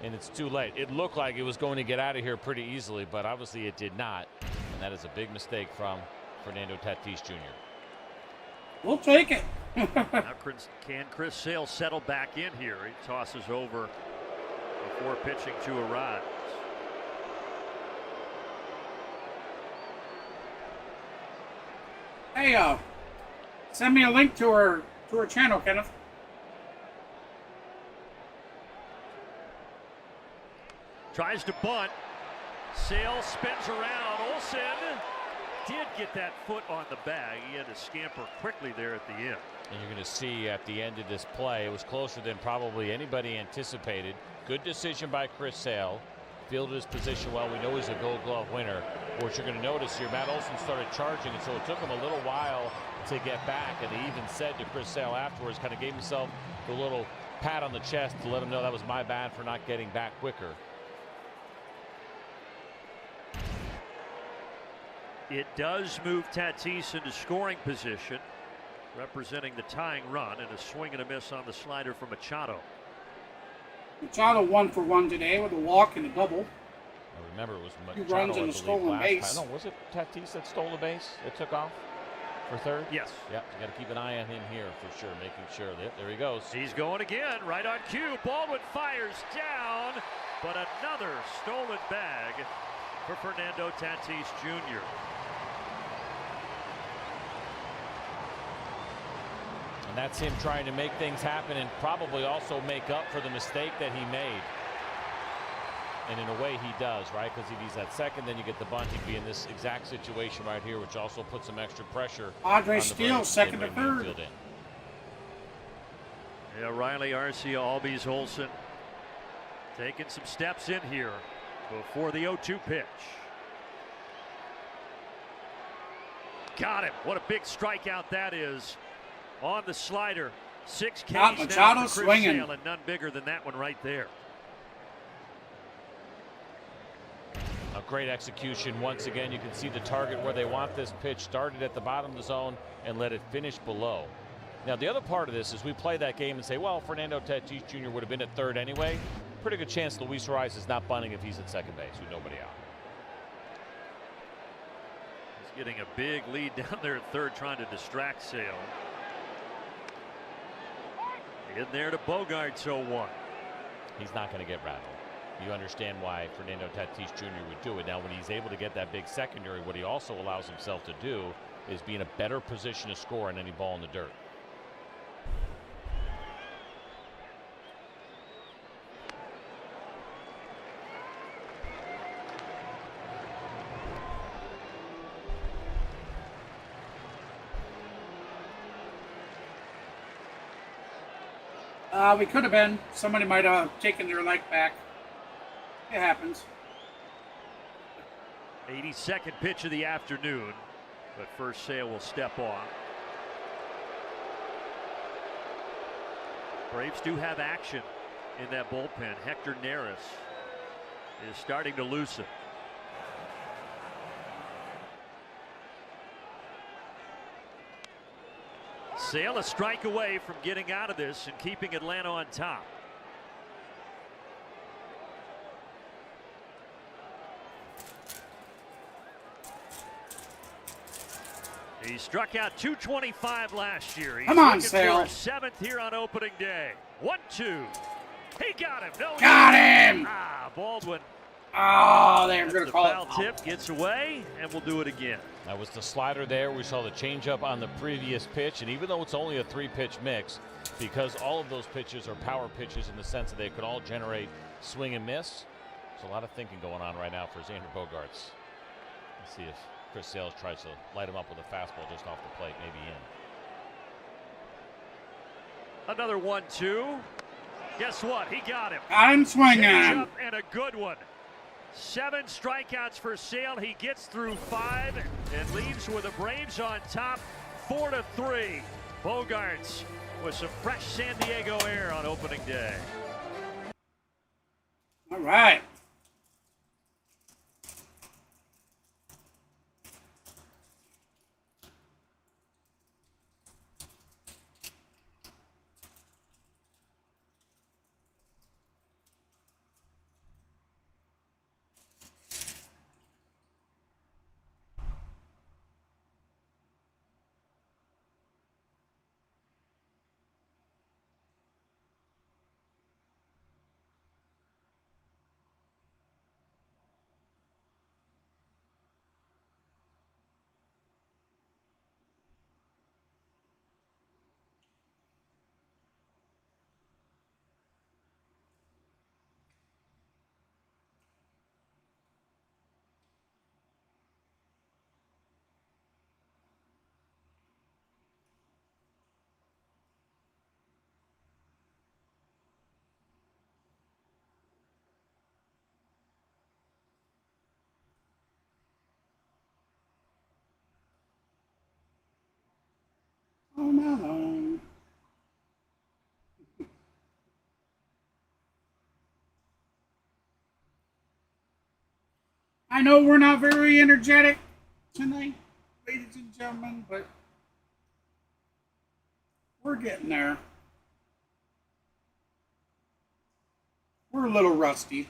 and it's too late. It looked like it was going to get out of here pretty easily, but obviously it did not. And that is a big mistake from Fernando Tatis Jr. We'll take it. Now can Chris Sale settle back in here? He tosses over before pitching to a rod. Hey, send me a link to her channel, Kenneth. Tries to bunt. Sale spins around. Olsen did get that foot on the bag. He had to scamper quickly there at the end. And you're going to see at the end of this play, it was closer than probably anybody anticipated. Good decision by Chris Sale. Fielded his position well. We know he's a Gold Glove winner. What you're going to notice here, Matt Olson started charging, and so it took him a little while to get back. And he even said to Chris Sale afterwards, kind of gave himself the little pat on the chest to let him know that was my bad for not getting back quicker. It does move Tatis into scoring position, representing the tying run, and a swing and a miss on the slider from Machado. Machado 1 for 1 today with a walk and a double. I remember it was Machado. 2 runs and a stolen base. No, was it Tatis that stole the base that took off for third? Yes. Yep, you got to keep an eye on him here for sure, making sure. Yep, there he goes. He's going again, right on cue. Baldwin fires down, but another stolen bag for Fernando Tatis Jr. And that's him trying to make things happen and probably also make up for the mistake that he made. And in a way he does, right? Because if he's at second, then you get the bunt. He'd be in this exact situation right here, which also puts some extra pressure. Padres steal second to third. Yeah, Riley, Arcia, Albies, Olsen taking some steps in here before the 0-2 pitch. Got him. What a big strikeout that is. On the slider, 6 Ks now for Chris Sale, and none bigger than that one right there. A great execution. Once again, you can see the target where they want this pitch. Started at the bottom of the zone and let it finish below. Now, the other part of this is we play that game and say, well, Fernando Tatis Jr. would have been at third anyway. Pretty good chance Luis Rice is not bunting if he's at second base with nobody out. He's getting a big lead down there at third, trying to distract Sale. In there to Bogaerts 0-1. He's not going to get rattled. You understand why Fernando Tatis Jr. would do it. Now, when he's able to get that big secondary, what he also allows himself to do is be in a better position to score on any ball in the dirt. We could have been. Somebody might have taken their leg back. It happens. 82nd pitch of the afternoon, but first Sale will step on. Braves do have action in that bullpen. Hector Neris is starting to loosen. Sale a strike away from getting out of this and keeping Atlanta on top. He struck out .225 last year. He's come on, looking Sale. for 7th here on opening day. 1-2. He got him. No, got him. Baldwin Oh, they're going to The call foul it. tip gets away, and we'll do it again. That was the slider there. We saw the changeup on the previous pitch, and even though it's only a 3-pitch mix, because all of those pitches are power pitches in the sense that they could all generate swing and miss, there's a lot of thinking going on right now for Xander Bogaerts. Let's see if Chris Sale tries to light him up with a fastball just off the plate, maybe in. Another 1-2. Guess what? He got him. I'm swinging. Changeup and a good one. 7 strikeouts for Sale. He gets through 5 and leaves with the Braves on top, 4-3. Bogaerts with some fresh San Diego air on opening day. All right. Oh, no. I know we're not very energetic tonight, ladies and gentlemen, but we're getting there. We're a little rusty.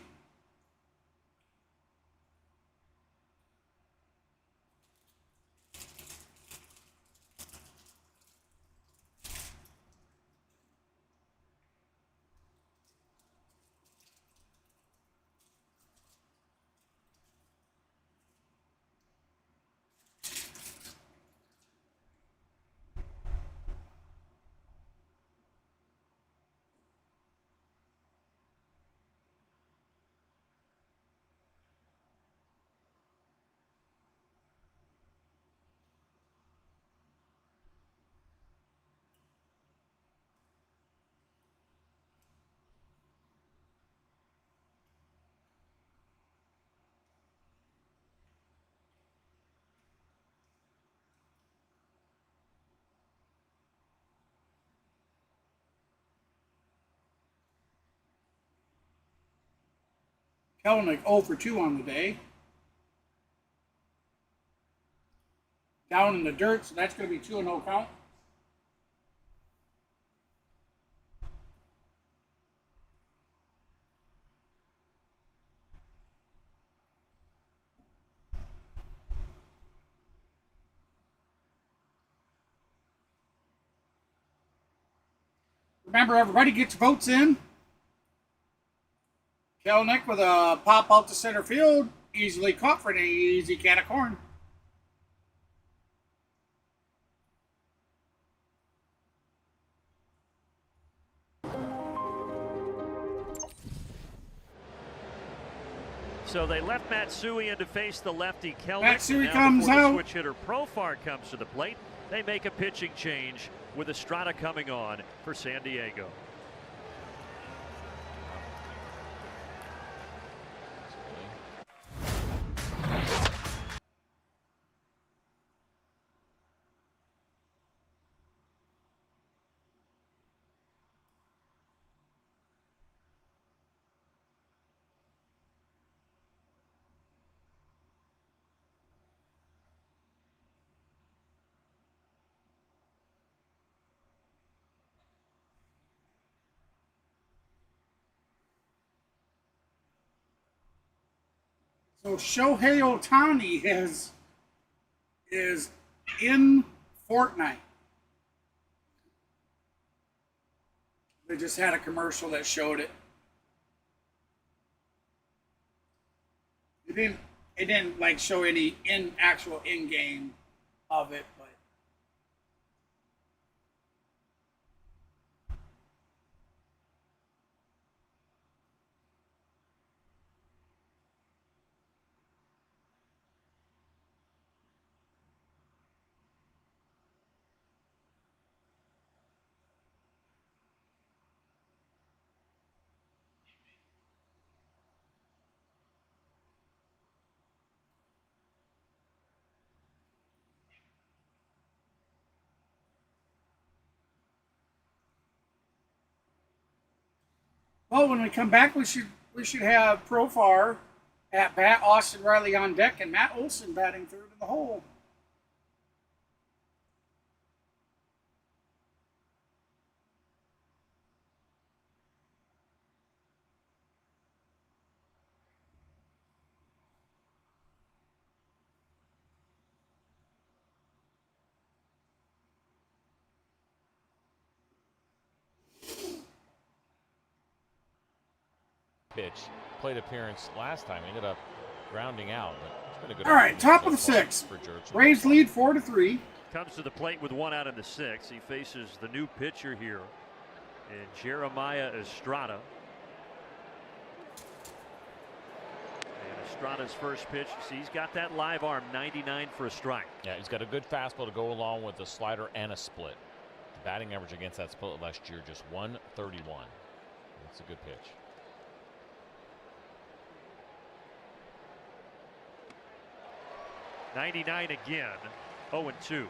Kelnick 0 for 2 on the day. Down in the dirt, so that's going to be 2-0 count. Remember, everybody gets votes in. Kelnick with a pop out to center field. Easily caught for an easy can of corn. So they left Matsui in to face the lefty Kelnick. Matsui Now comes before the out. switch hitter Profar comes to the plate. They make a pitching change with Estrada coming on for San Diego. So Shohei Ohtani is in Fortnite. They just had a commercial that showed it. It didn't like show any actual in game of it, but. Well, when we come back, we should have Profar at bat, Austin Riley on deck, and Matt Olson batting third in the hole. Pitch, plate appearance last time, ended up grounding out. But it's been a good. All right, top of the sixth. Braves lead 4-3. Comes to the plate with one out in the sixth. He faces the new pitcher here, and Jeremiah Estrada. And Estrada's first pitch. See, he's got that live arm, 99 for a strike. Yeah, he's got a good fastball to go along with a slider and a split. The batting average against that split last year just 131. That's a good pitch. '99 again, 0-2.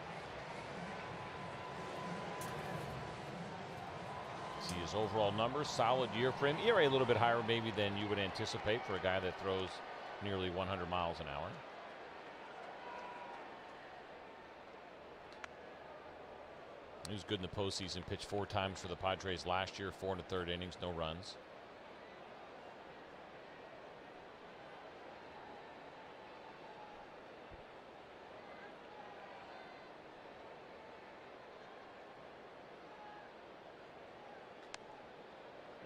See his overall numbers, solid year for him. ERA a little bit higher maybe than you would anticipate for a guy that throws nearly 100 miles an hour. He was good in the postseason, pitched 4 times for the Padres last year, 4 1/3 innings, no runs.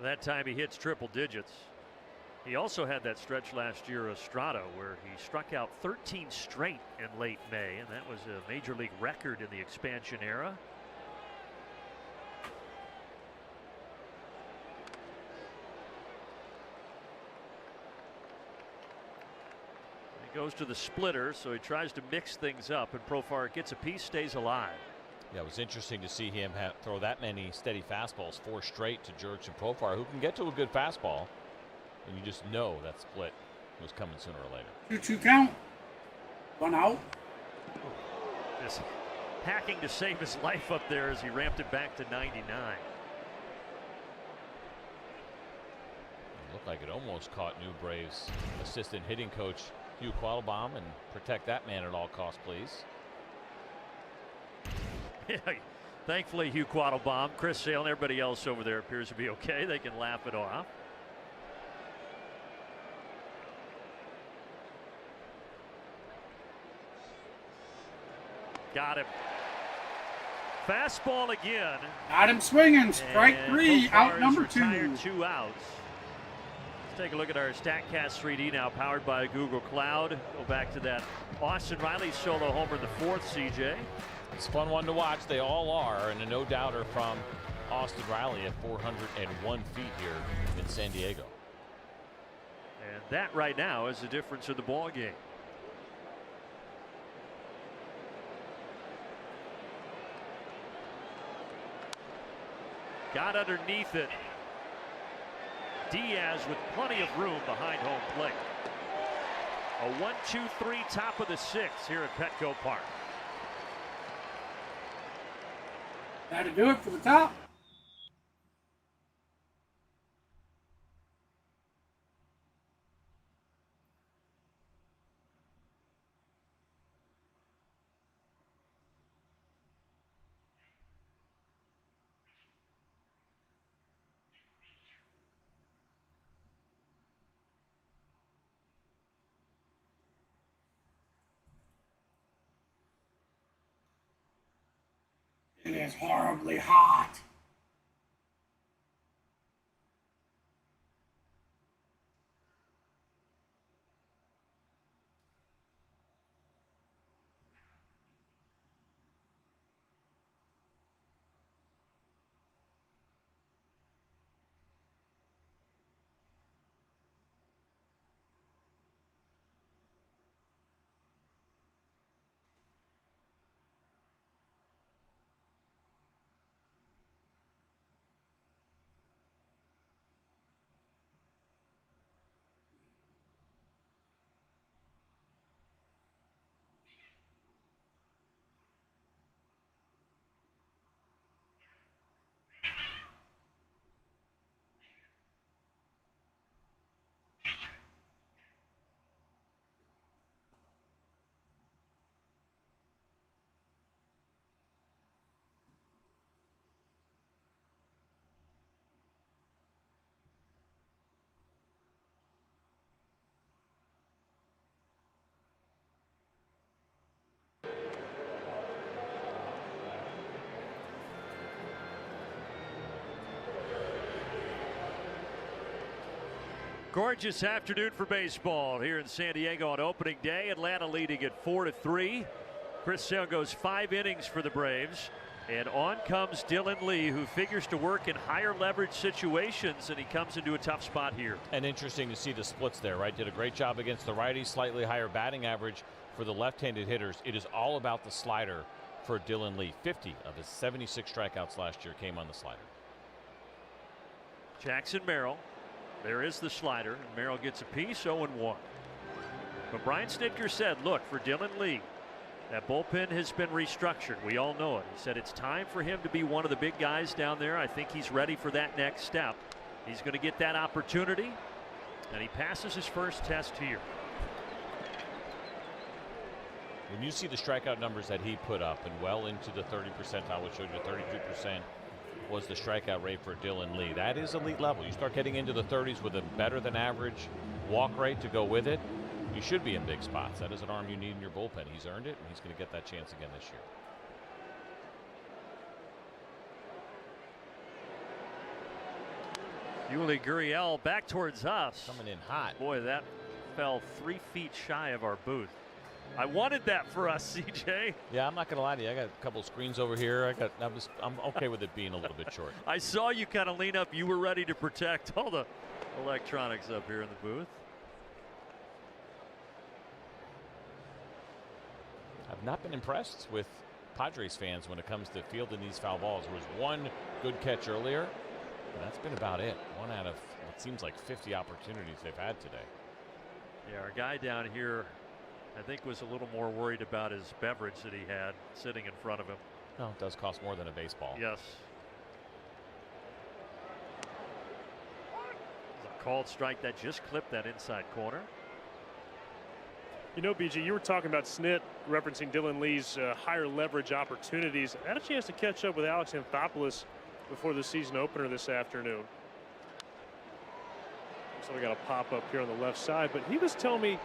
That time he hits triple digits. He also had that stretch last year, Estrada, where he struck out 13 straight in late May, and that was a major league record in the expansion era. He goes to the splitter, so he tries to mix things up, and Profar gets a piece, stays alive. Yeah, it was interesting to see him throw that many steady fastballs, 4 straight to Jerks and Profar, who can get to a good fastball, and you just know that split was coming sooner or later. 2-2 count. 1 out. Just hacking to save his life up there as he ramped it back to 99. It looked like it almost caught new Braves assistant hitting coach Hugh Quattlebaum, and protect that man at all costs, please. Thankfully, Hugh Quattlebaum, Chris Sale, and everybody else over there appears to be okay. They can laugh it off. Got him. Fastball again. Got him swinging. Strike 3. Out number 2. 2 outs. Let's take a look at our StatCast 3D now, powered by Google Cloud. Go back to that Austin Riley solo homer in the 4th, CJ. It's a fun one to watch. They all are, and a no-doubter from Austin Riley at 401 feet here in San Diego. And that right now is the difference in the ball game. Got underneath it. Diaz with plenty of room behind home plate. A 1-2-3 top of the 6th here at Petco Park. That'll do it for the top. It is horribly hot. Gorgeous afternoon for baseball here in San Diego on opening day. Atlanta leading at 4-3. Chris Sale goes 5 innings for the Braves. And on comes Dylan Lee, who figures to work in higher leverage situations, and he comes into a tough spot here. And interesting to see the splits there, right? Did a great job against the righties, slightly higher batting average for the left-handed hitters. It is all about the slider for Dylan Lee. 50 of his 76 strikeouts last year came on the slider. Jackson Merrill. There is the slider, and Merrill gets a piece, 0-1. But Brian Snitker said, look, for Dylan Lee, that bullpen has been restructured. We all know it. He said it's time for him to be one of the big guys down there. I think he's ready for that next step. He's going to get that opportunity, and he passes his first test here. When you see the strikeout numbers that he put up, and well into the 30 percentile, which showed you 32% was the strikeout rate for Dylan Lee. That is elite level. You start getting into the 30s with a better than average walk rate to go with it, you should be in big spots. That is an arm you need in your bullpen. He's earned it, and he's going to get that chance again this year. Yuli Gurriel back towards us. Coming in hot. Boy, that fell 3 feet shy of our booth. I wanted that for us, CJ. Yeah, I'm not going to lie to you. I got a couple screens over here. I'm okay with it being a little bit short. I saw you kind of lean up. You were ready to protect all the electronics up here in the booth. I've not been impressed with Padres fans when it comes to fielding these foul balls. There was one good catch earlier, and that's been about it. One out of what seems like 50 opportunities they've had today. Yeah, our guy down here, I think, was a little more worried about his beverage that he had sitting in front of him. No, it does cost more than a baseball. Yes. A called strike that just clipped that inside corner. You know, BG, you were talking about Snit referencing Dylan Lee's higher leverage opportunities. I had a chance to catch up with Alex Anthopoulos before the season opener this afternoon. So we got a pop up here on the left side, but he was telling me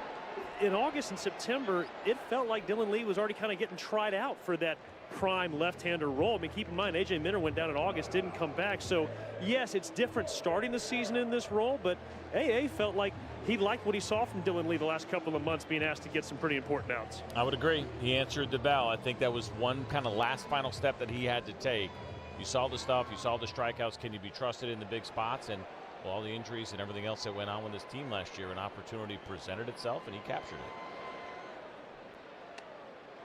in August and September, it felt like Dylan Lee was already kind of getting tried out for that prime left-hander role. I mean, keep in mind, A.J. Minter went down in August, didn't come back. So, yes, it's different starting the season in this role, but A.A. felt like he liked what he saw from Dylan Lee the last couple of months, being asked to get some pretty important outs. I would agree. He answered the bell. I think that was one kind of last final step that he had to take. You saw the stuff. You saw the strikeouts. Can you be trusted in the big spots? And well, all the injuries and everything else that went on with this team last year, an opportunity presented itself, and he captured it.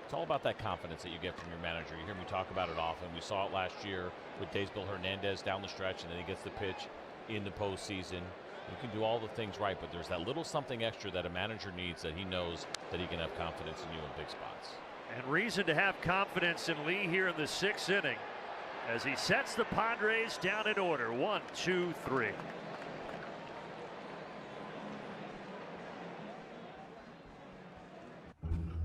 It's all about that confidence that you get from your manager. You hear me talk about it often. We saw it last year with Daysbel Hernandez down the stretch, and then he gets the pitch in the postseason. You can do all the things right, but there's that little something extra that a manager needs, that he knows that he can have confidence in you in big spots. And reason to have confidence in Lee here in the 6th inning as he sets the Padres down in order. 1, 2, 3.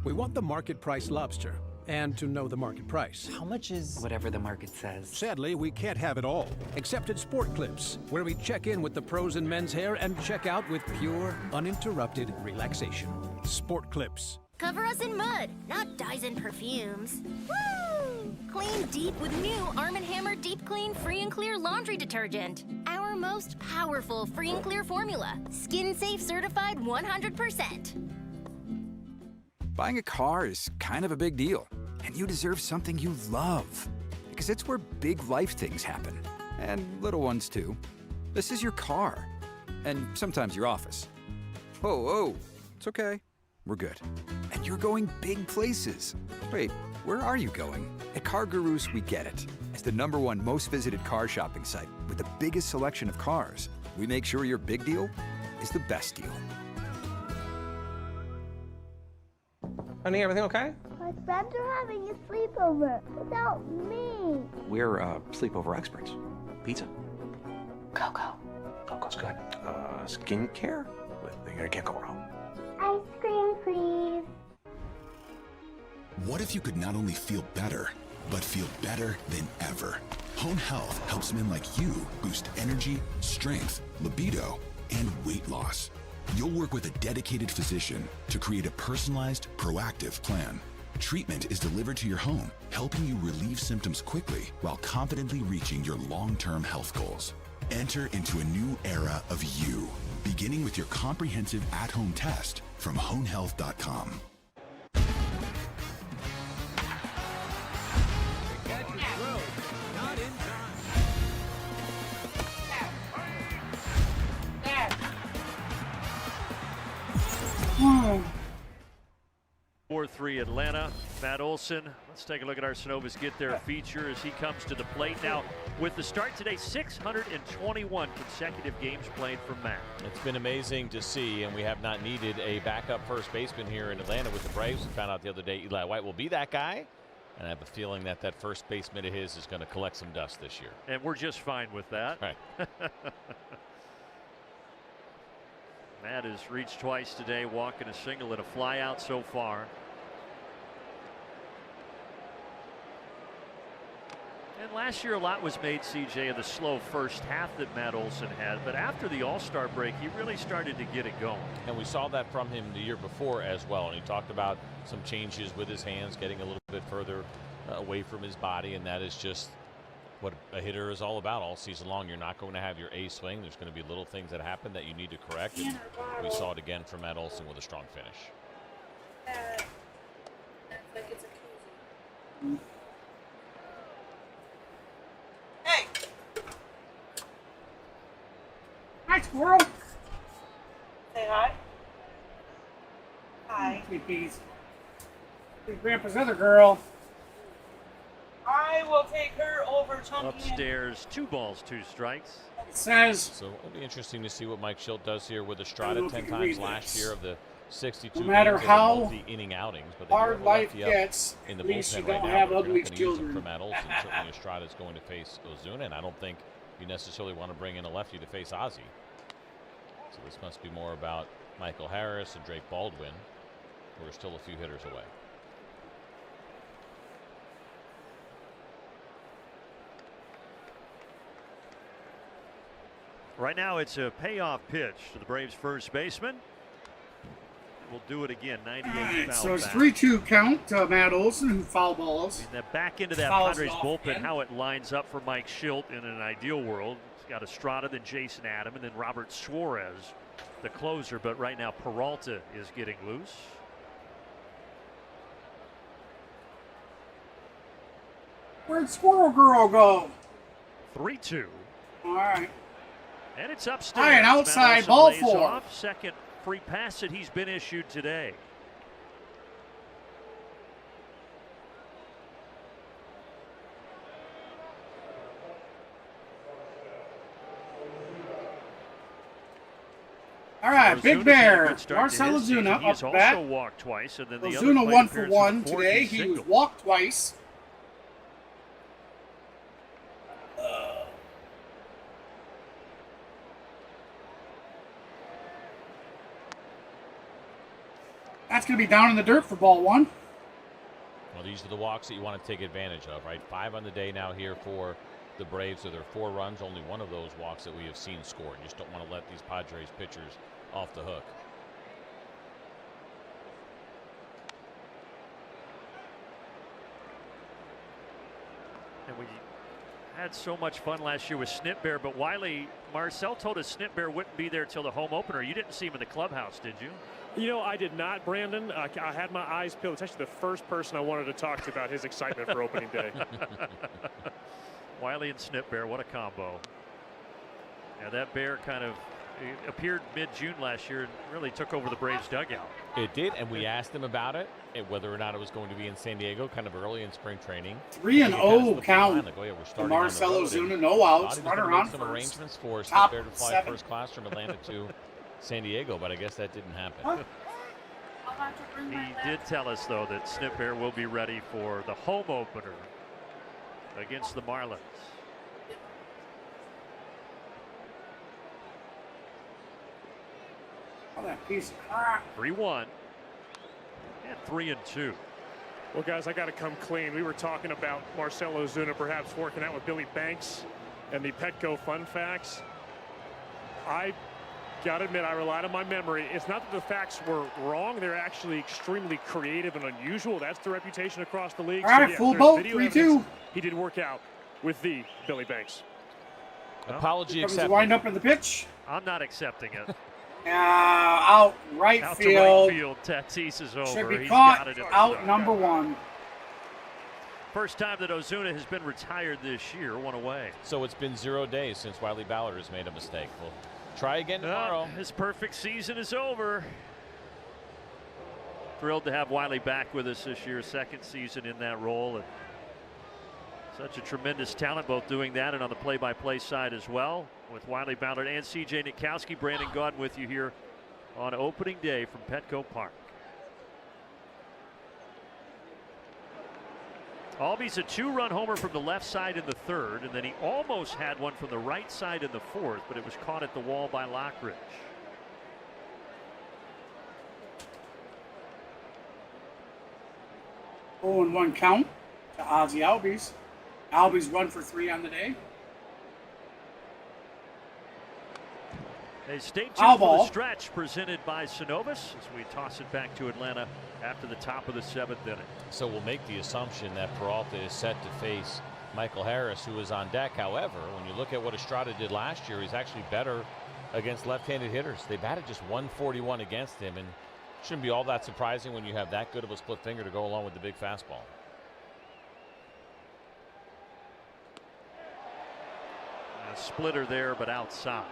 We want the market price lobster, and to know the market price. How much is whatever the market says? Sadly, we can't have it all, except at Sport Clips, where we check in with the pros in men's hair and check out with pure, uninterrupted relaxation. Sport Clips. Cover us in mud, not dyes and perfumes. Woo! Clean deep with new Arm & Hammer Deep Clean Free and Clear Laundry Detergent. Our most powerful free and clear formula. Skin safe certified 100%. Buying a car is kind of a big deal, and you deserve something you love, because it's where big life things happen, and little ones too. This is your car, and sometimes your office. Whoa, it's okay. We're good. And you're going big places. Wait, where are you going? At Car Gurus, we get it. As the #1 most visited car shopping site with the biggest selection of cars, we make sure your big deal is the best deal. Honey, everything okay? My friends are having a sleepover without me. We're sleepover experts. Pizza? Cocoa. Cocoa's good. Skincare? You can't go wrong. Ice cream, please. What if you could not only feel better, but feel better than ever? Home Health helps men like you boost energy, strength, libido, and weight loss. You'll work with a dedicated physician to create a personalized, proactive plan. Treatment is delivered to your home, helping you relieve symptoms quickly while confidently reaching your long-term health goals. Enter into a new era of you, beginning with your comprehensive at-home test from homehealth.com. Not in time. 4-3 Atlanta. Matt Olson. Let's take a look at our Synovus Get There feature as he comes to the plate. Now, with the start today, 621 consecutive games played from Matt. It's been amazing to see, and we have not needed a backup first baseman here in Atlanta with the Braves. We found out the other day Eli White will be that guy, and I have a feeling that that first baseman of his is going to collect some dust this year. And we're just fine with that. Right. Matt has reached twice today, walking a single and a fly out so far. And last year a lot was made, CJ, of the slow first half that Matt Olson had, but after the All-Star break he really started to get it going. And we saw that from him the year before as well, and he talked about some changes with his hands, getting a little bit further away from his body, and that is just what a hitter is all about all season long. You're not going to have your A swing. There's going to be little things that happen that you need to correct, and we saw it again from Matt Olson with a strong finish. Like it's a koozie. Hey! Hi, squirrel. Say hi. Hi. Sweet peas. Big Grandpa's other girl. I will take her over Chunky. Upstairs, 2 balls, 2 strikes. It says. So it'll be interesting to see what Mike Schilt does here with Estrada. 10 times last year of the 62 no matter how multi-inning outings, but hard life gets, in the at least you bullpen don't right have now, ugly for children. Matt Olson. Certainly Estrada is going to face Ozuna, and I don't think you necessarily want to bring in a lefty to face Ozzy. So this must be more about Michael Harris and Drake Baldwin, who are still a few hitters away. Right now it's a payoff pitch to the Braves first baseman. We'll do it again. 98 Right, foul so it's back. 3-2 count to Matt Olson, who foul balls. Now back into that Fouls Padres off bullpen, again. how it lines up for Mike Schilt in an ideal world. He's got Estrada, then Jason Adam, and then Robert Suarez, the closer. But right now Peralta is getting loose. Where'd Squirrel Girl go? 3-2. All right. And it's upstairs. All right, Matt outside, Olson ball lays 4. Off. Second free pass that he's been issued today. All right, Big Bear, Marcell Ozuna Ozuna He has up bat. also walked twice, and then the other Ozuna plate 1 for appearance 1 was a today. 4-2 He single. was walked twice. That's going to be down in the dirt for ball 1. Well, these are the walks that you want to take advantage of, right? 5 on the day now here for the Braves. So there are 4 runs, only one of those walks that we have seen scored. You just don't want to let these Padres pitchers off the hook. And we had so much fun last year with Snip Bear, but Wiley, Marcell told us Snip Bear wouldn't be there till the home opener. You didn't see him in the clubhouse, did you? You know, I did not, Brandon. I had my eyes peeled. It's actually the first person I wanted to talk to about his excitement for opening day. Wiley and Snip Bear, what a combo. Yeah, that bear kind of appeared mid-June last year and really took over the Braves dugout. It did, and we asked him about it, and whether or not it was going to be in San Diego, kind of early in spring training. 3-0 count. Like, oh, yeah, we're to starting on the Marcell road, Ozuna, and no outs, thought he was runner gonna on make some first. arrangements for Snip Top Bear to fly 7. first class from Atlanta to San Diego, but I guess that didn't happen. I'll have to bring my He did tell us, though, that Snip Bear will be ready for the home opener against the Marlins. Oh, that piece of crap. 3-1 and 3-2. Well, guys, I got to come clean. We were talking about Marcell Ozuna perhaps working out with Billy Banks and the Petco fun facts. I got to admit, I relied on my memory. It's not that the facts were wrong. They're actually extremely creative and unusual. That's the reputation across the league. All right, yes, full there's boat, video 3-2. evidence he did work out with the Billy Banks. Apology Comes the accepted. wind up in the pitch. I'm not accepting it. Out right Out field. to right field. Tatis is over. Should be He's caught. got it at the Out side. number 1. First time that Ozuna has been retired this year, one away. So it's been 0 days since Wiley Ballard has made a mistake. We'll try again tomorrow. His perfect season is over. Thrilled to have Wiley back with us this year, second season in that role. And such a tremendous talent, both doing that and on the play-by-play side as well. With Wiley Ballard and C.J. Nitkowski, Brandon Gaudin with you here on opening day from Petco Park. Albies a 2-run homer from the left side in the third, and then he almost had one from the right side in the fourth, but it was caught at the wall by Lockridge. Oh, and 1 count to Ozzy Albies. Albies run for 3 on the day. Hey, stay tuned Foul for the ball. stretch presented by Synovus as we toss it back to Atlanta after the top of the 7th inning. So we'll make the assumption that Peralta is set to face Michael Harris, who is on deck. However, when you look at what Estrada did last year, he's actually better against left-handed hitters. They batted just 141 against him, and shouldn't be all that surprising when you have that good of a split finger to go along with the big fastball. A splitter there, but outside.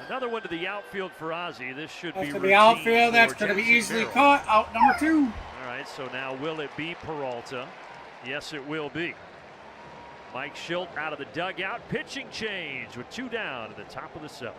Another one to the outfield for Ozzy. This should That's be to routine the outfield. That's for going to be Jackson easily Carroll. caught. Out number 2. All right, so now will it be Peralta? Yes, it will be. Mike Schilt out of the dugout. Pitching change with 2 down at the top of the 7th.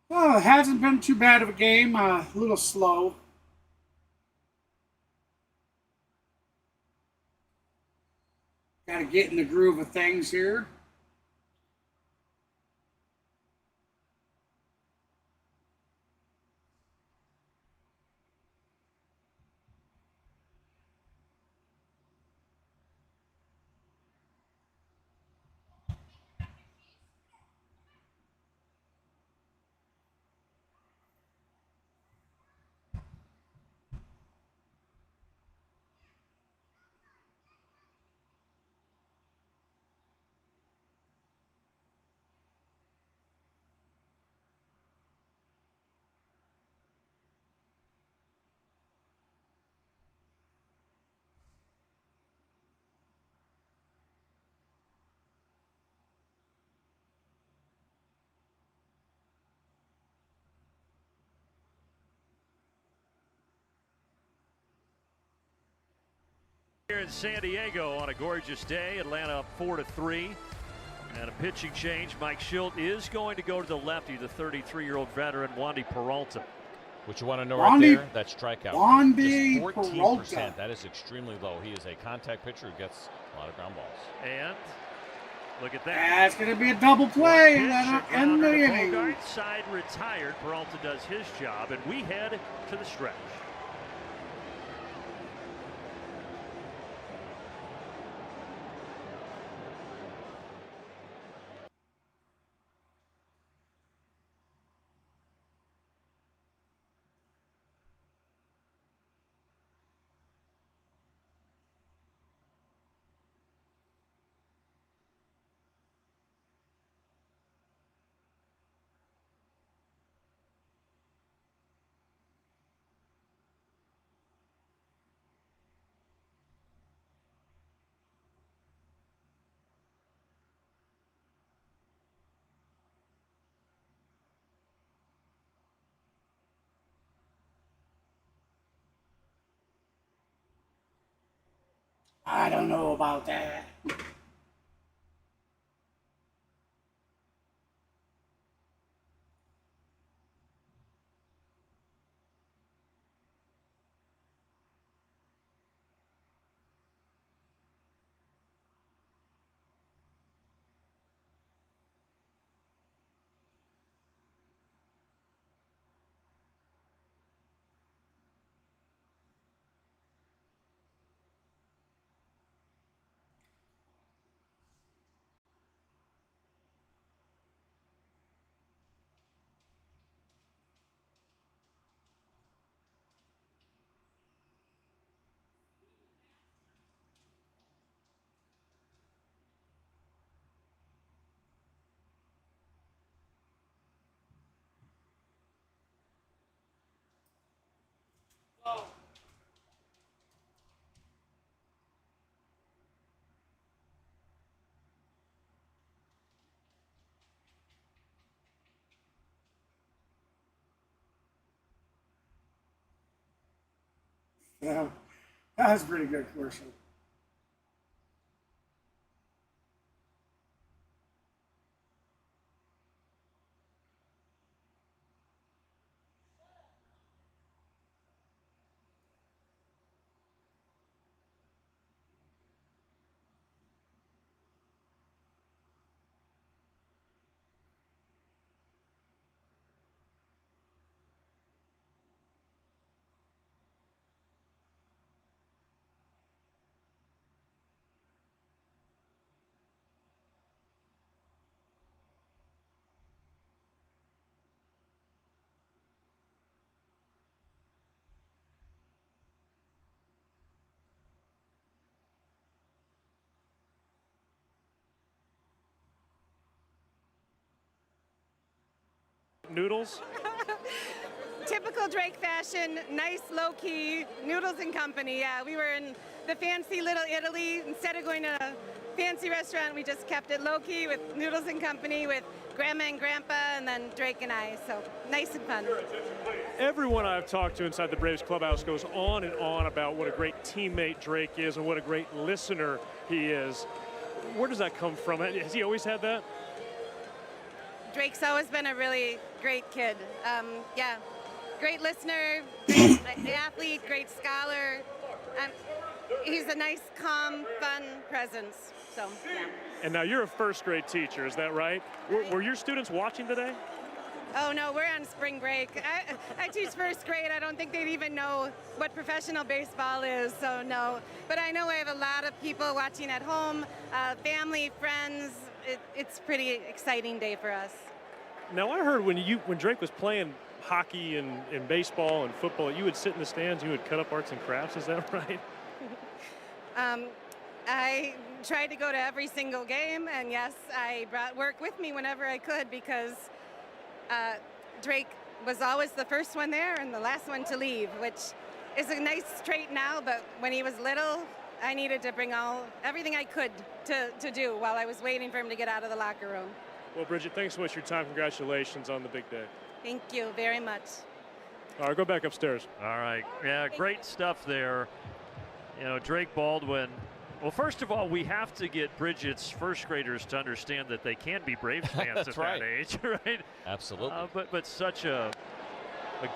Well, it hasn't been too bad of a game. A little slow. Got to get in the groove of things here. Here in San Diego on a gorgeous day, Atlanta up 4-3. And a pitching change. Mike Schilt is going to go to the lefty, the 33-year-old veteran, Wandy Peralta. What you want to know right there, that strikeout. Wandy Just 14%. Peralta. That is extremely low. He is a contact pitcher who gets a lot of ground balls. And look at that. That's going to be a double play. Pitch, That'll a end grounder the to inning. Bogart, side retired. Peralta does his job, and we head to the stretch. I don't know about that. Yeah, that was a pretty good commercial. Noodles? Typical Drake fashion, nice low-key, Noodles and Company. Yeah, we were in the fancy little Italy. Instead of going to a fancy restaurant, we just kept it low-key with Noodles and Company with Grandma and Grandpa and then Drake and I. So nice and fun. Everyone I've talked to inside the Braves clubhouse goes on and on about what a great teammate Drake is and what a great listener he is. Where does that come from? Has he always had that? Drake's always been a really great kid. Yeah, great listener, great athlete, great scholar. He's a nice, calm, fun presence. So, yeah. And now you're a first grade teacher, is that right? Were your students watching today? Oh no, we're on spring break. I teach first grade. I don't think they'd even know what professional baseball is, so no. But I know I have a lot of people watching at home, family, friends. It's a pretty exciting day for us. Now I heard when Drake was playing hockey and baseball and football, you would sit in the stands, you would cut up arts and crafts, is that right? I tried to go to every single game, and yes, I brought work with me whenever I could because Drake was always the first one there and the last one to leave, which is a nice trait now, but when he was little, I needed to bring everything I could to do while I was waiting for him to get out of the locker room. Well, Bridget, thanks so much for your time. Congratulations on the big day. Thank you very much. All right, go back upstairs. All right. Yeah, great stuff there. You know, Drake Baldwin. Well, first of all, we have to get Bridget's first graders to understand that they can be Braves fans at right. that age, right? Absolutely. But such a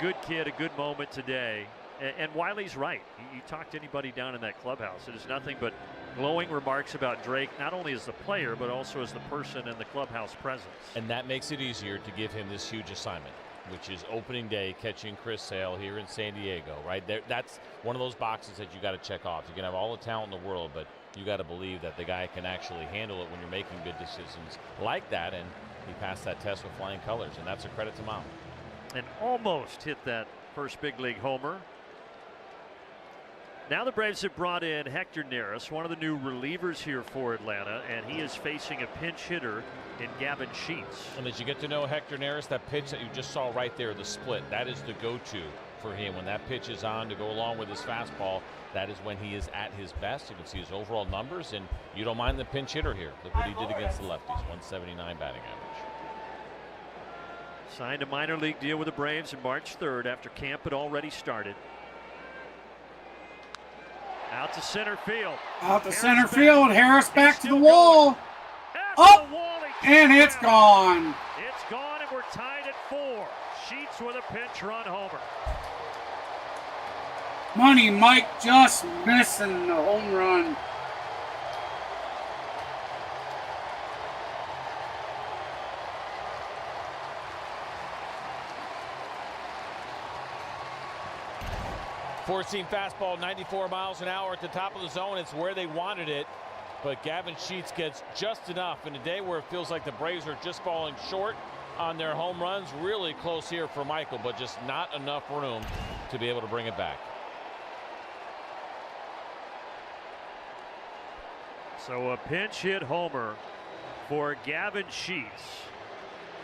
good kid, a good moment today. And Wiley's right. You talk to anybody down in that clubhouse, it is nothing but glowing remarks about Drake, not only as the player, but also as the person and the clubhouse presence. And that makes it easier to give him this huge assignment, which is opening day catching Chris Sale here in San Diego, right? That's one of those boxes that you got to check off. You can have all the talent in the world, but you got to believe that the guy can actually handle it when you're making good decisions like that. And he passed that test with flying colors, and that's a credit to Mount. And almost hit that first big league homer. Now the Braves have brought in Hector Neris, one of the new relievers here for Atlanta, and he is facing a pinch hitter in Gavin Sheets. And as you get to know Hector Neris, that pitch that you just saw right there, the split, that is the go-to for him. When that pitch is on to go along with his fastball, that is when he is at his best. You can see his overall numbers, and you don't mind the pinch hitter here. Look what he did against the lefties, 179 batting average. Signed a minor league deal with the Braves on March 3rd after camp had already started. Out to center field. Out to center field. Harris back to the wall. Up, and it's gone. It's gone, and we're tied at 4. Sheets with a pinch run homer. Money Mike just missing the home run. Four-seam fastball, 94 miles an hour at the top of the zone. It's where they wanted it, but Gavin Sheets gets just enough in a day where it feels like the Braves are just falling short on their home runs. Really close here for Michael, but just not enough room to be able to bring it back. So a pinch hit homer for Gavin Sheets,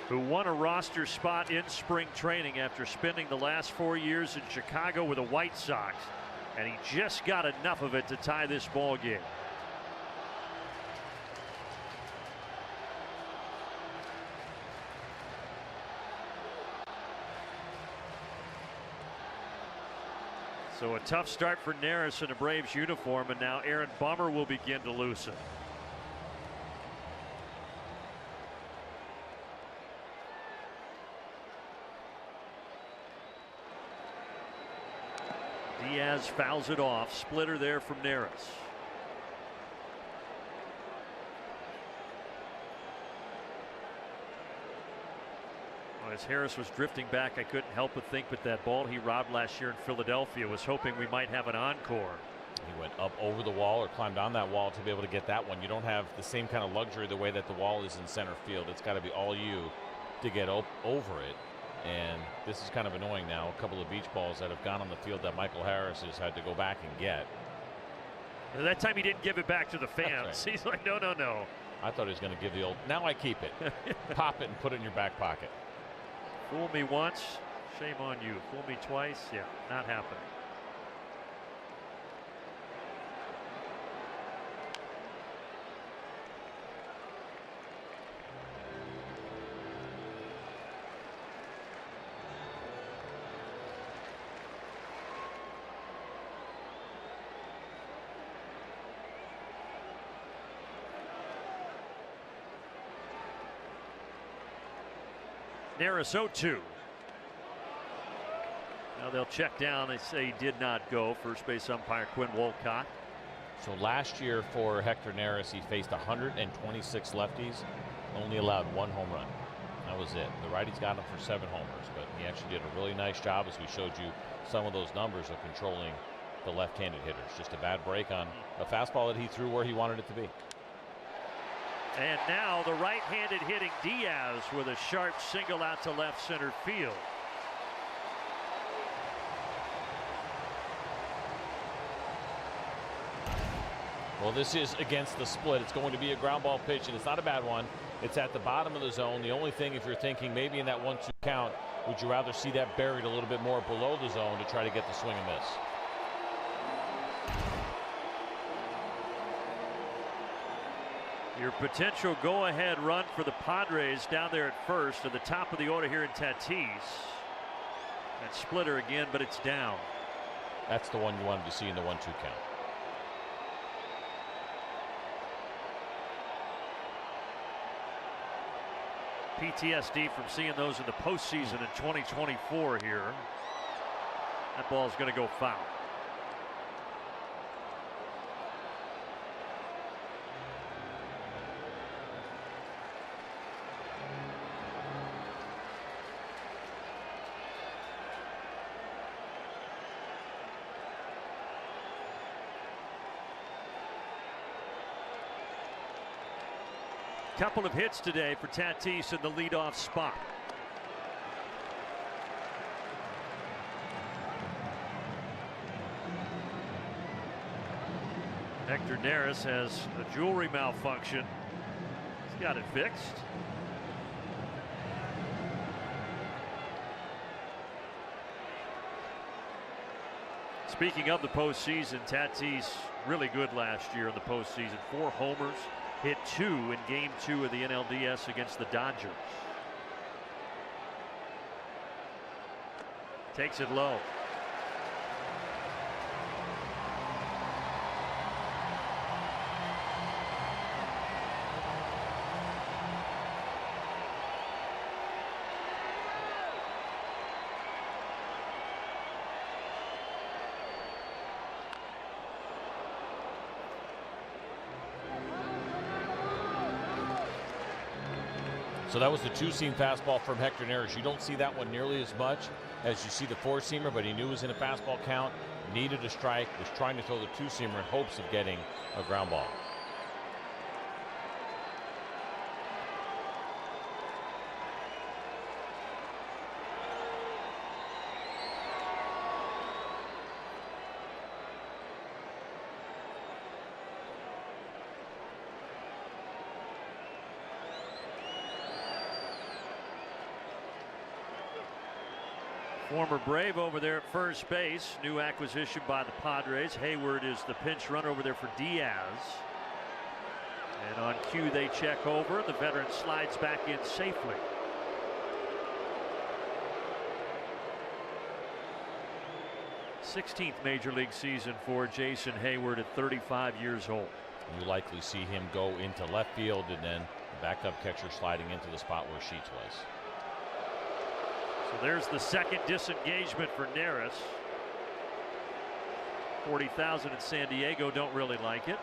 who won a roster spot in spring training after spending the last 4 years in Chicago with the White Sox, and he just got enough of it to tie this ball game. So a tough start for Neris in a Braves uniform, and now Aaron Bummer will begin to loosen. Diaz fouls it off. Splitter there from Neris. As Harris was drifting back, I couldn't help but think with that ball he robbed last year in Philadelphia, was hoping we might have an encore. He went up over the wall or climbed on that wall to be able to get that one. You don't have the same kind of luxury the way that the wall is in center field. It's got to be all you to get over it. And this is kind of annoying now. A couple of beach balls that have gone on the field that Michael Harris has had to go back and get. And that time he didn't give it back to the fans. Right. He's like, no, no, no. I thought he was going to give the old, now I keep it. Pop it and put it in your back pocket. Fool me once, shame on you. Fool me twice, yeah, not happening. Neris 0-2. Now they'll check down. They say he did not go. First base umpire Quinn Wolcott. So last year for Hector Neris, he faced 126 lefties, only allowed 1 home run. That was it. The righties got him for 7 homers, but he actually did a really nice job, as we showed you some of those numbers, of controlling the left-handed hitters. Just a bad break on a fastball that he threw where he wanted it to be. And now the right-handed hitting Diaz with a sharp single out to left center field. Well, this is against the split. It's going to be a ground ball pitch, and it's not a bad one. It's at the bottom of the zone. The only thing, if you're thinking maybe in that 1-2 count, would you rather see that buried a little bit more below the zone to try to get the swing and miss? Your potential go-ahead run for the Padres down there at first, at the top of the order here in Tatis. That splitter again, but it's down. That's the one you wanted to see in the 1-2 count. PTSD from seeing those in the postseason in 2024 here. That ball's going to go foul. Couple of hits today for Tatis in the leadoff spot. Hector Neris has a jewelry malfunction. He's got it fixed. Speaking of the postseason, Tatis really good last year in the postseason. 4 homers. Hit 2 in Game 2 of the NLDS against the Dodgers. Takes it low. So that was the two-seam fastball from Hector Neris. You don't see that one nearly as much as you see the four-seamer, but he knew he was in a fastball count, needed a strike, was trying to throw the two-seamer in hopes of getting a ground ball. Former Brave over there at first base. New acquisition by the Padres. Hayward is the pinch runner over there for Diaz. And on cue they check over. The veteran slides back in safely. '16th Major League season for Jason Hayward at 35 years old. You likely see him go into left field and then the backup catcher sliding into the spot where Sheets was. So there's the second disengagement for Neris. 40,000 in San Diego don't really like it.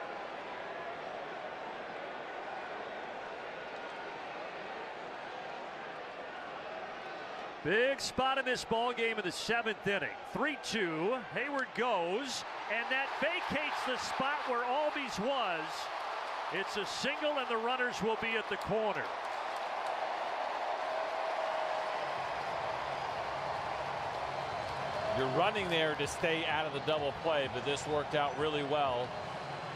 Big spot in this ball game in the 7th inning. 3-2. Hayward goes, and that vacates the spot where Albies was. It's a single, and the runners will be at the corner. You're running there to stay out of the double play, but this worked out really well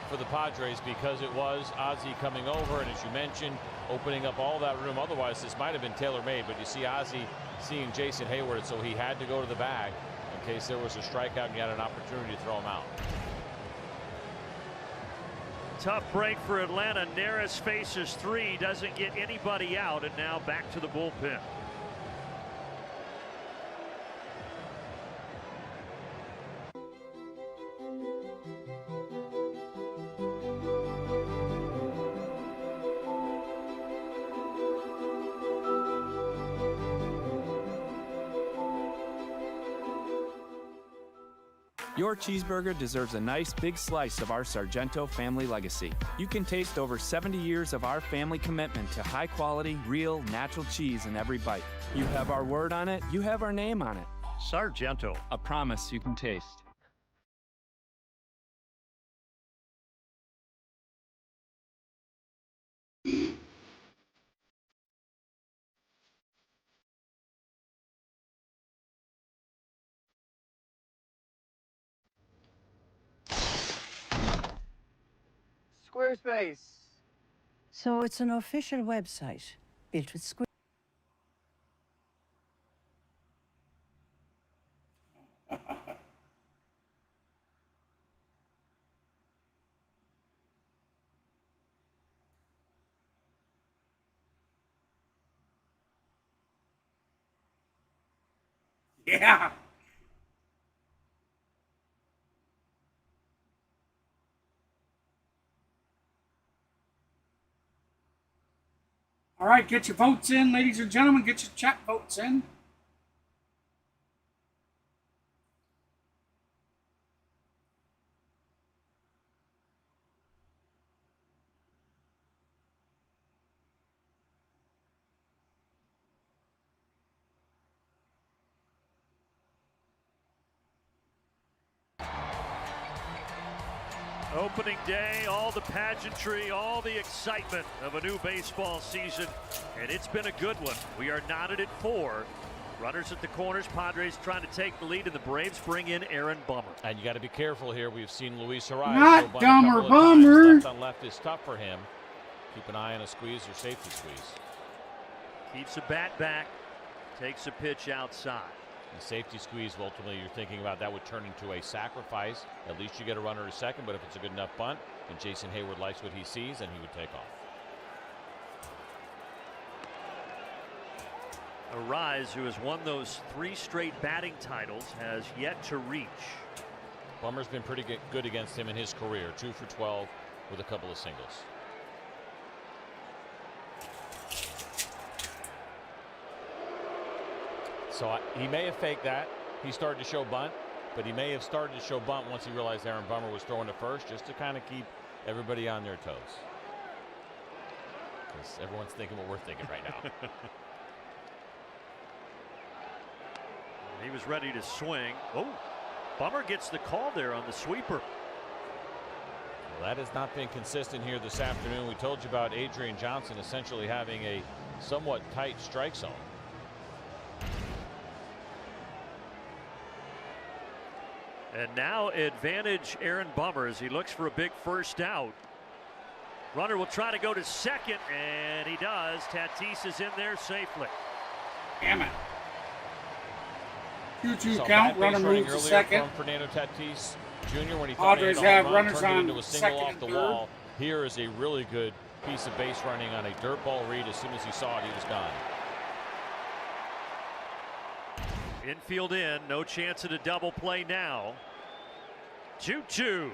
for the Padres because it was Ozzie coming over, and as you mentioned, opening up all that room. Otherwise, this might have been tailor-made, but you see Ozzie seeing Jason Hayward, so he had to go to the bag in case there was a strikeout and you had an opportunity to throw him out. Tough break for Atlanta. Neris faces 3, doesn't get anybody out, and now back to the bullpen. Your cheeseburger deserves a nice big slice of our Sargento family legacy. You can taste over 70 years of our family commitment to high quality, real, natural cheese in every bite. You have our word on it, you have our name on it. Sargento. A promise you can taste. Squarespace. So it's an official website built with Squarespace. Yeah. All right, get your votes in, ladies and gentlemen. Get your chat votes in. Opening day, all the pageantry, all the excitement of a new baseball season, and it's been a good one. We are knotted at 4. Runners at the corners. Padres trying to take the lead, and the Braves bring in Aaron Bummer. And you got to be careful here. We've seen Luis Arias. Not Dummer Bummer. Left on left is tough for him. Keep an eye on a squeeze or safety squeeze. Keeps a bat back, takes a pitch outside. The safety squeeze, ultimately, you're thinking about that would turn into a sacrifice. At least you get a runner to second, but if it's a good enough bunt, then Jason Hayward likes what he sees, and he would take off. Arise, who has won those 3 straight batting titles, has yet to reach. Bummer's been pretty good against him in his career. 2 for 12 with a couple of singles. So he may have faked that. He started to show bunt, but he may have started to show bunt once he realized Aaron Bummer was throwing to first, just to kind of keep everybody on their toes. because everyone's thinking what we're thinking right now. He was ready to swing. Oh, Bummer gets the call there on the sweeper. Well, that has not been consistent here this afternoon. We told you about Adrian Johnson essentially having a somewhat tight strike zone. And now advantage Aaron Bummer as he looks for a big first out. Runner will try to go to second, and he does. Tatis is in there safely. Damn it. 2-2 count. Runner moves to second. From Fernando Tatis Jr. when he Padres have runners turned it on into a single second off the and wall. Here is a really good piece of base running on a dirt ball read. As soon as he saw it, he was gone. Infield in, no chance at a double play now. 2-2.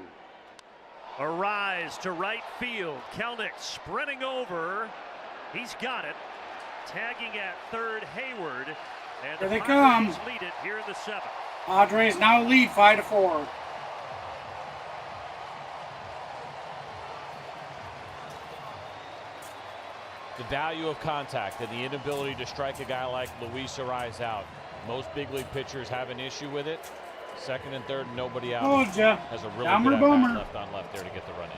A rise to right field. Kelnick sprinting over. He's got it. Tagging at third, Hayward. And Here the they come. Padres lead it here in the seventh. Padres now lead 5-4. The value of contact and the inability to strike a guy like Luis Ariz out. Most big league pitchers have an issue with it. Second and third, nobody out. Told ya. Has a really Dumber good bummer. at-bat left on left there to get the run in.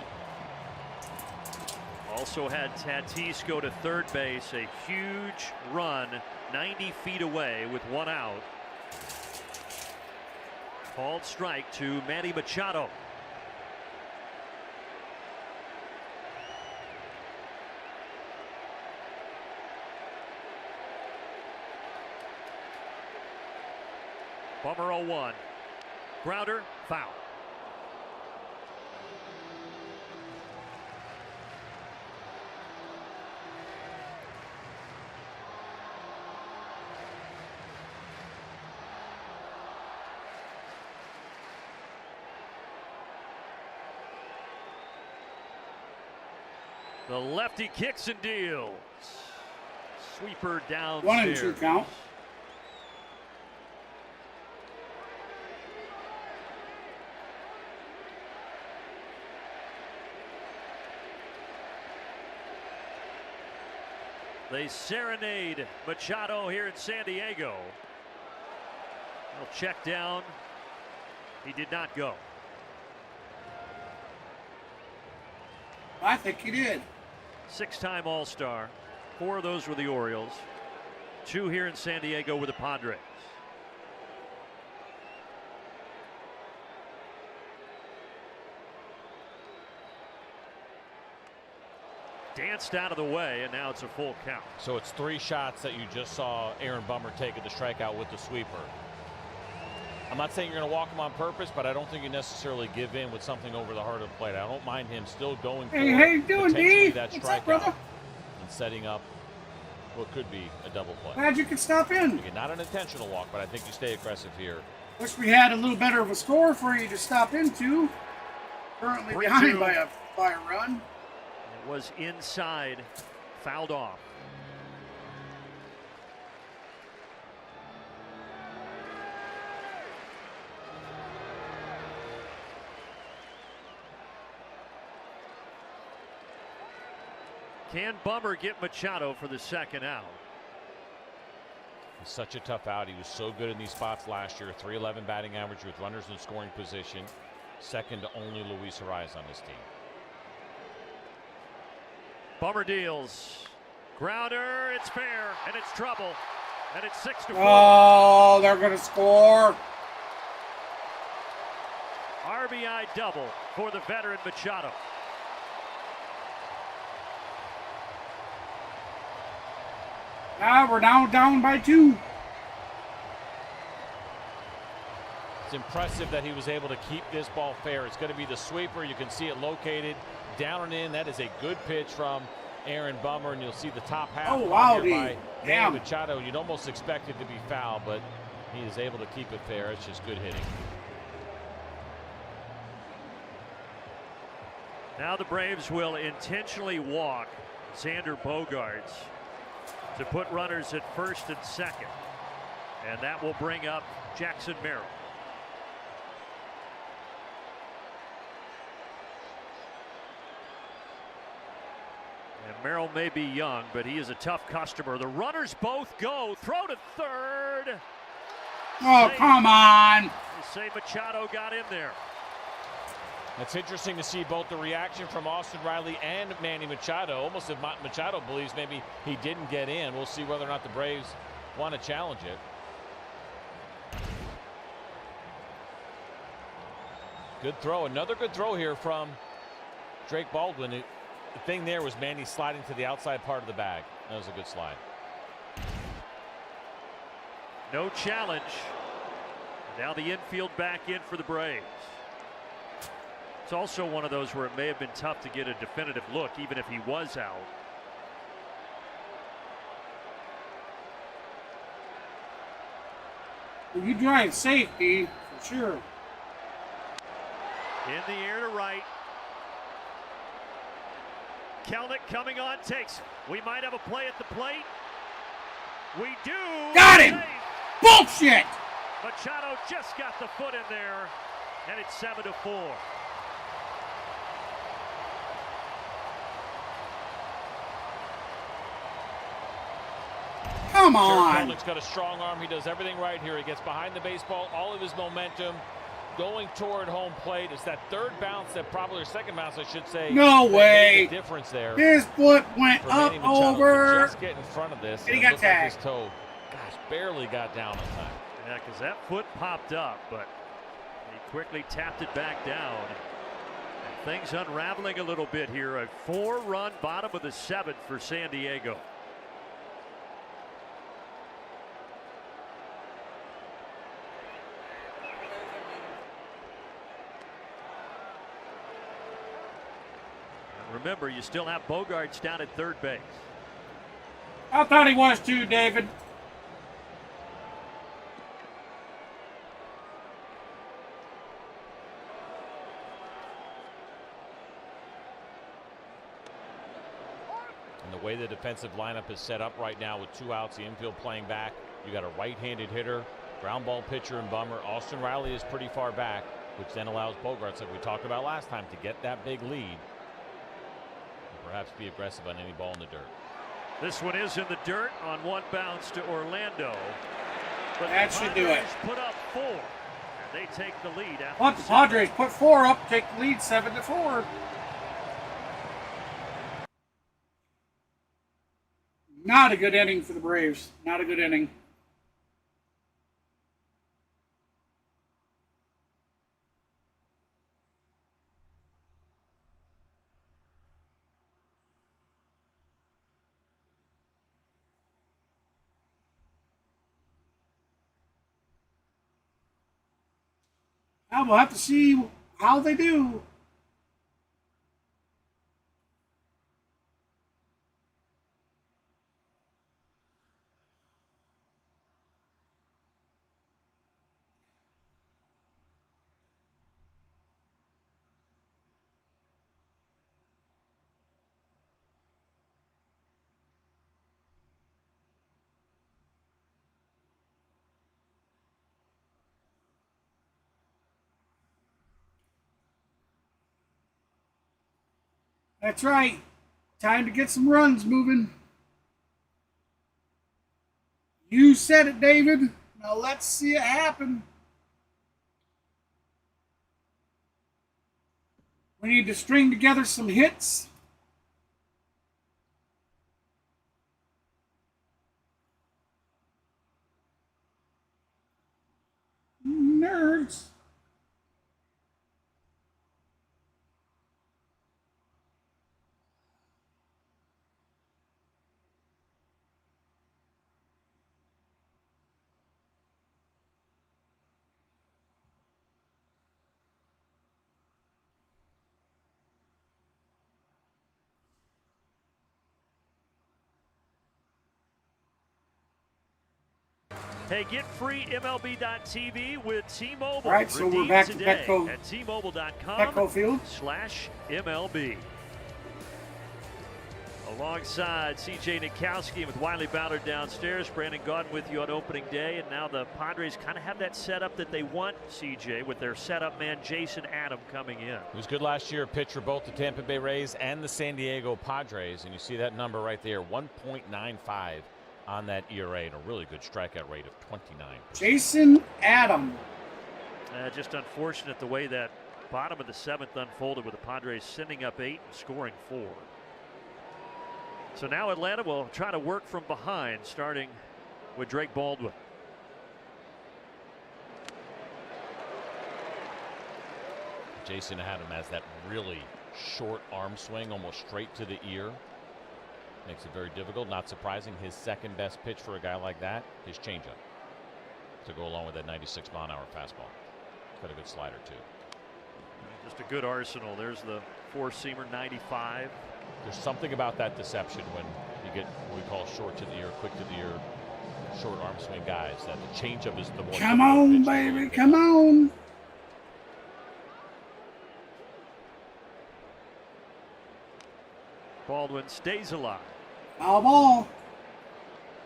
Also had Tatis go to third base, a huge run 90 feet away with one out. Called strike to Manny Machado. Bummer 0-1. Grounder, foul. The lefty kicks and deals. Sweeper downstairs. 1-2 count. They serenade Machado here in San Diego. He'll check down. He did not go. I think he did. Six-time All-Star. 4 of those were the Orioles. 2 here in San Diego with the Padres. Danced out of the way, and now it's a full count. So it's 3 shots that you just saw Aaron Bummer take at the strikeout with the sweeper. I'm not saying you're going to walk him on purpose, but I don't think you necessarily give in with something over the heart of the plate. I don't mind him still going for How you doing, D? that What's up, strikeout brother? and setting up what could be a double play. Glad you could stop in. Again, not an intentional walk, but I think you stay aggressive here. Wish we had a little better of a score for you to stop into. Currently 3-2. behind by a run. It was inside, fouled off. Can Bummer get Machado for the second out? It's such a tough out. He was so good in these spots last year. .311 batting average with runners in scoring position. Second to only Luis Ariz on this team. Bummer deals. Grounder, it's fair, and it's trouble. And it's 6-4. Oh, they're going to score. RBI double for the veteran Machado. Now we're now down by 2. It's impressive that he was able to keep this ball fair. It's going to be the sweeper. You can see it located down and in. That is a good pitch from Aaron Bummer, and you'll see the top half Oh, wow, here by damn. Manny Machado. You'd almost expect it to be foul, but he is able to keep it fair. It's just good hitting. Now the Braves will intentionally walk Xander Bogaerts to put runners at first and second. And that will bring up Jackson Merrill. And Merrill may be young, but he is a tough customer. The runners both go. Throw to third. Oh, come on. Say Machado got in there. It's interesting to see both the reaction from Austin Riley and Manny Machado. Almost if Machado believes maybe he didn't get in. We'll see whether or not the Braves want to challenge it. Good throw. Another good throw here from Drake Baldwin. The thing there was Manny sliding to the outside part of the bag. That was a good slide. No challenge. Now the infield back in for the Braves. It's also one of those where it may have been tough to get a definitive look, even if he was out. Well, you drive safety, for sure. In the air to right. Kelnick coming on, takes. We might have a play at the plate. We do. Got him! Bullshit! Machado just got the foot in there, and it's 7-4. Come on. Kelnick's got a strong arm. He does everything right here. He gets behind the baseball, all of his momentum going toward home plate. It's that third bounce, that probably, or second bounce, I should say. No way. The difference there. His foot went up over. Just get in front of this. And he got tagged. His toe, gosh, barely got down on time. Yeah, because that foot popped up, but he quickly tapped it back down. And things unraveling a little bit here. A 4-run bottom of the 7th for San Diego. And remember, you still have Bogaerts down at third base. I thought he was too, David. And the way the defensive lineup is set up right now with 2 outs, the infield playing back, you got a right-handed hitter, ground ball pitcher and Bummer. Austin Riley is pretty far back, which then allows Bogaerts, like we talked about last time, to get that big lead and perhaps be aggressive on any ball in the dirt. This one is in the dirt on one bounce to Orlando. But that should do it. Put up 4. And they take the lead. Let the Padres put 4 up, take the lead 7-4. Not a good inning for the Braves. Not a good inning. Now we'll have to see how they do. That's right. Time to get some runs moving. You said it, David. Now let's see it happen. We need to string together some hits. Nerds. Hey, get free MLB.TV with T-Mobile. All right, so we're back to Petco. At T-Mobile.com Petco Field. /MLB. Alongside C.J. Nikowski with Wiley Ballard downstairs. Brandon Gaudin with you on opening day. And now the Padres kind of have that setup that they want, C.J., with their setup man Jason Adam coming in. He was good last year, pitcher both the Tampa Bay Rays and the San Diego Padres. And you see that number right there, 1.95 on that ERA, and a really good strikeout rate of 29. Jason Adam. Just unfortunate the way that bottom of the 7th unfolded with the Padres sending up 8 and scoring 4. So now Atlanta will try to work from behind, starting with Drake Baldwin. Jason Adam has that really short arm swing, almost straight to the ear. Makes it very difficult. Not surprising, his second best pitch for a guy like that, his changeup, to go along with that 96-mile-an-hour fastball. Got a good slider too. Just a good arsenal. There's the four-seamer 95. There's something about that deception when you get what we call short to the ear, quick to the ear, short arm swing guys, that the changeup is the more. Come on, baby, come on. Baldwin stays alive. Foul ball.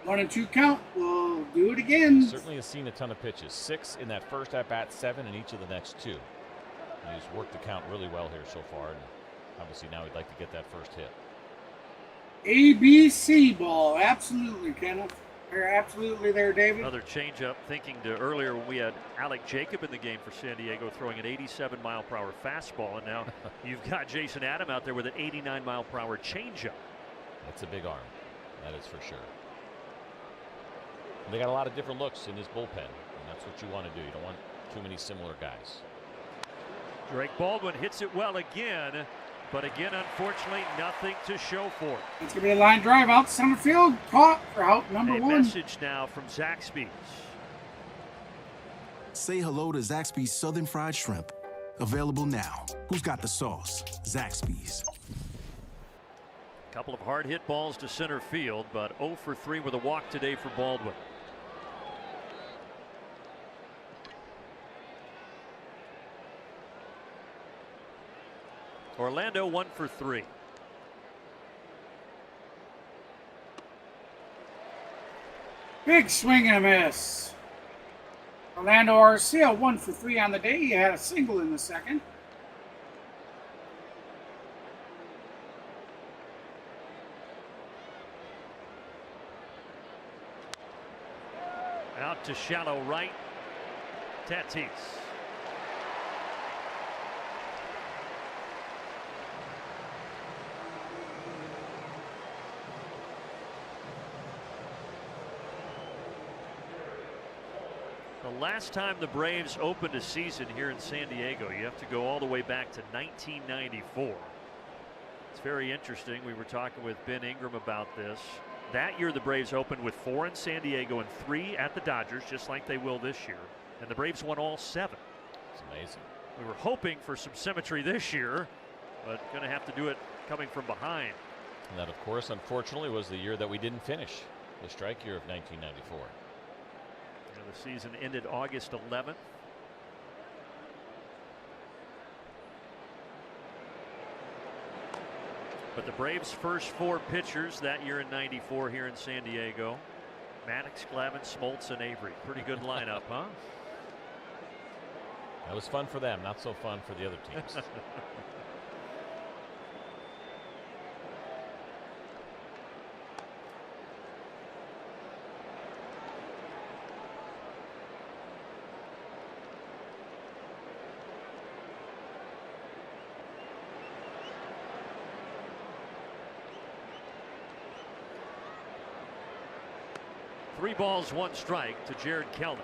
1-2 count. We'll do it again. Certainly has seen a ton of pitches. 6 in that first at bat, 7 in each of the next 2. And he's worked the count really well here so far, and obviously now he'd like to get that first hit. ABC ball. Absolutely, Kenneth. You're absolutely there, David. Another changeup. Thinking to earlier when we had Alec Jacob in the game for San Diego throwing an 87-mile-per-hour fastball, and now you've got Jason Adam out there with an 89-mile-per-hour changeup. That's a big arm. That is for sure. And they got a lot of different looks in this bullpen, and that's what you want to do. You don't want too many similar guys. Drake Baldwin hits it well again, but again, unfortunately, nothing to show for it. It's going to be a line drive out center field. Caught for out number 1. A message now from Zaxby's. Say hello to Zaxby's Southern Fried Shrimp. Available now. Who's got the sauce? Zaxby's. A couple of hard hit balls to center field, but 0 for 3 with a walk today for Baldwin. Orlando 1 for 3. Big swing and a miss. Orlando Arcia 1 for 3 on the day. He had a single in the second. Out to shallow right. Tatis. The last time the Braves opened a season here in San Diego, you have to go all the way back to 1994. It's very interesting. We were talking with Ben Ingram about this. That year the Braves opened with 4 in San Diego and 3 at the Dodgers, just like they will this year. And the Braves won all 7. It's amazing. We were hoping for some symmetry this year, but going to have to do it coming from behind. And that, of course, unfortunately, was the year that we didn't finish, the strike year of 1994. And the season ended August 11th. But the Braves' first 4 pitchers that year in '94 here in San Diego: Maddox, Glavine, Smoltz, and Avery. Pretty good lineup, huh? That was fun for them, not so fun for the other teams. Three balls, 1 strike to Jared Kelnick.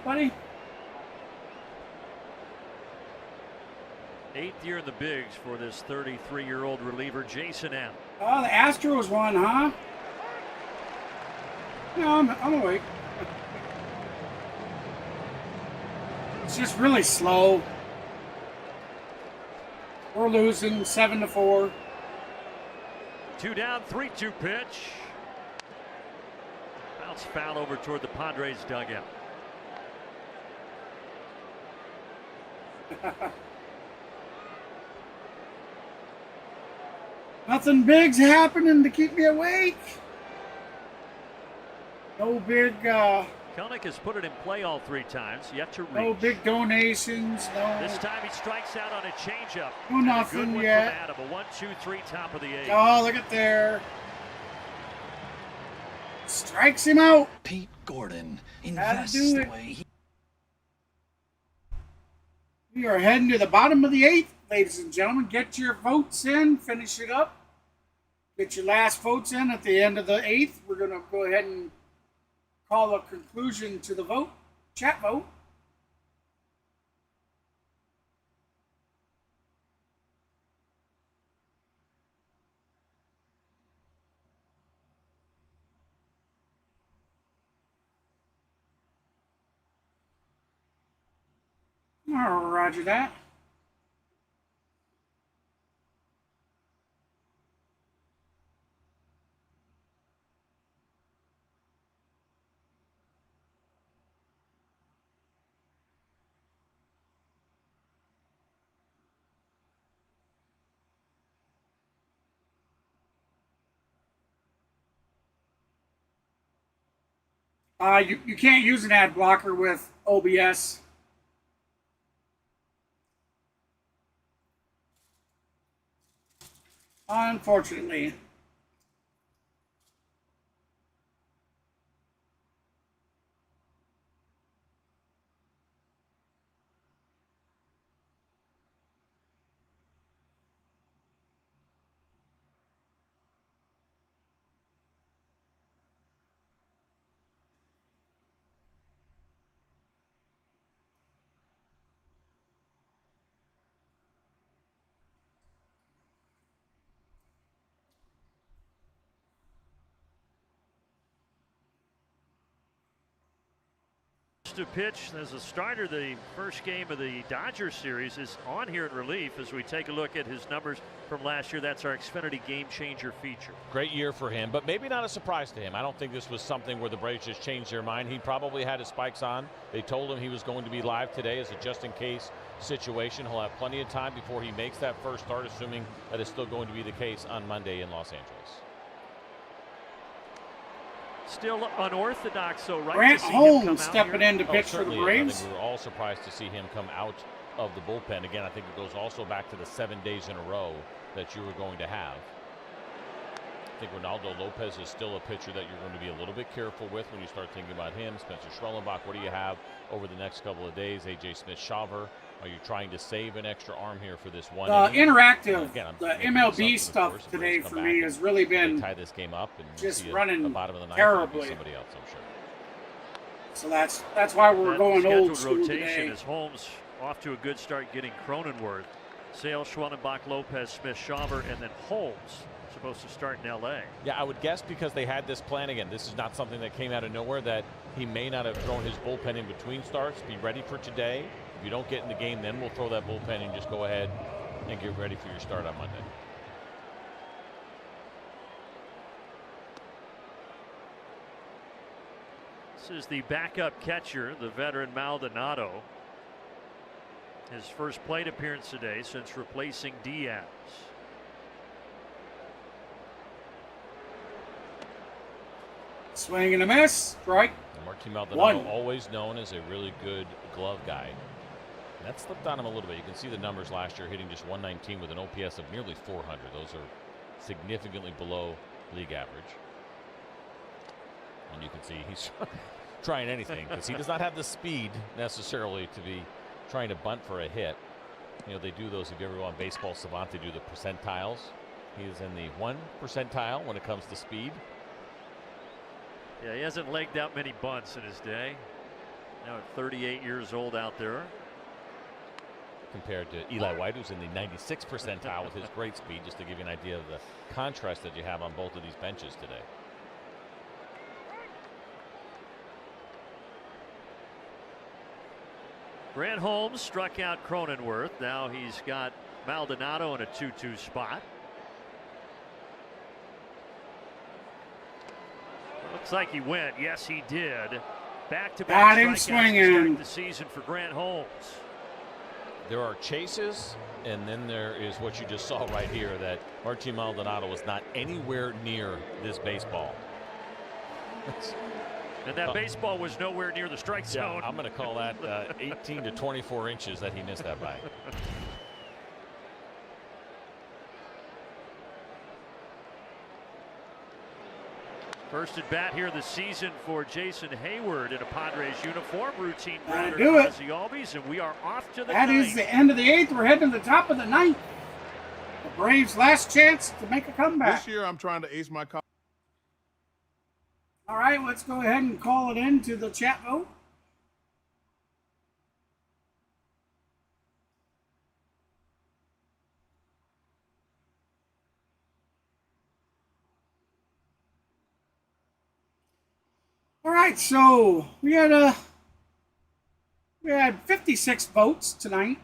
Buddy. 8th year in the bigs for this 33-year-old reliever, Jason Adam. Oh, the Astros won, huh? No, I'm awake. It's just really slow. We're losing 7-4. 2 down, 3-2 pitch. Bounce foul over toward the Padres dugout. Nothing big's happening to keep me awake. No big. Kelnick has put it in play all 3 times, yet to reach. No big donations. No. This time he strikes out on a changeup. No nothing a good one yet. From Adam. A 1-2-3 top of the 8th. Oh, look at there. Strikes him out. Pete Gordon invests invests the the way he. We are heading to the bottom of the 8th, ladies and gentlemen. Get your votes in. Finish it up. Get your last votes in at the end of the 8th. We're going to go ahead and call a conclusion to the vote. Chat vote. Oh, roger that. You can't use an ad blocker with OBS. Unfortunately. To pitch as a starter, the first game of the Dodgers series is on here in relief as we take a look at his numbers from last year. That's our Xfinity Game Changer feature. Great year for him, but maybe not a surprise to him. I don't think this was something where the Braves just changed their mind. He probably had his spikes on. They told him he was going to be live today as a just-in-case situation. He'll have plenty of time before he makes that first start, assuming that is still going to be the case on Monday in Los Angeles. Still unorthodox, so right. Grant Holmes stepping in to pitch for the Braves. I think we were all surprised to see him come out of the bullpen. Again, I think it goes also back to the 7 days in a row that you were going to have. I think Ronaldo Lopez is still a pitcher that you're going to be a little bit careful with when you start thinking about him. Spencer Schwellenbach, what do you have over the next couple of days? A.J. Smith-Shawver. Are you trying to save an extra arm here for this one? Interactive, again, the MLB stuff today for me has really been tie this game up and just see running the bottom of the ninth, terribly. Somebody else, I'm sure. So that's why we're going old school rotation today. As Holmes off to a good start getting Cronenworth. Sale, Schwellenbach, Lopez, Smith-Shawver, and then Holmes supposed to start in L.A. Yeah, I would guess because they had this plan again. This is not something that came out of nowhere, that he may not have thrown his bullpen in between starts. Be ready for today. If you don't get in the game, then we'll throw that bullpen and just go ahead and get ready for your start on Monday. This is the backup catcher, the veteran Maldonado. His first plate appearance today since replacing Diaz. Swing and a miss. Strike. Martin Maldonado, always known as a really good glove guy. And that slipped on him a little bit. You can see the numbers last year, hitting just 119 with an OPS of nearly 400. Those are significantly below league average. And you can see he's trying anything because he does not have the speed necessarily to be trying to bunt for a hit. You know, they do those, if you ever go on Baseball Savant, they do the percentiles. He is in the 1 percentile when it comes to speed. Yeah, he hasn't legged out many bunts in his day. Now at 38 years old out there. Compared to Eli White, who's in the 96th percentile with his great speed, just to give you an idea of the contrast that you have on both of these benches today. Grant Holmes struck out Cronenworth. Now he's got Maldonado in a 2-2 spot. Looks like he went. Yes, he did. Back-to-back Got him strikeouts swinging. to start the season for Grant Holmes. There are chases, and then there is what you just saw right here, that Martin Maldonado was not anywhere near this baseball. And that baseball was nowhere near the strike zone. I'm going to call that 18 to 24 inches that he missed that by. First at bat here this season for Jason Hayward in a Padres uniform. Routine That'll grounder do to it. Ozzie Albies, and we are off to the That ninth. is the end of the 8th. We're heading to the top of the 9th. The Braves' last chance to make a comeback. This year, I'm trying to ace my call. All right, let's go ahead and call it in to the chat vote. All right, so we had 56 votes tonight.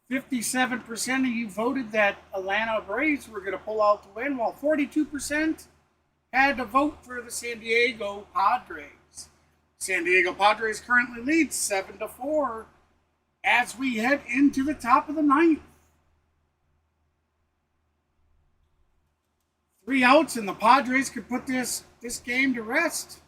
57% of you voted that Atlanta Braves were going to pull out the win, while 42% had to vote for the San Diego Padres. San Diego Padres currently lead 7-4 as we head into the top of the 9th. 3 outs and the Padres could put this game to rest.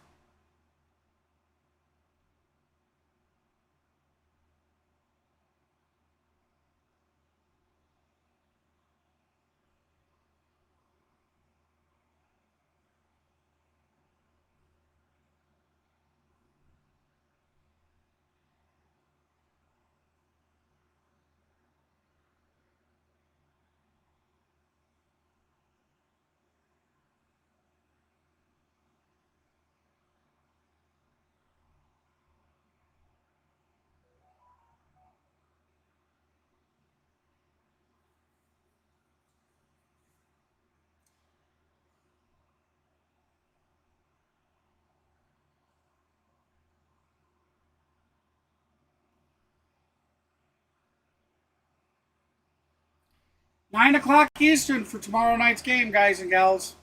Nine o'clock Eastern for tomorrow night's game, guys and gals.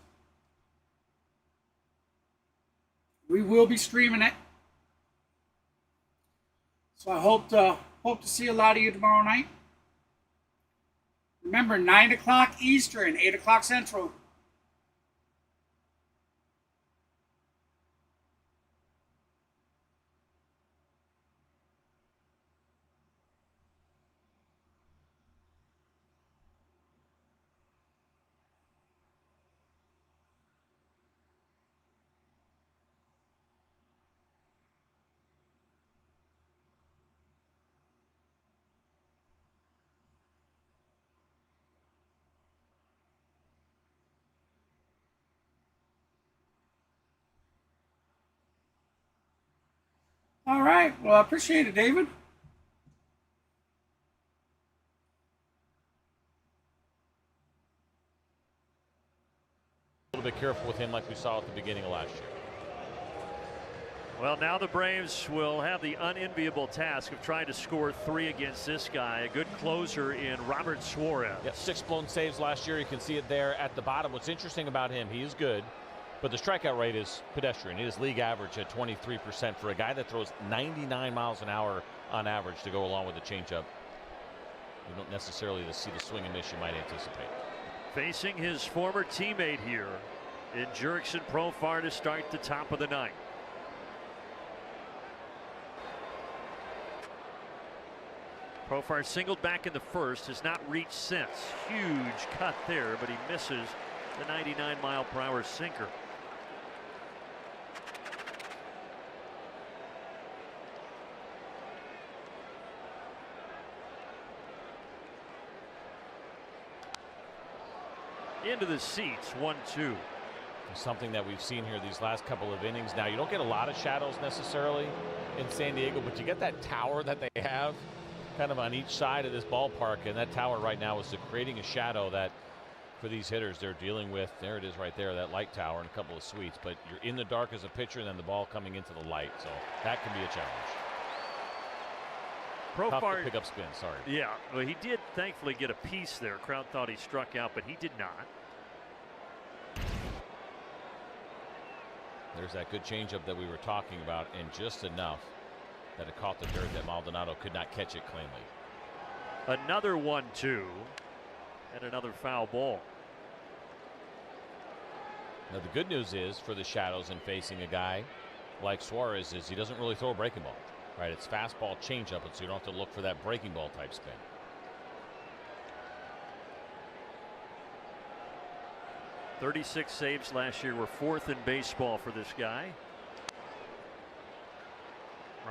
We will be streaming it. So I hope to see a lot of you tomorrow night. Remember, 9 o'clock Eastern, 8 o'clock Central. All right. Well, I appreciate it, David. A little bit careful with him like we saw at the beginning of last year. Well, now the Braves will have the unenviable task of trying to score 3 against this guy, a good closer in Robert Suarez. Yep, 6 blown saves last year. You can see it there at the bottom. What's interesting about him, he is good, but the strikeout rate is pedestrian. It is league average at 23% for a guy that throws 99 miles an hour on average to go along with the changeup. You don't necessarily see the swing and miss you might anticipate. Facing his former teammate here in Jurickson Profar to start the top of the 9th. Profar singled back in the first, has not reached since. Huge cut there, but he misses the 99-mile-per-hour sinker. Into the seats, 1-2. Something that we've seen here these last couple of innings. Now, you don't get a lot of shadows necessarily in San Diego, but you get that tower that they have kind of on each side of this ballpark, and that tower right now is creating a shadow that for these hitters they're dealing with. There it is right there, that light tower and a couple of suites, but you're in the dark as a pitcher and then the ball coming into the light, so that can be a challenge. Tough to pick up spin, sorry. Yeah, well, he did thankfully get a piece there. Crowd thought he struck out, but he did not. There's that good changeup that we were talking about, and just enough that it caught the dirt that Maldonado could not catch it cleanly. Another 1-2 and another foul ball. Now the good news is for the Shadows in facing a guy like Suarez is he doesn't really throw a breaking ball. Right, it's fastball, changeup, and so you don't have to look for that breaking ball type spin. "36 saves last year, were 4th in baseball for this guy.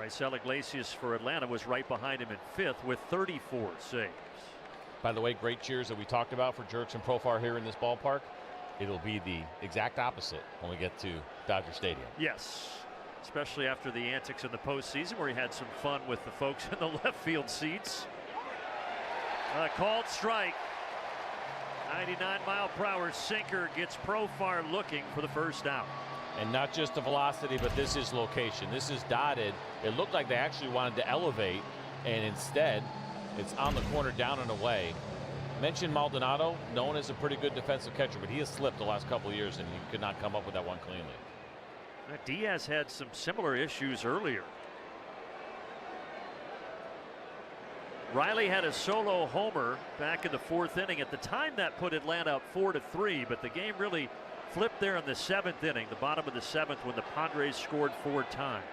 Sale Iglesias for Atlanta was right behind him in 5th with 34 saves. By the way, great cheers that we talked about for Jurickson Profar here in this ballpark. It'll be the exact opposite when we get to Dodger Stadium. Yes. Especially after the antics in the postseason where he had some fun with the folks in the left field seats. Called strike. 99-mile-per-hour sinker gets Profar looking for the first out. And not just the velocity, but this is location. This is dotted. It looked like they actually wanted to elevate, and instead it's on the corner, down and away. Mentioned Maldonado, known as a pretty good defensive catcher, but he has slipped the last couple of years, and he could not come up with that one cleanly. Diaz had some similar issues earlier. Riley had a solo homer back in the 4th inning. At the time, that put Atlanta up 4-3, but the game really flipped there in the 7th inning, the bottom of the 7th, when the Padres scored 4 times.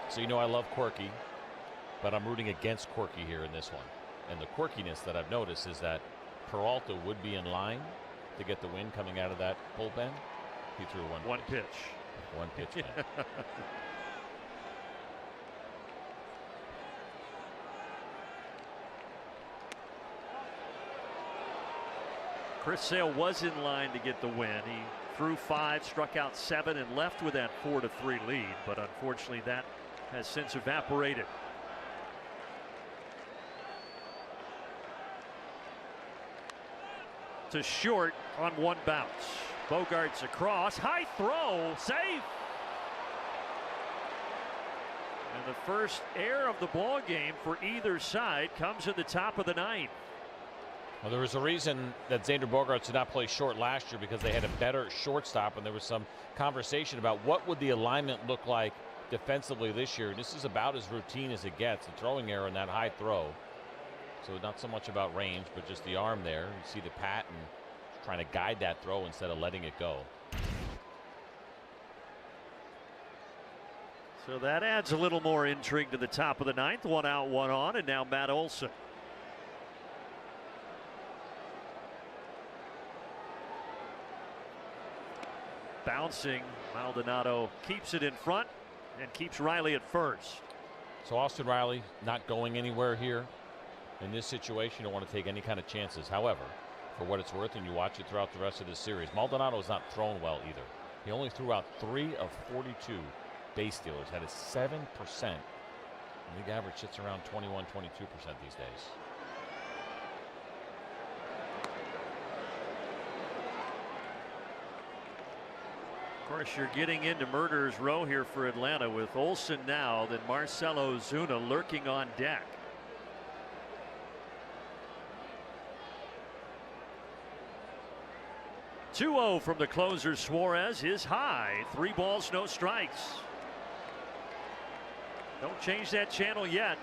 So I love Quirky, but I'm rooting against Quirky here in this one. And the quirkiness that I've noticed is that Peralta would be in line to get the win coming out of that bullpen. He threw one pitch. One pitch. Man. Chris Sale was in line to get the win. He threw 5, struck out 7, and left with that 4-3 lead. But unfortunately, that has since evaporated. To short on one bounce. Bogarts across, high throw, safe. And the first error of the ball game for either side comes in the top of the 9th. Well, there was a reason that Xander Bogaerts did not play short last year, because they had a better shortstop, and there was some conversation about what would the alignment look like defensively this year. This is about as routine as it gets. A throwing error in that high throw. So not so much about range, but just the arm there. You see the pat and trying to guide that throw instead of letting it go. So that adds a little more intrigue to the top of the 9th. 1 out, 1 on, and now Matt Olson. Bouncing, Maldonado keeps it in front and keeps Riley at first. So Austin Riley not going anywhere here. In this situation, you don't want to take any kind of chances. However, for what it's worth, and you watch it throughout the rest of this series, Maldonado has not thrown well either. He only threw out 3 of 42 base stealers, had a 7%. League average sits around 21-22% these days. Of course, you're getting into murderer's row here for Atlanta with Olson now, then Marcell Ozuna lurking on deck. .2-0 from the closer Suarez, his high. 3 balls, no strikes. Don't change that channel yet.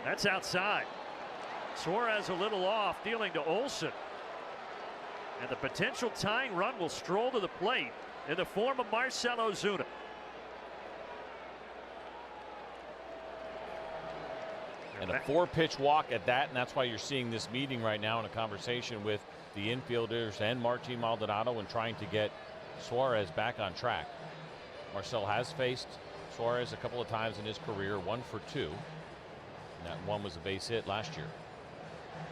That's outside. Suarez a little off, dealing to Olson. And the potential tying run will stroll to the plate in the form of Marcell Ozuna. And a 4-pitch walk at that, and that's why you're seeing this meeting right now in a conversation with the infielders and Martin Maldonado and trying to get Suarez back on track. Marcell has faced Suarez a couple of times in his career, 1 for 2. And that one was a base hit last year.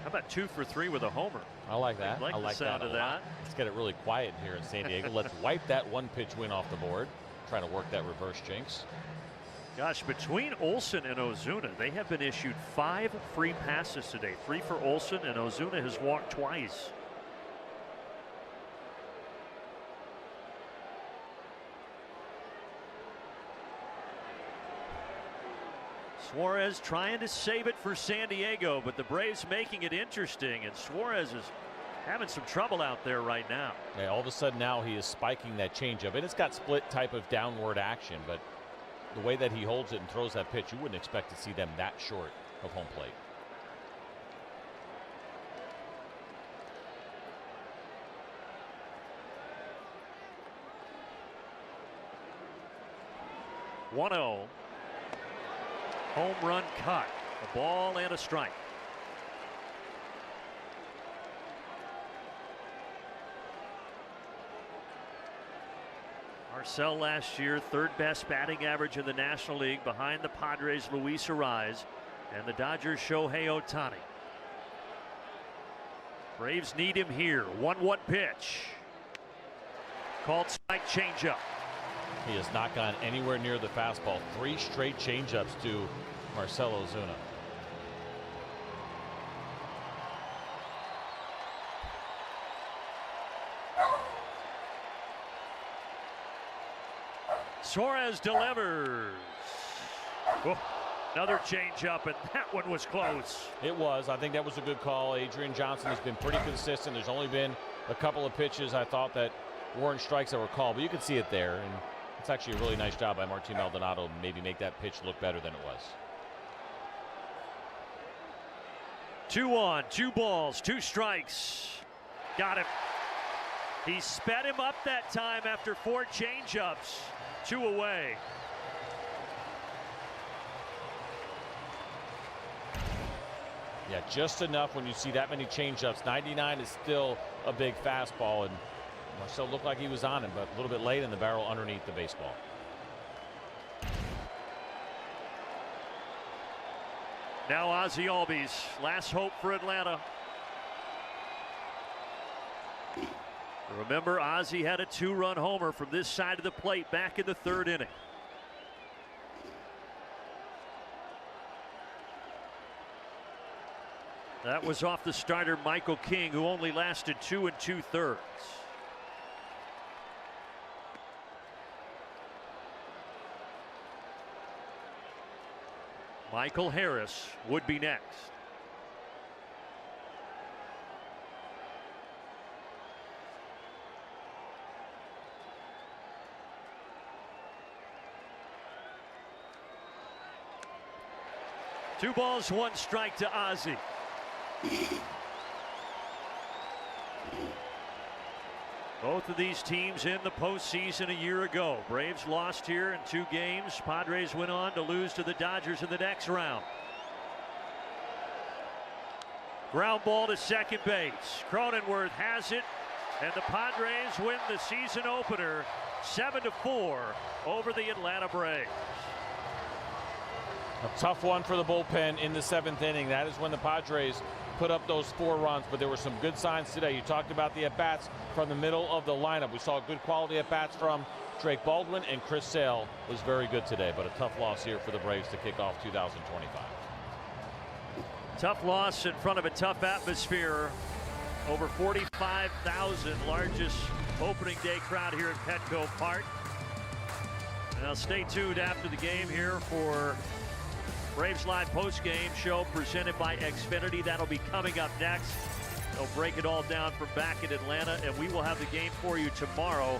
How about 2 for 3 with a homer? I like that. I like the sound of that. Let's get it really quiet here in San Diego. Let's wipe that 1-pitch win off the board. Trying to work that reverse jinx. Gosh, between Olson and Ozuna, they have been issued 5 free passes today. 3 for Olson, and Ozuna has walked twice. Suarez trying to save it for San Diego, but the Braves making it interesting, and Suarez is having some trouble out there right now. Yeah, all of a sudden now he is spiking that changeup, and it's got split type of downward action, but the way that he holds it and throws that pitch, you wouldn't expect to see them that short of home plate. (1-0). Home run cut. A ball and a strike. Marcell last year, third best batting average in the National League, behind the Padres' Luis Arraez and the Dodgers' Shohei Ohtani. Braves need him here. 1-1 pitch. Called strike, changeup. He has not gone anywhere near the fastball. 3 straight changeups to Marcell Ozuna. Suarez delivers. Oh, another changeup, and that one was close. It was. I think that was a good call. Adrian Johnson has been pretty consistent. There's only been a couple of pitches I thought that weren't strikes that were called, but you can see it there. And it's actually a really nice job by Martin Maldonado to maybe make that pitch look better than it was. 2-1, 2 balls, 2 strikes. Got him. He sped him up that time after 4 changeups. 2 away. Yeah, just enough when you see that many changeups. 99 is still a big fastball, and Marcell looked like he was on him, but a little bit late in the barrel underneath the baseball. Now Ozzie Albies, last hope for Atlanta. Remember, Ozzie had a 2-run homer from this side of the plate back in the 3rd inning. That was off the starter Michael King, who only lasted 2 2/3. Michael Harris would be next. Two balls, 1 strike to Ozzie. Both of these teams in the postseason a year ago. Braves lost here in 2 games. Padres went on to lose to the Dodgers in the next round. Ground ball to second base. Cronenworth has it, and the Padres win the season opener 7-4 over the Atlanta Braves. A tough one for the bullpen in the 7th inning. That is when the Padres put up those 4 runs, but there were some good signs today. You talked about the at-bats from the middle of the lineup. We saw good quality at-bats from Drake Baldwin, and Chris Sale was very good today, but a tough loss here for the Braves to kick off 2025. Tough loss in front of a tough atmosphere. Over 45,000, largest opening day crowd here at Petco Park. Now stay tuned after the game here for Braves Live post-game show presented by Xfinity. That'll be coming up next. They'll break it all down from back in Atlanta, and we will have the game for you tomorrow,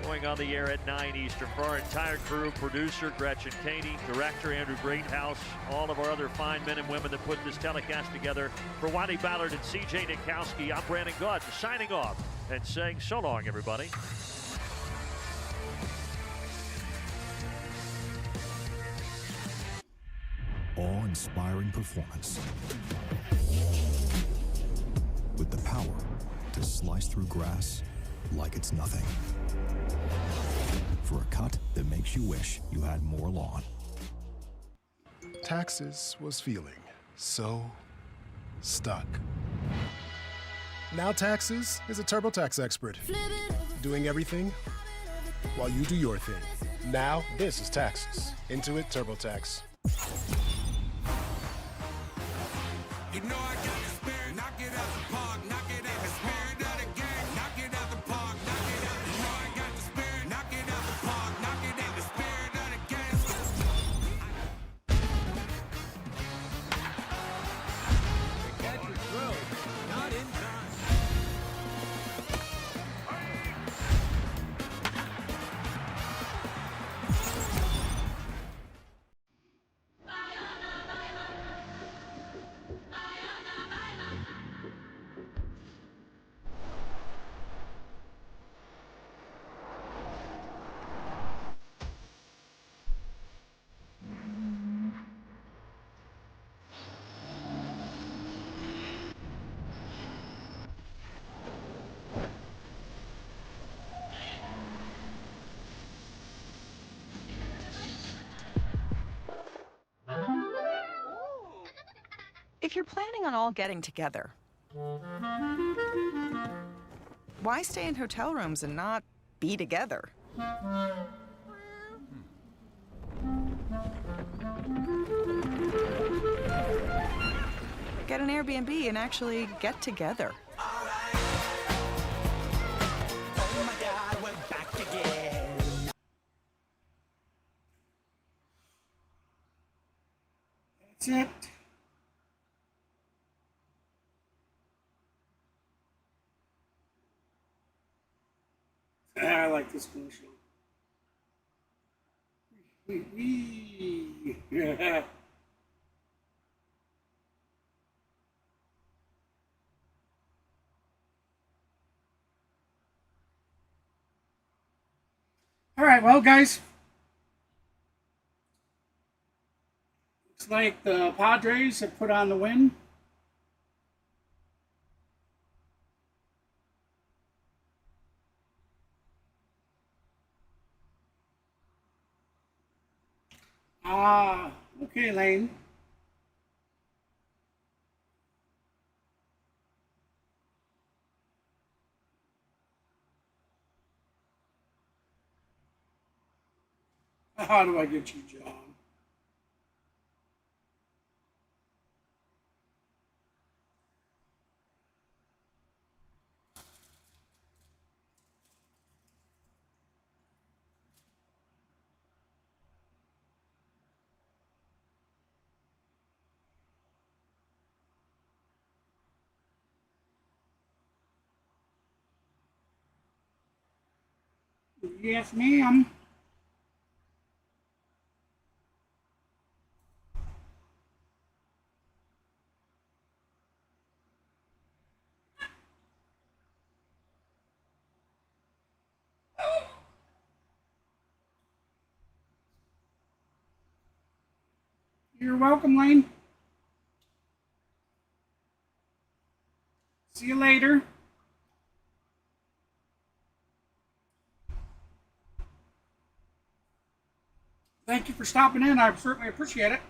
going on the air at 9 Eastern. For our entire crew, producer Gretchen Caney, director Andrew Greathouse, all of our other fine men and women that put this telecast together. For Waddy Ballard and CJ Nikowski, I'm Brandon Gaudge, signing off and saying so long, everybody. Awe-inspiring performance with the power to slice through grass like it's nothing. For a cut that makes you wish you had more lawn. Taxes was feeling so stuck. Now Taxes is a TurboTax expert, doing everything while you do your thing. Now this is Taxes. Intuit TurboTax. You know I got the spirit, knock it out the park, knock it out the spirit of the game, knock it out the park, knock it out. You know I got the spirit, knock it out the park, knock it out the spirit of the game. If you're planning on all getting together, why stay in hotel rooms and not be together? Get an Airbnb and actually get together. That's it. I like this commercial. Yeah. All right, well, guys. Looks like the Padres have put on the win. Okay, Lane. How do I get you, John? Yes, ma'am. You're welcome, Lane. See you later. Thank you for stopping in. I certainly appreciate it.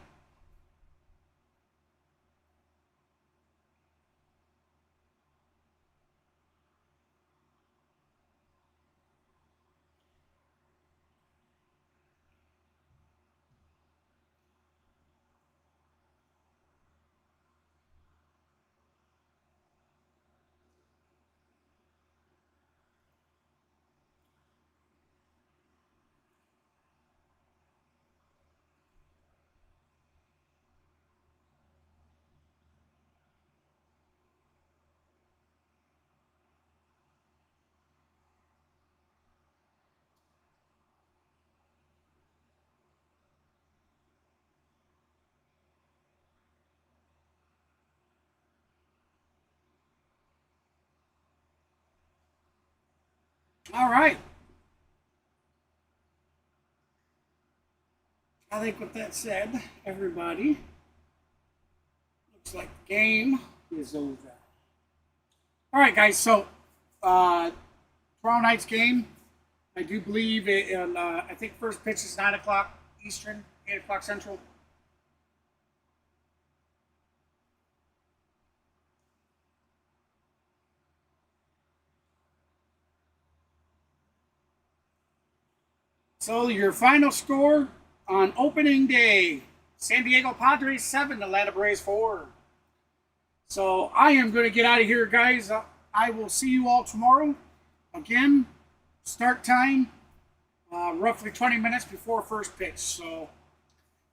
All right. I think with that said, everybody, looks like the game is over. All right, guys. So, tomorrow night's game, I do believe I think first pitch is 9 o'clock Eastern, 8 o'clock Central. So your final score on opening day, San Diego Padres 7, Atlanta Braves 4. So I am going to get out of here, guys. I will see you all tomorrow. Again, start time, roughly 20 minutes before first pitch. So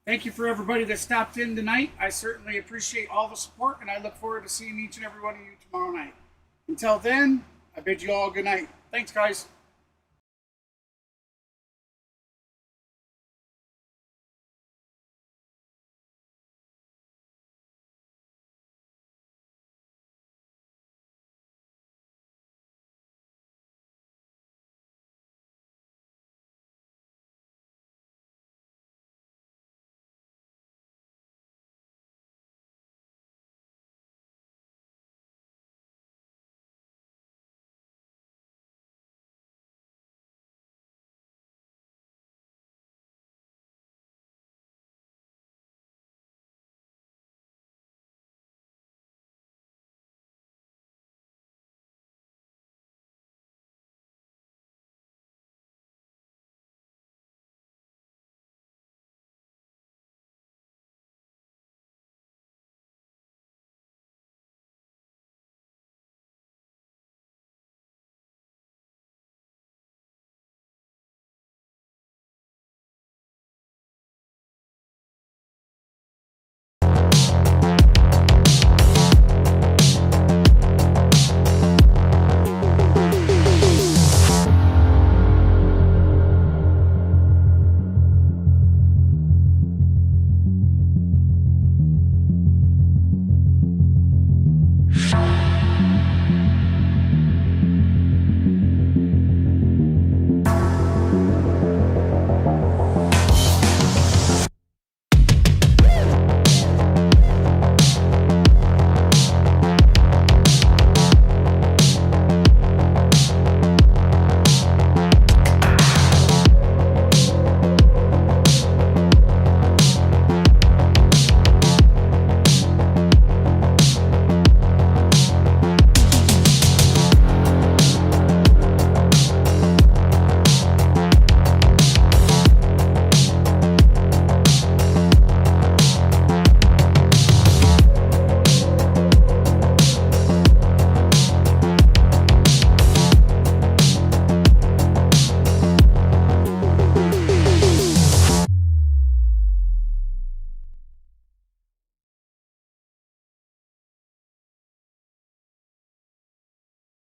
thank you for everybody that stopped in tonight. I certainly appreciate all the support, and I look forward to seeing each and every one of you tomorrow night. Until then, I bid you all good night. Thanks, guys.